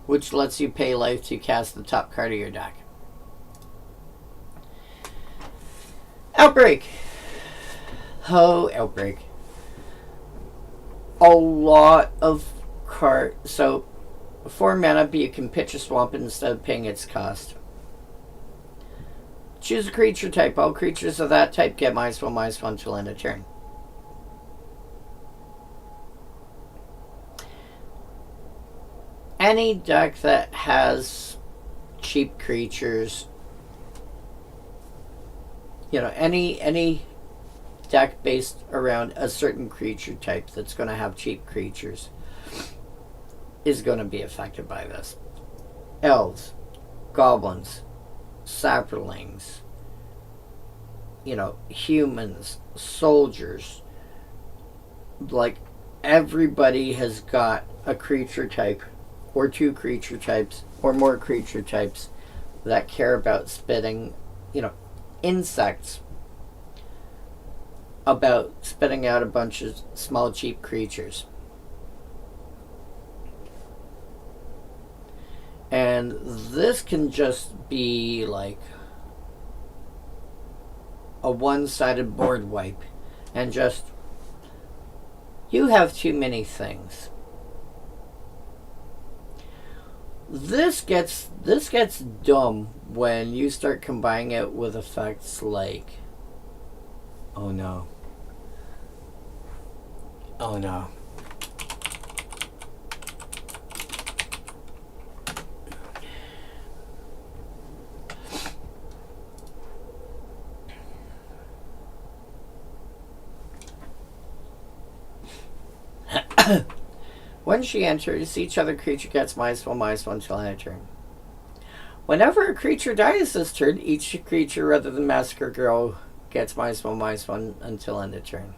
which lets you pay life to cast the top card of your deck. Outbreak. Oh, Outbreak. A lot of cards. So, 4 mana, but you can pitch a swamp instead of paying its cost. Choose a creature type. All creatures of that type get -1/-1 till end of turn. Any deck that has cheap creatures, any deck based around a certain creature type that's going to have cheap creatures is going to be affected by this. Elves, goblins, saplings, humans, soldiers, like everybody has got a creature type or 2 creature types or more creature types that care about spitting, insects, about spitting out a bunch of small cheap creatures. And this can just be like a one-sided board wipe, and just, you have too many things. This gets dumb when you start combining it with effects like, oh no. When she enters, each other creature gets -1/-1 till end of turn. Whenever a creature dies this turn, each creature other than Massacre Girl gets -1/-1 until end of turn.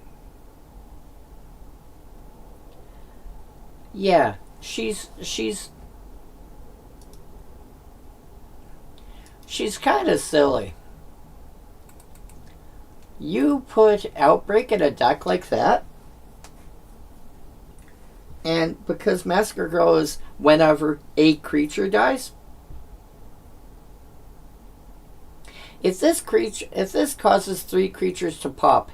Yeah, she's kind of silly. You put Outbreak in a deck like that, and because Massacre Girl is whenever a creature dies, if this causes 3 creatures to pop,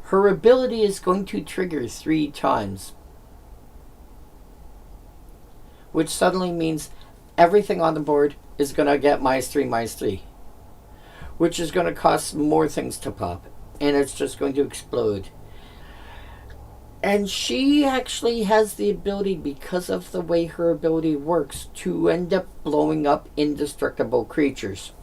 her ability is going to trigger 3 times. Which suddenly means everything on the board is going to get -3/-3. Which is going to cost more things to pop. And it's just going to explode. And she actually has the ability, because of the way her ability works, to end up blowing up indestructible creatures.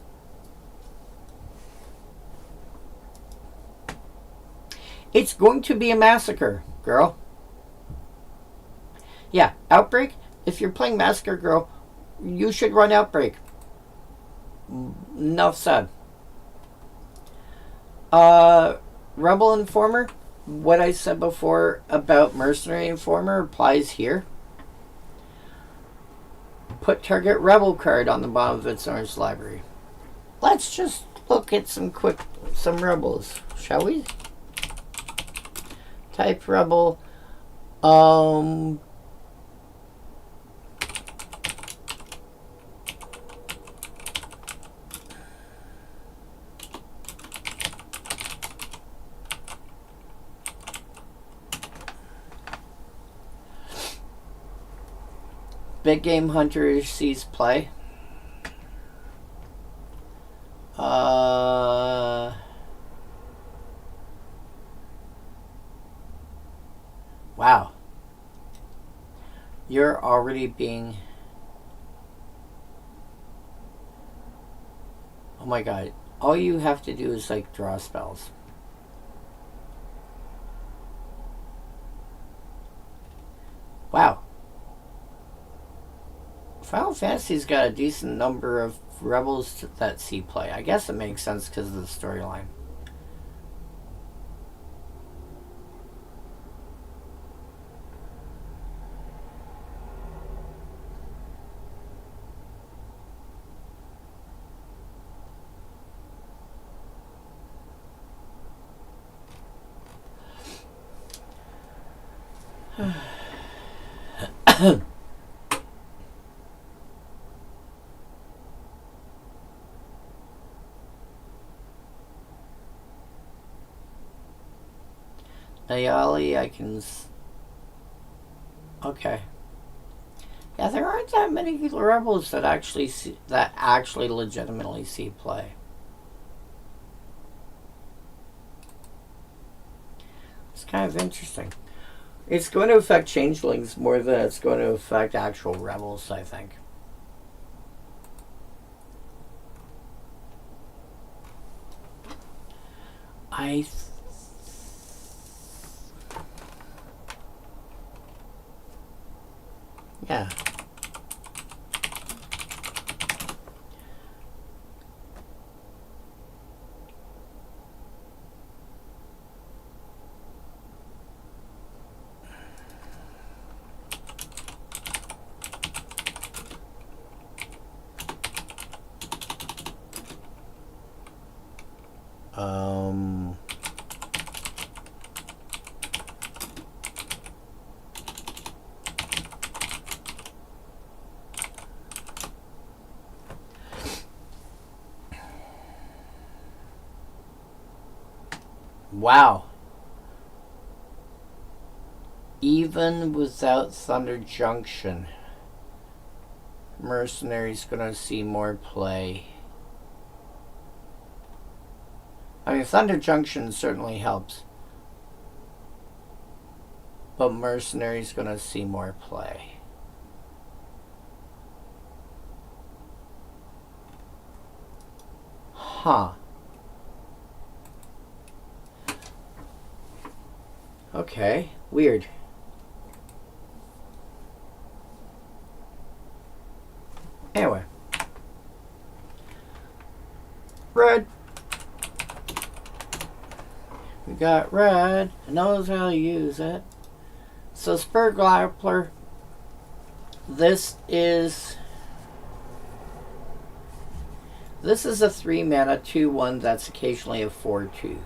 It's going to be a massacre, girl. Yeah, Outbreak. If you're playing Massacre Girl, you should run Outbreak. Enough said. Rebel Informer. What I said before about Mercenary Informer applies here. Put target Rebel card on the bottom of its orange library. Let's just look at some Rebels, shall we? Type Rebel. Big Game Hunter sees play. Wow. You're already being... Oh my god. All you have to do is, like, draw spells. Wow. Final Fantasy's got a decent number of rebels that see play. I guess it makes sense because of the storyline. Nayali, I can... Okay. Yeah, there aren't that many rebels that actually legitimately see play. It's kind of interesting. It's going to affect changelings more than it's going to affect actual rebels, I think. Yeah. Wow. Even without Thunder Junction, Mercenary's gonna see more play. I mean, Thunder Junction certainly helps. But Mercenary's gonna see more play. Huh. Okay, weird. Anyway. Red. We got red. It knows how to use it. So Spur Grappler. This is This is a 3 mana 2/1 that's occasionally a 4/2.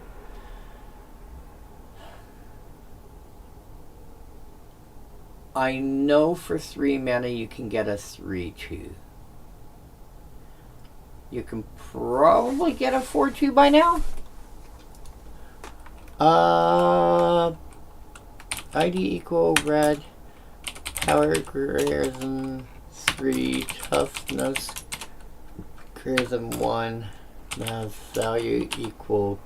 I know for 3 mana you can get a 3/2. You can probably get a 4/2 by now. ID equal red. Power greater than 3. Toughness greater than 1. Math value equal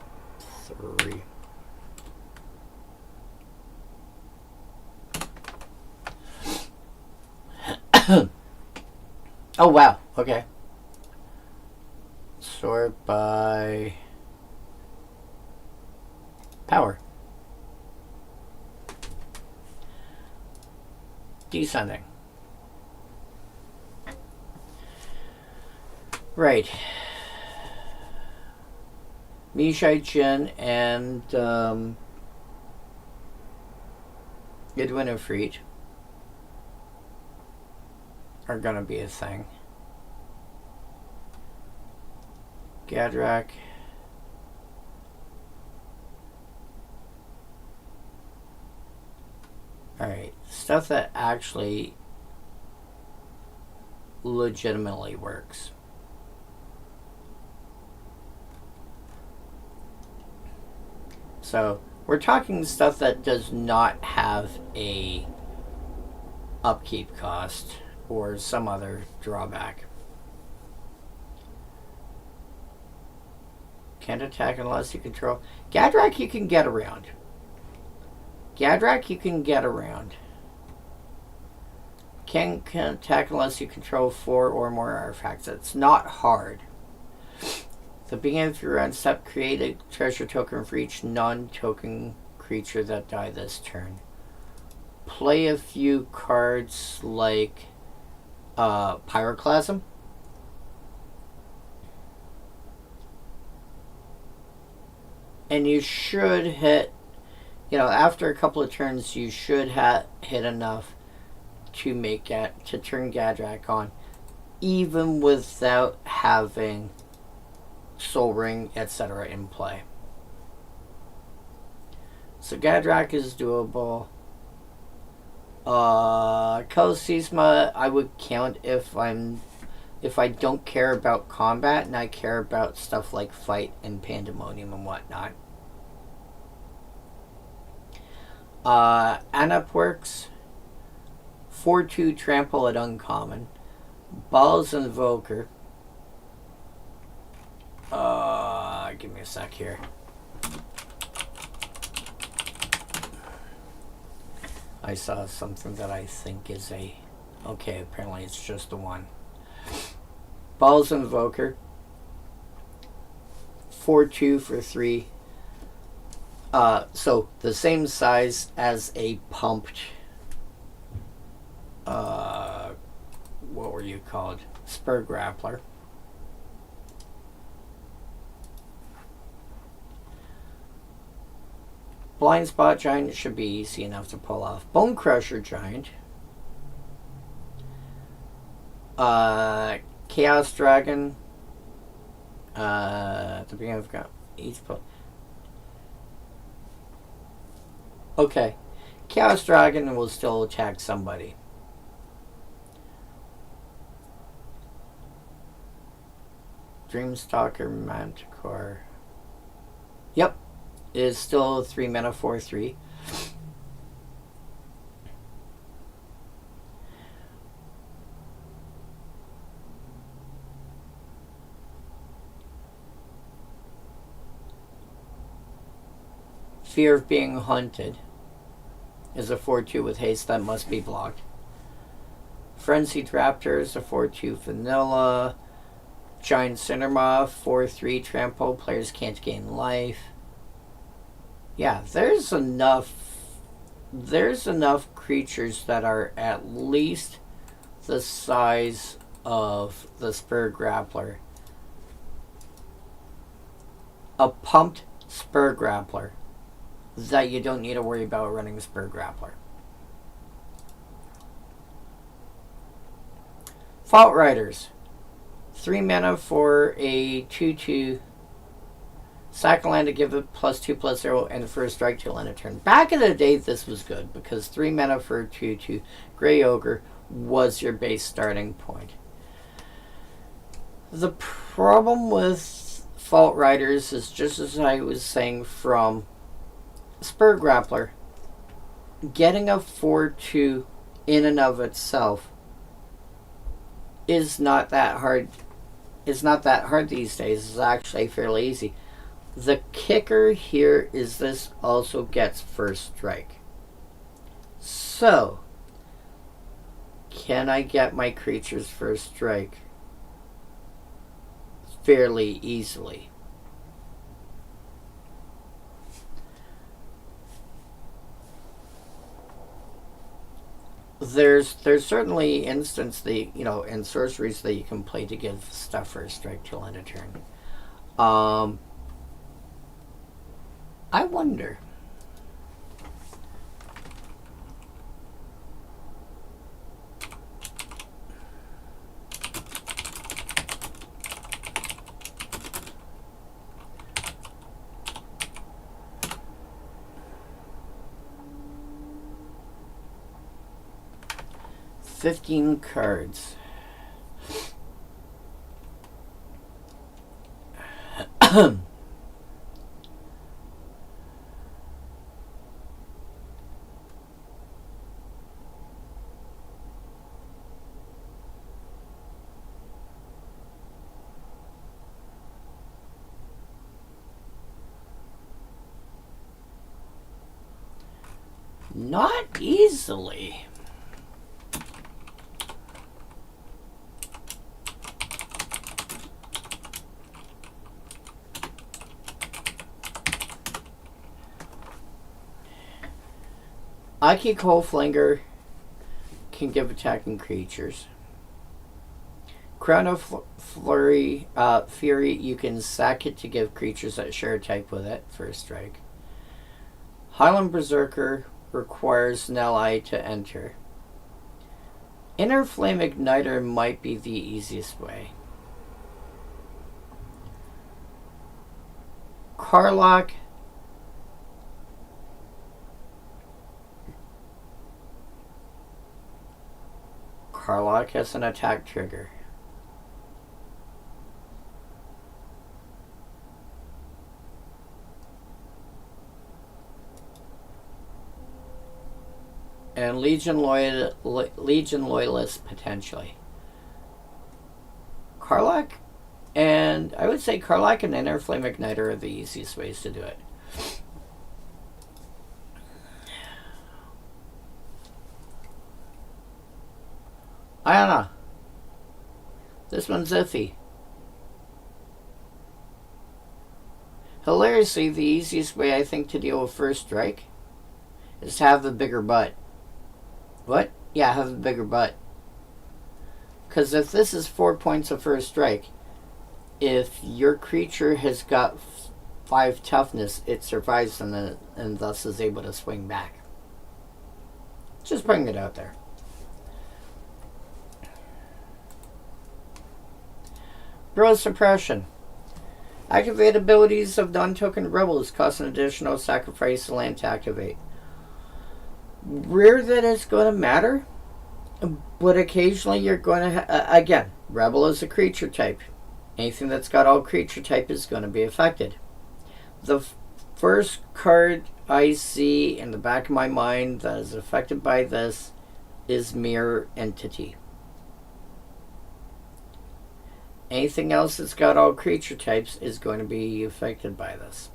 3. Oh wow, okay. Sort by power. Descending. Right. Mishai Chen and Edwin and Freed are gonna be a thing. Gadrak. Alright, stuff that actually legitimately works. So, we're talking stuff that does not have a upkeep cost or some other drawback. Can't attack unless you control. Gadrak you can get around. Gadrak you can get around. Can't attack unless you control 4 or more artifacts. It's not hard. The beginning of your round step, create a treasure token for each non-token creature that die this turn. Play a few cards like Pyroclasm. And you should hit, after a couple of turns, you should hit enough to to turn Gadrak on, even without having Soul Ring, etc. in play. So Gadrak is doable. Kosisma I would count if I don't care about combat and I care about stuff like fight and pandemonium and whatnot. Anap works. 4/2 trample at uncommon. Balls Invoker. Give me a sec here. I saw something that I think is a... Okay, apparently it's just the one. Balls Invoker. 4/2 for 3. So the same size as a pumped... what were you called? Spur Grappler. Blind Spot Giant should be easy enough to pull off. Bone Crusher Giant. Chaos Dragon. At the beginning of each pull. Okay. Chaos Dragon will still attack somebody. Dreamstalker Manticore. Yep. It is still 3 mana 4/3. Fear of Being Hunted is a 4/2 with haste that must be blocked. Frenzied Raptor is a 4/2 vanilla. Giant Cindermoth, 4/3 trample. Players can't gain life. Yeah, there's enough creatures that are at least the size of the Spur Grappler. A pumped Spur Grappler that you don't need to worry about running a Spur Grappler. Fault Riders. 3 mana for a 2/2. Sack a land to give it +2/+0 and first strike till end of turn. Back in the day, this was good because 3 mana for a 2/2 Grey Ogre was your base starting point. The problem with Fault Riders is, just as I was saying from Spur Grappler, getting a 4/2 in and of itself is not that hard. It's not that hard these days. It's actually fairly easy. The kicker here is this also gets first strike. So, can I get my creatures first strike fairly easily? There's certainly instances that, you know, in sorceries that you can play to give stuff first strike till end of turn. I wonder. $15 cards. Not easily. Aki Coalflinger can give attacking creatures. Crown of Fury, you can sack it to give creatures that share a type with it, first strike. Highland Berserker requires an ally to enter. Inner Flame Igniter might be the easiest way. Karlach has an attack trigger. And Legion Loyalist potentially. Karlach, and I would say Karlach and Inner Flame Igniter are the easiest ways to do it. I don't know. This one's iffy. Hilariously, the easiest way I think to deal with first strike is to have the bigger butt. What? Yeah, have a bigger butt. Because if this is 4 points of first strike, if your creature has got 5 toughness, it survives and thus is able to swing back. Just putting it out there. Bro Suppression. Activate abilities of non-token rebels cost an additional sacrifice land to activate. Rare that it's going to matter, but occasionally you're going to again, rebel is a creature type. Anything that's got all creature type is going to be affected. The first card I see in the back of my mind that is affected by this is Mirror Entity. Anything else that's got all creature types is going to be affected by this.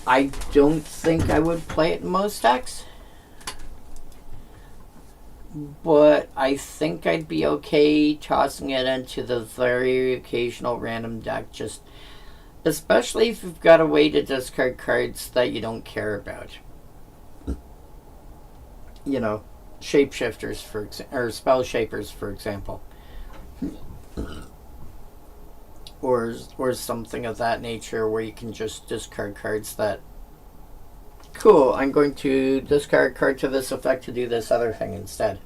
I don't think I would play it in most decks, but I think I'd be okay tossing it into the very occasional random deck, just especially if you've got a way to discard cards that you don't care about. You know, shapeshifters or spell shapers, for example, or something of that nature, where you can just discard cards that Cool, I'm going to discard a card to this effect to do this other thing instead.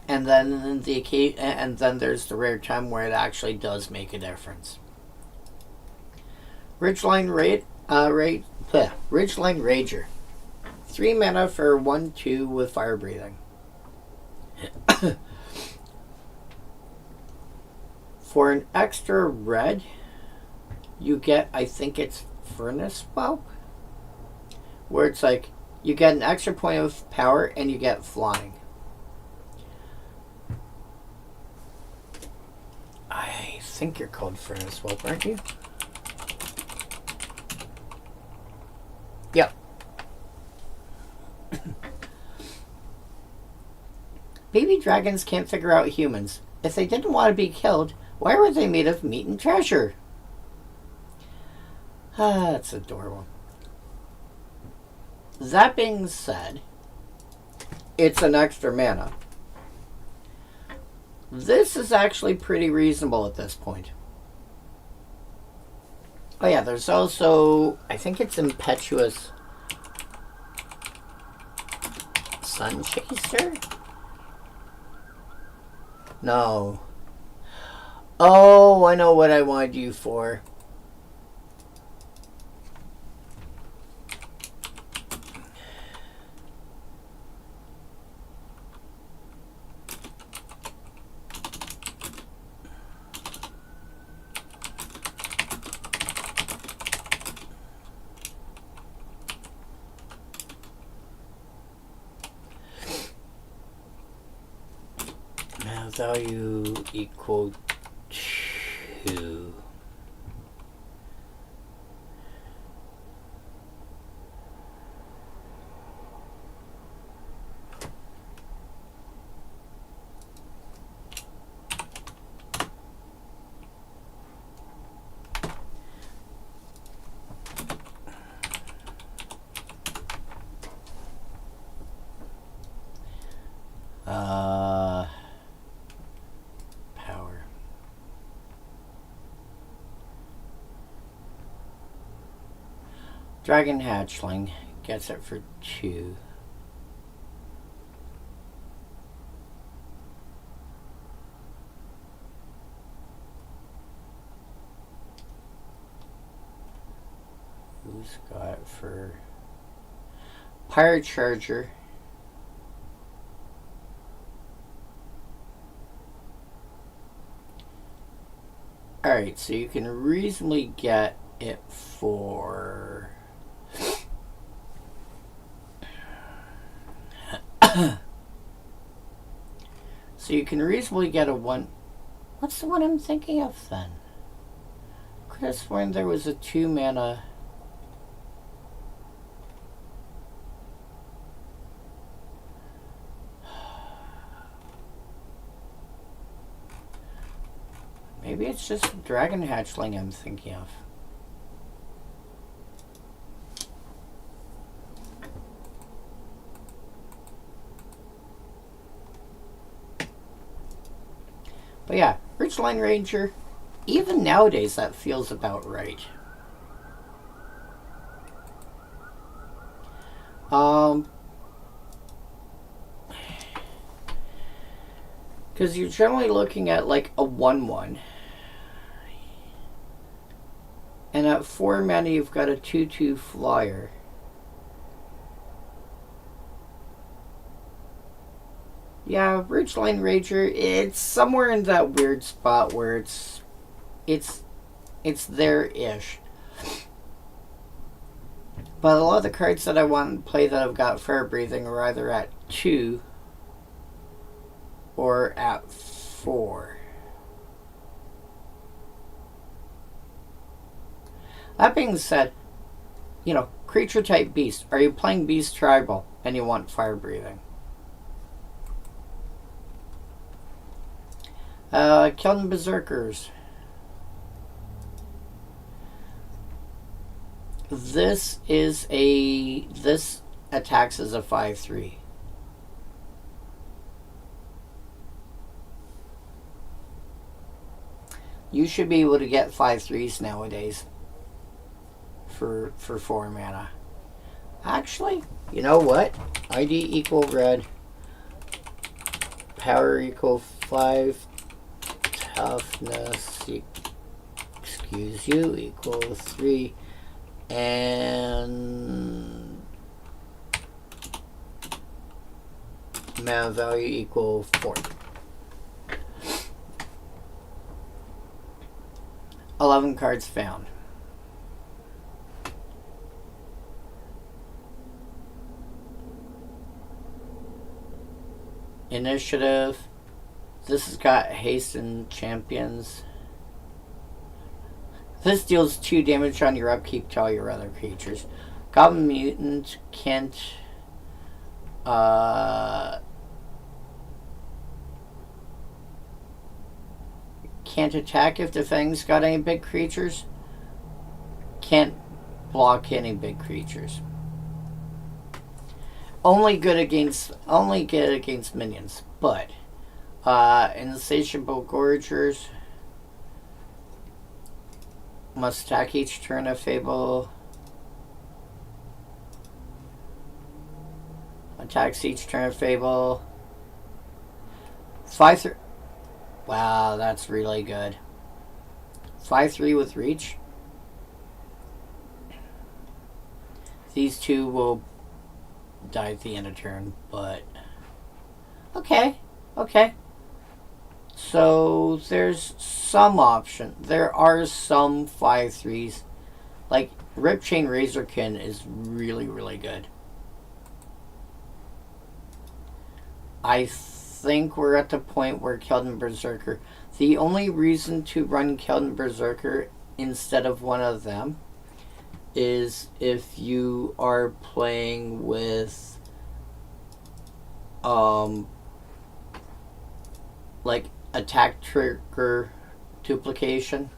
And then there's the rare time where it actually does make a difference. Ridgeline Rager. 3 mana for 1/2 with fire breathing. For an extra red, you get, I think it's Furnace Whelp, where it's like you get an extra point of power and you get flying. I think you're called Furnace Whelp, aren't you? Yep. Baby dragons can't figure out humans. If they didn't want to be killed, why were they made of meat and treasure? Ah, that's adorable. That being said, it's an extra mana. This is actually pretty reasonable at this point. Oh yeah, there's also, I think it's Impetuous Sun Chaser? No. Oh, I know what I wanted you for. Value equal to power. Dragon Hatchling gets it for 2. Who's got it for Pirate Charger? Alright, so you can reasonably get it for so you can reasonably get a 1. What's the one I'm thinking of then? Could have sworn there was a 2 mana. Maybe it's just Dragon Hatchling I'm thinking of. But yeah, Ridgeline Ranger, even nowadays that feels about right. Because you're generally looking at like a 1/1. And at 4 mana you've got a 2/2 flyer. Yeah, Ridgeline Rager, it's somewhere in that weird spot where it's there-ish. But a lot of the cards that I want to play that have got Fire Breathing are either at 2 or at 4. That being said, you know, creature type beast. Are you playing Beast Tribal and you want Fire Breathing? Killing Berserkers. This attacks as a 5/3. You should be able to get 5/3s nowadays for 4 mana. Actually, you know what? ID equal red. Power equal 5. Toughness, excuse you, equal 3. And mana value equal 4. 11 cards found. Initiative. This has got haste and champions. This deals 2 damage on your upkeep to all your other creatures. Goblin Mutant can't attack if the Fang's got any big creatures. Can't block any big creatures. Only good against minions, but Insatiable Gorgers must attack each turn of Fable. Attacks each turn of Fable. 5/3. Wow, that's really good. 5/3 with reach. These two will die at the end of turn, but okay. So there's some option. There are some 5/3s. Like Ripchain Razorkin is really, really good. I think we're at the point where Keldon Berserker. The only reason to run Keldon Berserker instead of one of them is if you are playing with like attack trigger duplication,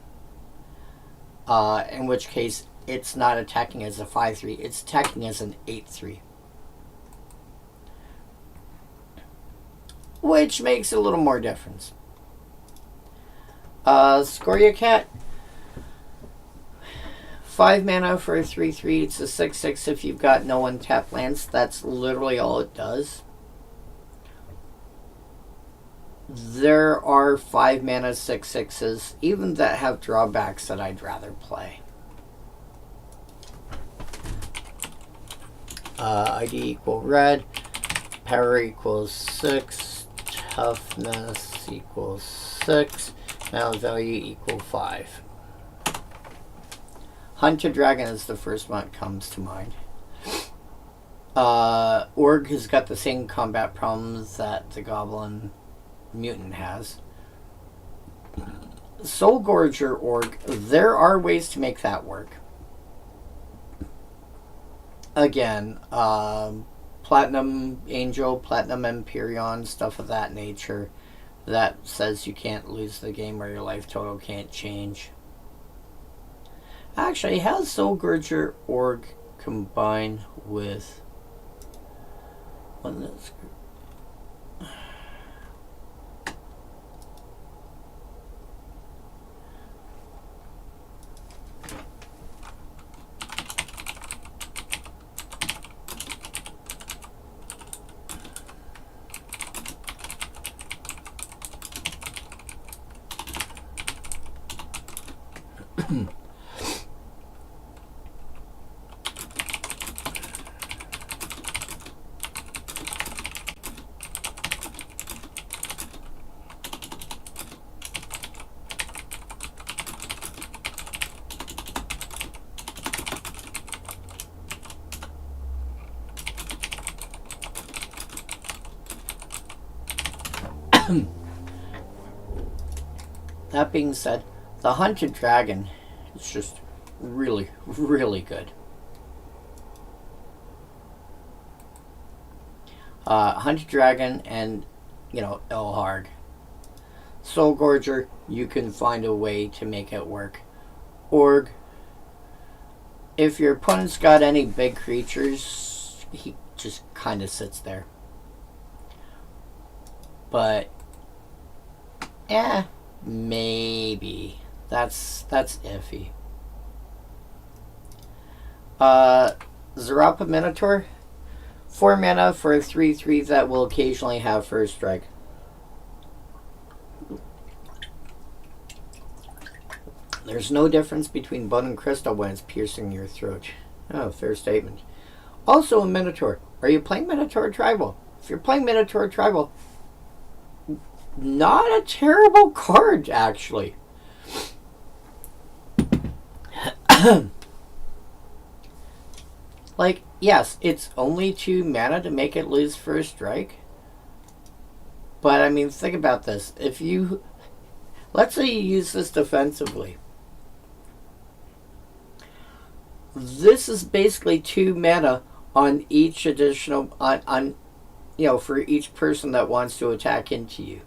in which case it's not attacking as a 5/3, it's attacking as an 8/3, which makes a little more difference. Scoria Cat, 5 mana for a 3/3. It's a 6/6 if you've got no untapped lands. That's literally all it does. There are 5 mana 6/6s, even that have drawbacks, that I'd rather play. ID equal red. Power equals 6. Toughness equals 6. Mana value equal 5. Hunted Dragon is the first one that comes to mind. Org has got the same combat problems that the Goblin Mutant has. Soul Gorger Org, there are ways to make that work. Again, Platinum Angel, Platinum Empyrean, stuff of that nature, that says you can't lose the game or your life total can't change. Actually, how does Soul Gorger Org combine with one that's that being said, the Hunted Dragon is just really, really good. Hunted Dragon and, Elhard. Soul Gorger, you can find a way to make it work. Org, if your opponent's got any big creatures, he just kind of sits there. But, maybe. That's iffy. Zarapa Minotaur, 4 mana for a 3/3 that will occasionally have first strike. There's no difference between bone and crystal when it's piercing your throat. Oh, fair statement. Also a Minotaur. Are you playing Minotaur Tribal? If you're playing Minotaur Tribal, not a terrible card, actually. Like, yes, it's only 2 mana to make it lose first strike. But, I mean, think about this. If you... Let's say you use this defensively. This is basically 2 mana on each additional... on you know, for each person that wants to attack into you.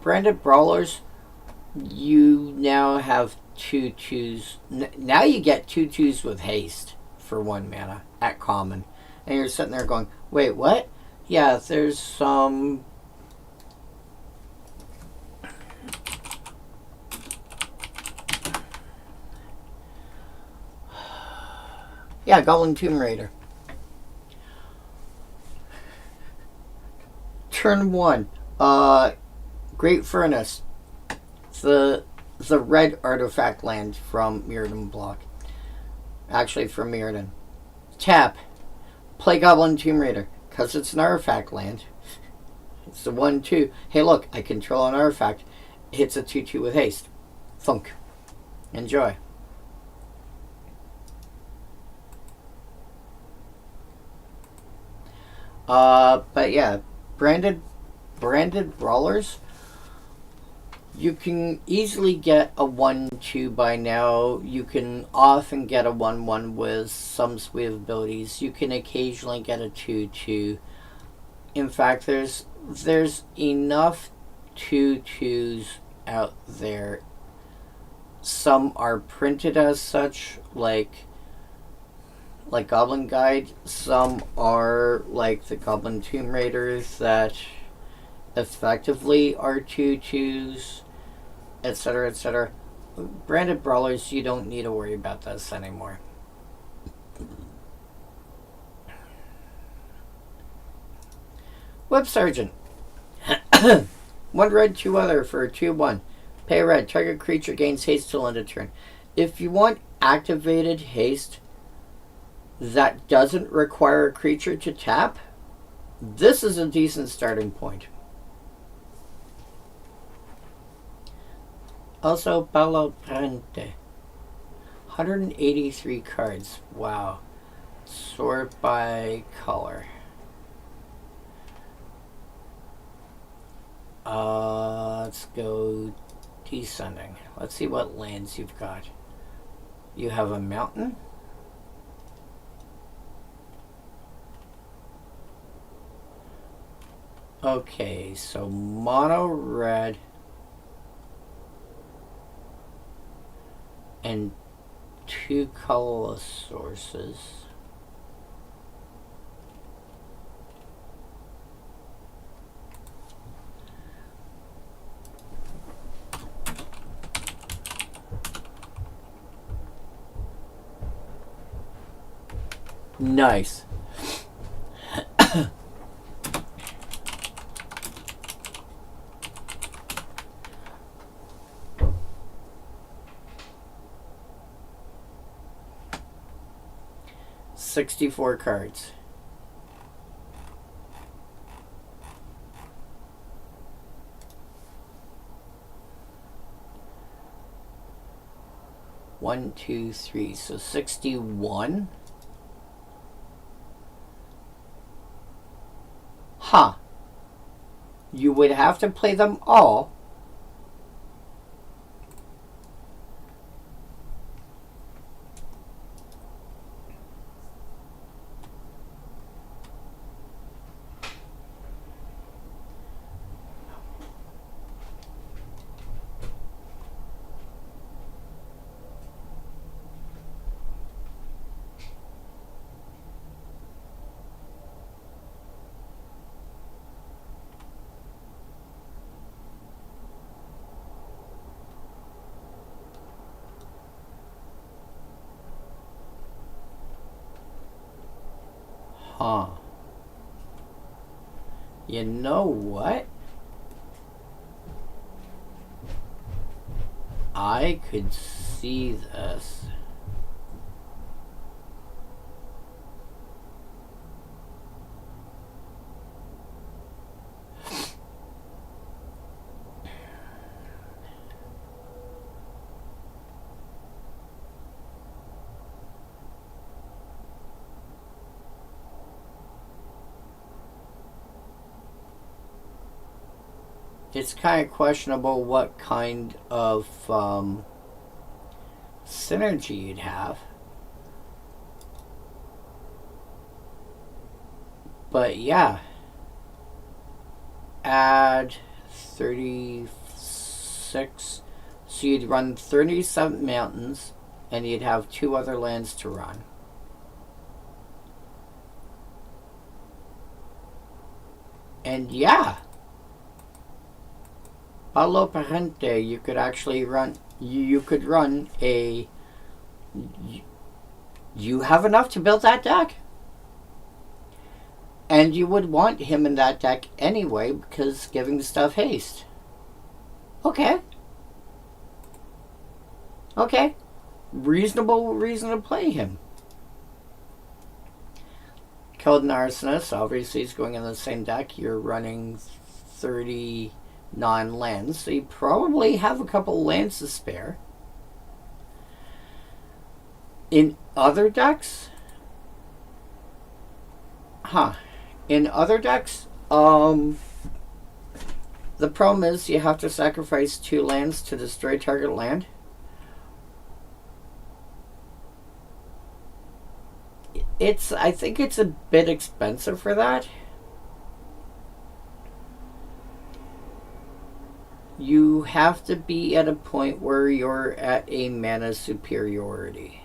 Branded Brawlers, you now have 2/2s. Now you get 2/2s with haste for 1 mana at common. And you're sitting there going, wait, what? Yeah, there's some... Yeah, Goblin Tomb Raider. Turn 1. Great Furnace. The red artifact land from Mirrodin block. Actually, from Mirrodin. Tap. Play Goblin Tomb Raider. Because it's an artifact land. It's the 1/2. Hey, look, I control an artifact. Hits a 2/2 with haste. Thunk. Enjoy. But yeah, branded brawlers, you can easily get a 1/2 by now. You can often get a 1/1 with some suite of abilities. You can occasionally get a 2/2. In fact, there's enough 2/2s out there. Some are printed as such, like Goblin Guide. Some are like the Goblin Tomb Raiders that effectively are 2/2s, etc., etc. Branded Brawlers, you don't need to worry about this anymore. Web Sergeant. 1 red, 2 other for a 2/1. Pay red. Target creature gains haste till end of turn. If you want activated haste that doesn't require a creature to tap, this is a decent starting point. Also, Palo Prente. 183 cards. Wow. Sort by color. Let's go descending. Let's see what lands you've got. You have a mountain. Okay, so mono red and 2 colorless sources. Nice. $64 cards. One, two, three. So 61. Huh. You would have to play them all. Huh. You know what? I could see this. It's kind of questionable what kind of synergy you'd have. But yeah. Add 36. So you'd run 37 mountains and you'd have 2 other lands to run. And yeah. Palo Parente, you could actually run, you could run a, you have enough to build that deck. And you would want him in that deck anyway, because giving stuff haste. Okay. Okay. Reasonable reason to play him. Keldon Arsonist, obviously he's going in the same deck. You're running 30 non-lands, so you probably have a couple lands to spare. In other decks, in other decks, the problem is you have to sacrifice 2 lands to destroy target land. I think it's a bit expensive for that. You have to be at a point where you're at a mana superiority.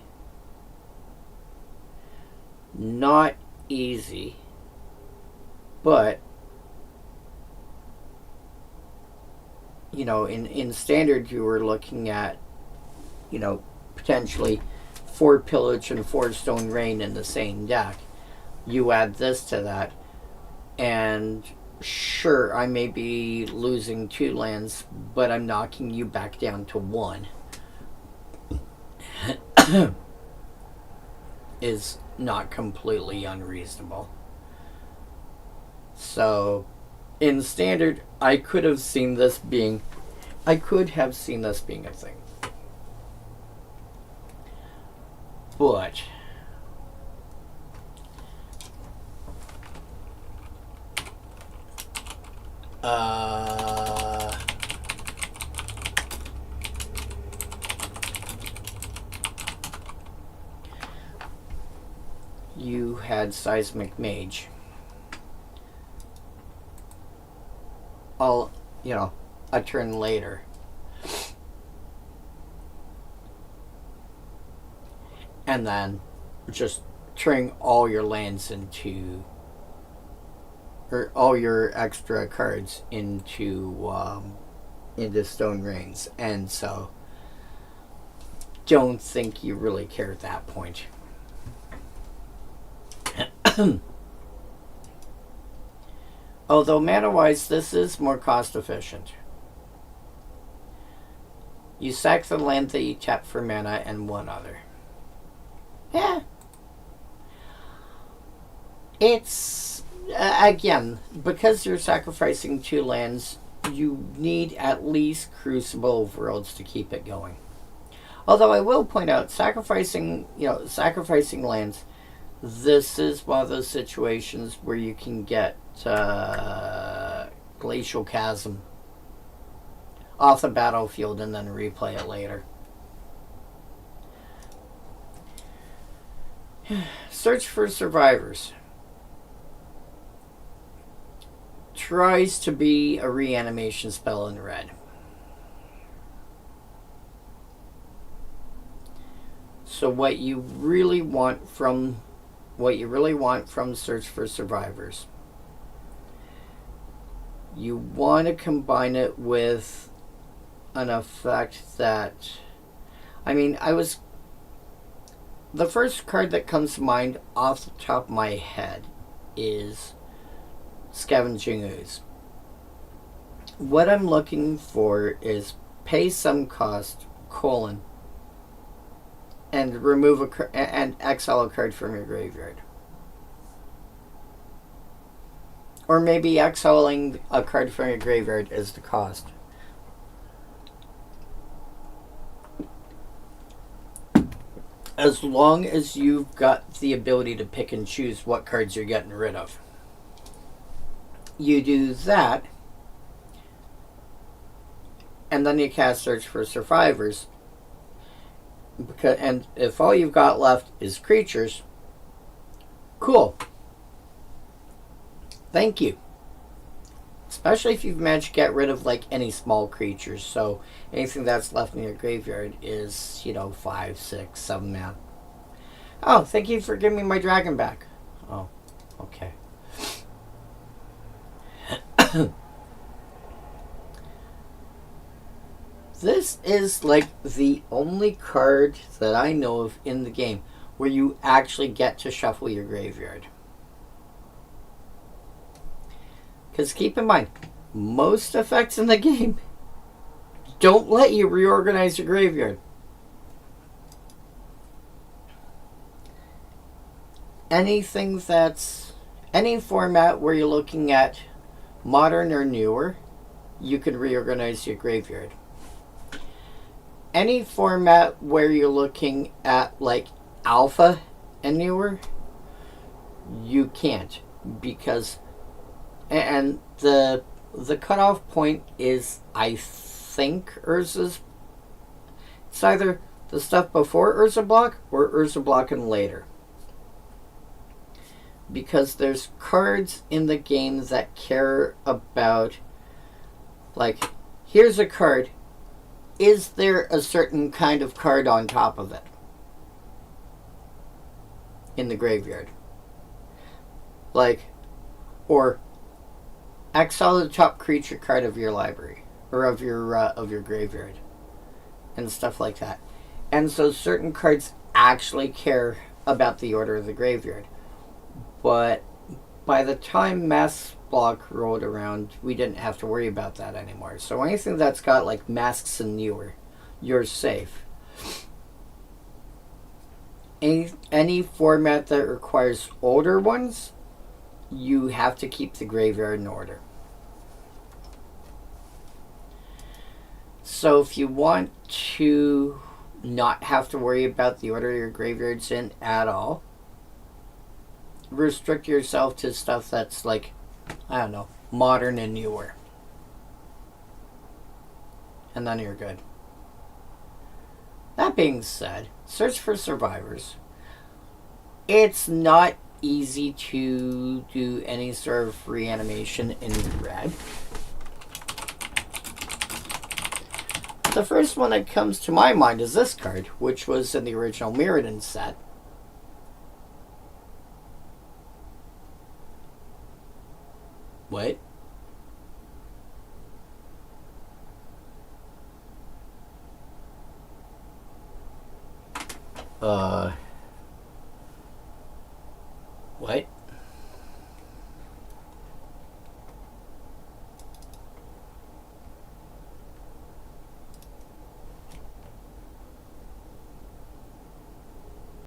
Not easy, but you know, in standard you were looking at, you know, potentially 4 Pillage and 4 Stone Rain in the same deck. You add this to that, and sure, I may be losing 2 lands, but I'm knocking you back down to 1. Is not completely unreasonable. So, in standard, I could have seen this being a thing. But you had Seismic Mage. A turn later. And then just turning all your lands into, or all your extra cards into Stone Rains. And so don't think you really care at that point. Although mana-wise, this is more cost efficient. You sack the land that you tap for mana and 1 other. Yeah. It's, again, because you're sacrificing 2 lands, you need at least Crucible of Worlds to keep it going. Although I will point out, sacrificing lands, this is one of those situations where you can get Glacial Chasm off the battlefield and then replay it later. Search for Survivors tries to be a reanimation spell in red. So what you really want from Search for Survivors, you want to combine it with an effect that, the first card that comes to mind off the top of my head is Scavenging Ooze. What I'm looking for is pay some cost, and remove and exile a card from your graveyard. Or maybe exiling a card from your graveyard is the cost. As long as you've got the ability to pick and choose what cards you're getting rid of. You do that, and then you cast Search for Survivors. And if all you've got left is creatures, cool. Thank you. Especially if you've managed to get rid of like any small creatures. So anything that's left in your graveyard is, 5, 6, 7 mana. Oh, thank you for giving me my dragon back. Oh, okay. This is like the only card that I know of in the game where you actually get to shuffle your graveyard. Because keep in mind, most effects in the game don't let you reorganize your graveyard. Anything that's any format where you're looking at modern or newer, you can reorganize your graveyard. Any format where you're looking at like alpha and newer, you can't, because and the cutoff point is, I think, Urza's. It's either the stuff before Urza block or Urza block and later. Because there's cards in the game that care about, like, here's a card. Is there a certain kind of card on top of it in the graveyard? Like, or exile the top creature card of your library or of your graveyard and stuff like that. And so certain cards actually care about the order of the graveyard. But by the time Mass Block rolled around, we didn't have to worry about that anymore. So anything that's got like masks and newer, you're safe. Any format that requires older ones, you have to keep the graveyard in order. So if you want to not have to worry about the order your graveyard's in at all, restrict yourself to stuff that's like, I don't know, modern and newer. And then you're good. That being said, Search for Survivors. It's not easy to do any sort of reanimation in red. The first one that comes to my mind is this card, which was in the original Mirrodin set. What? What?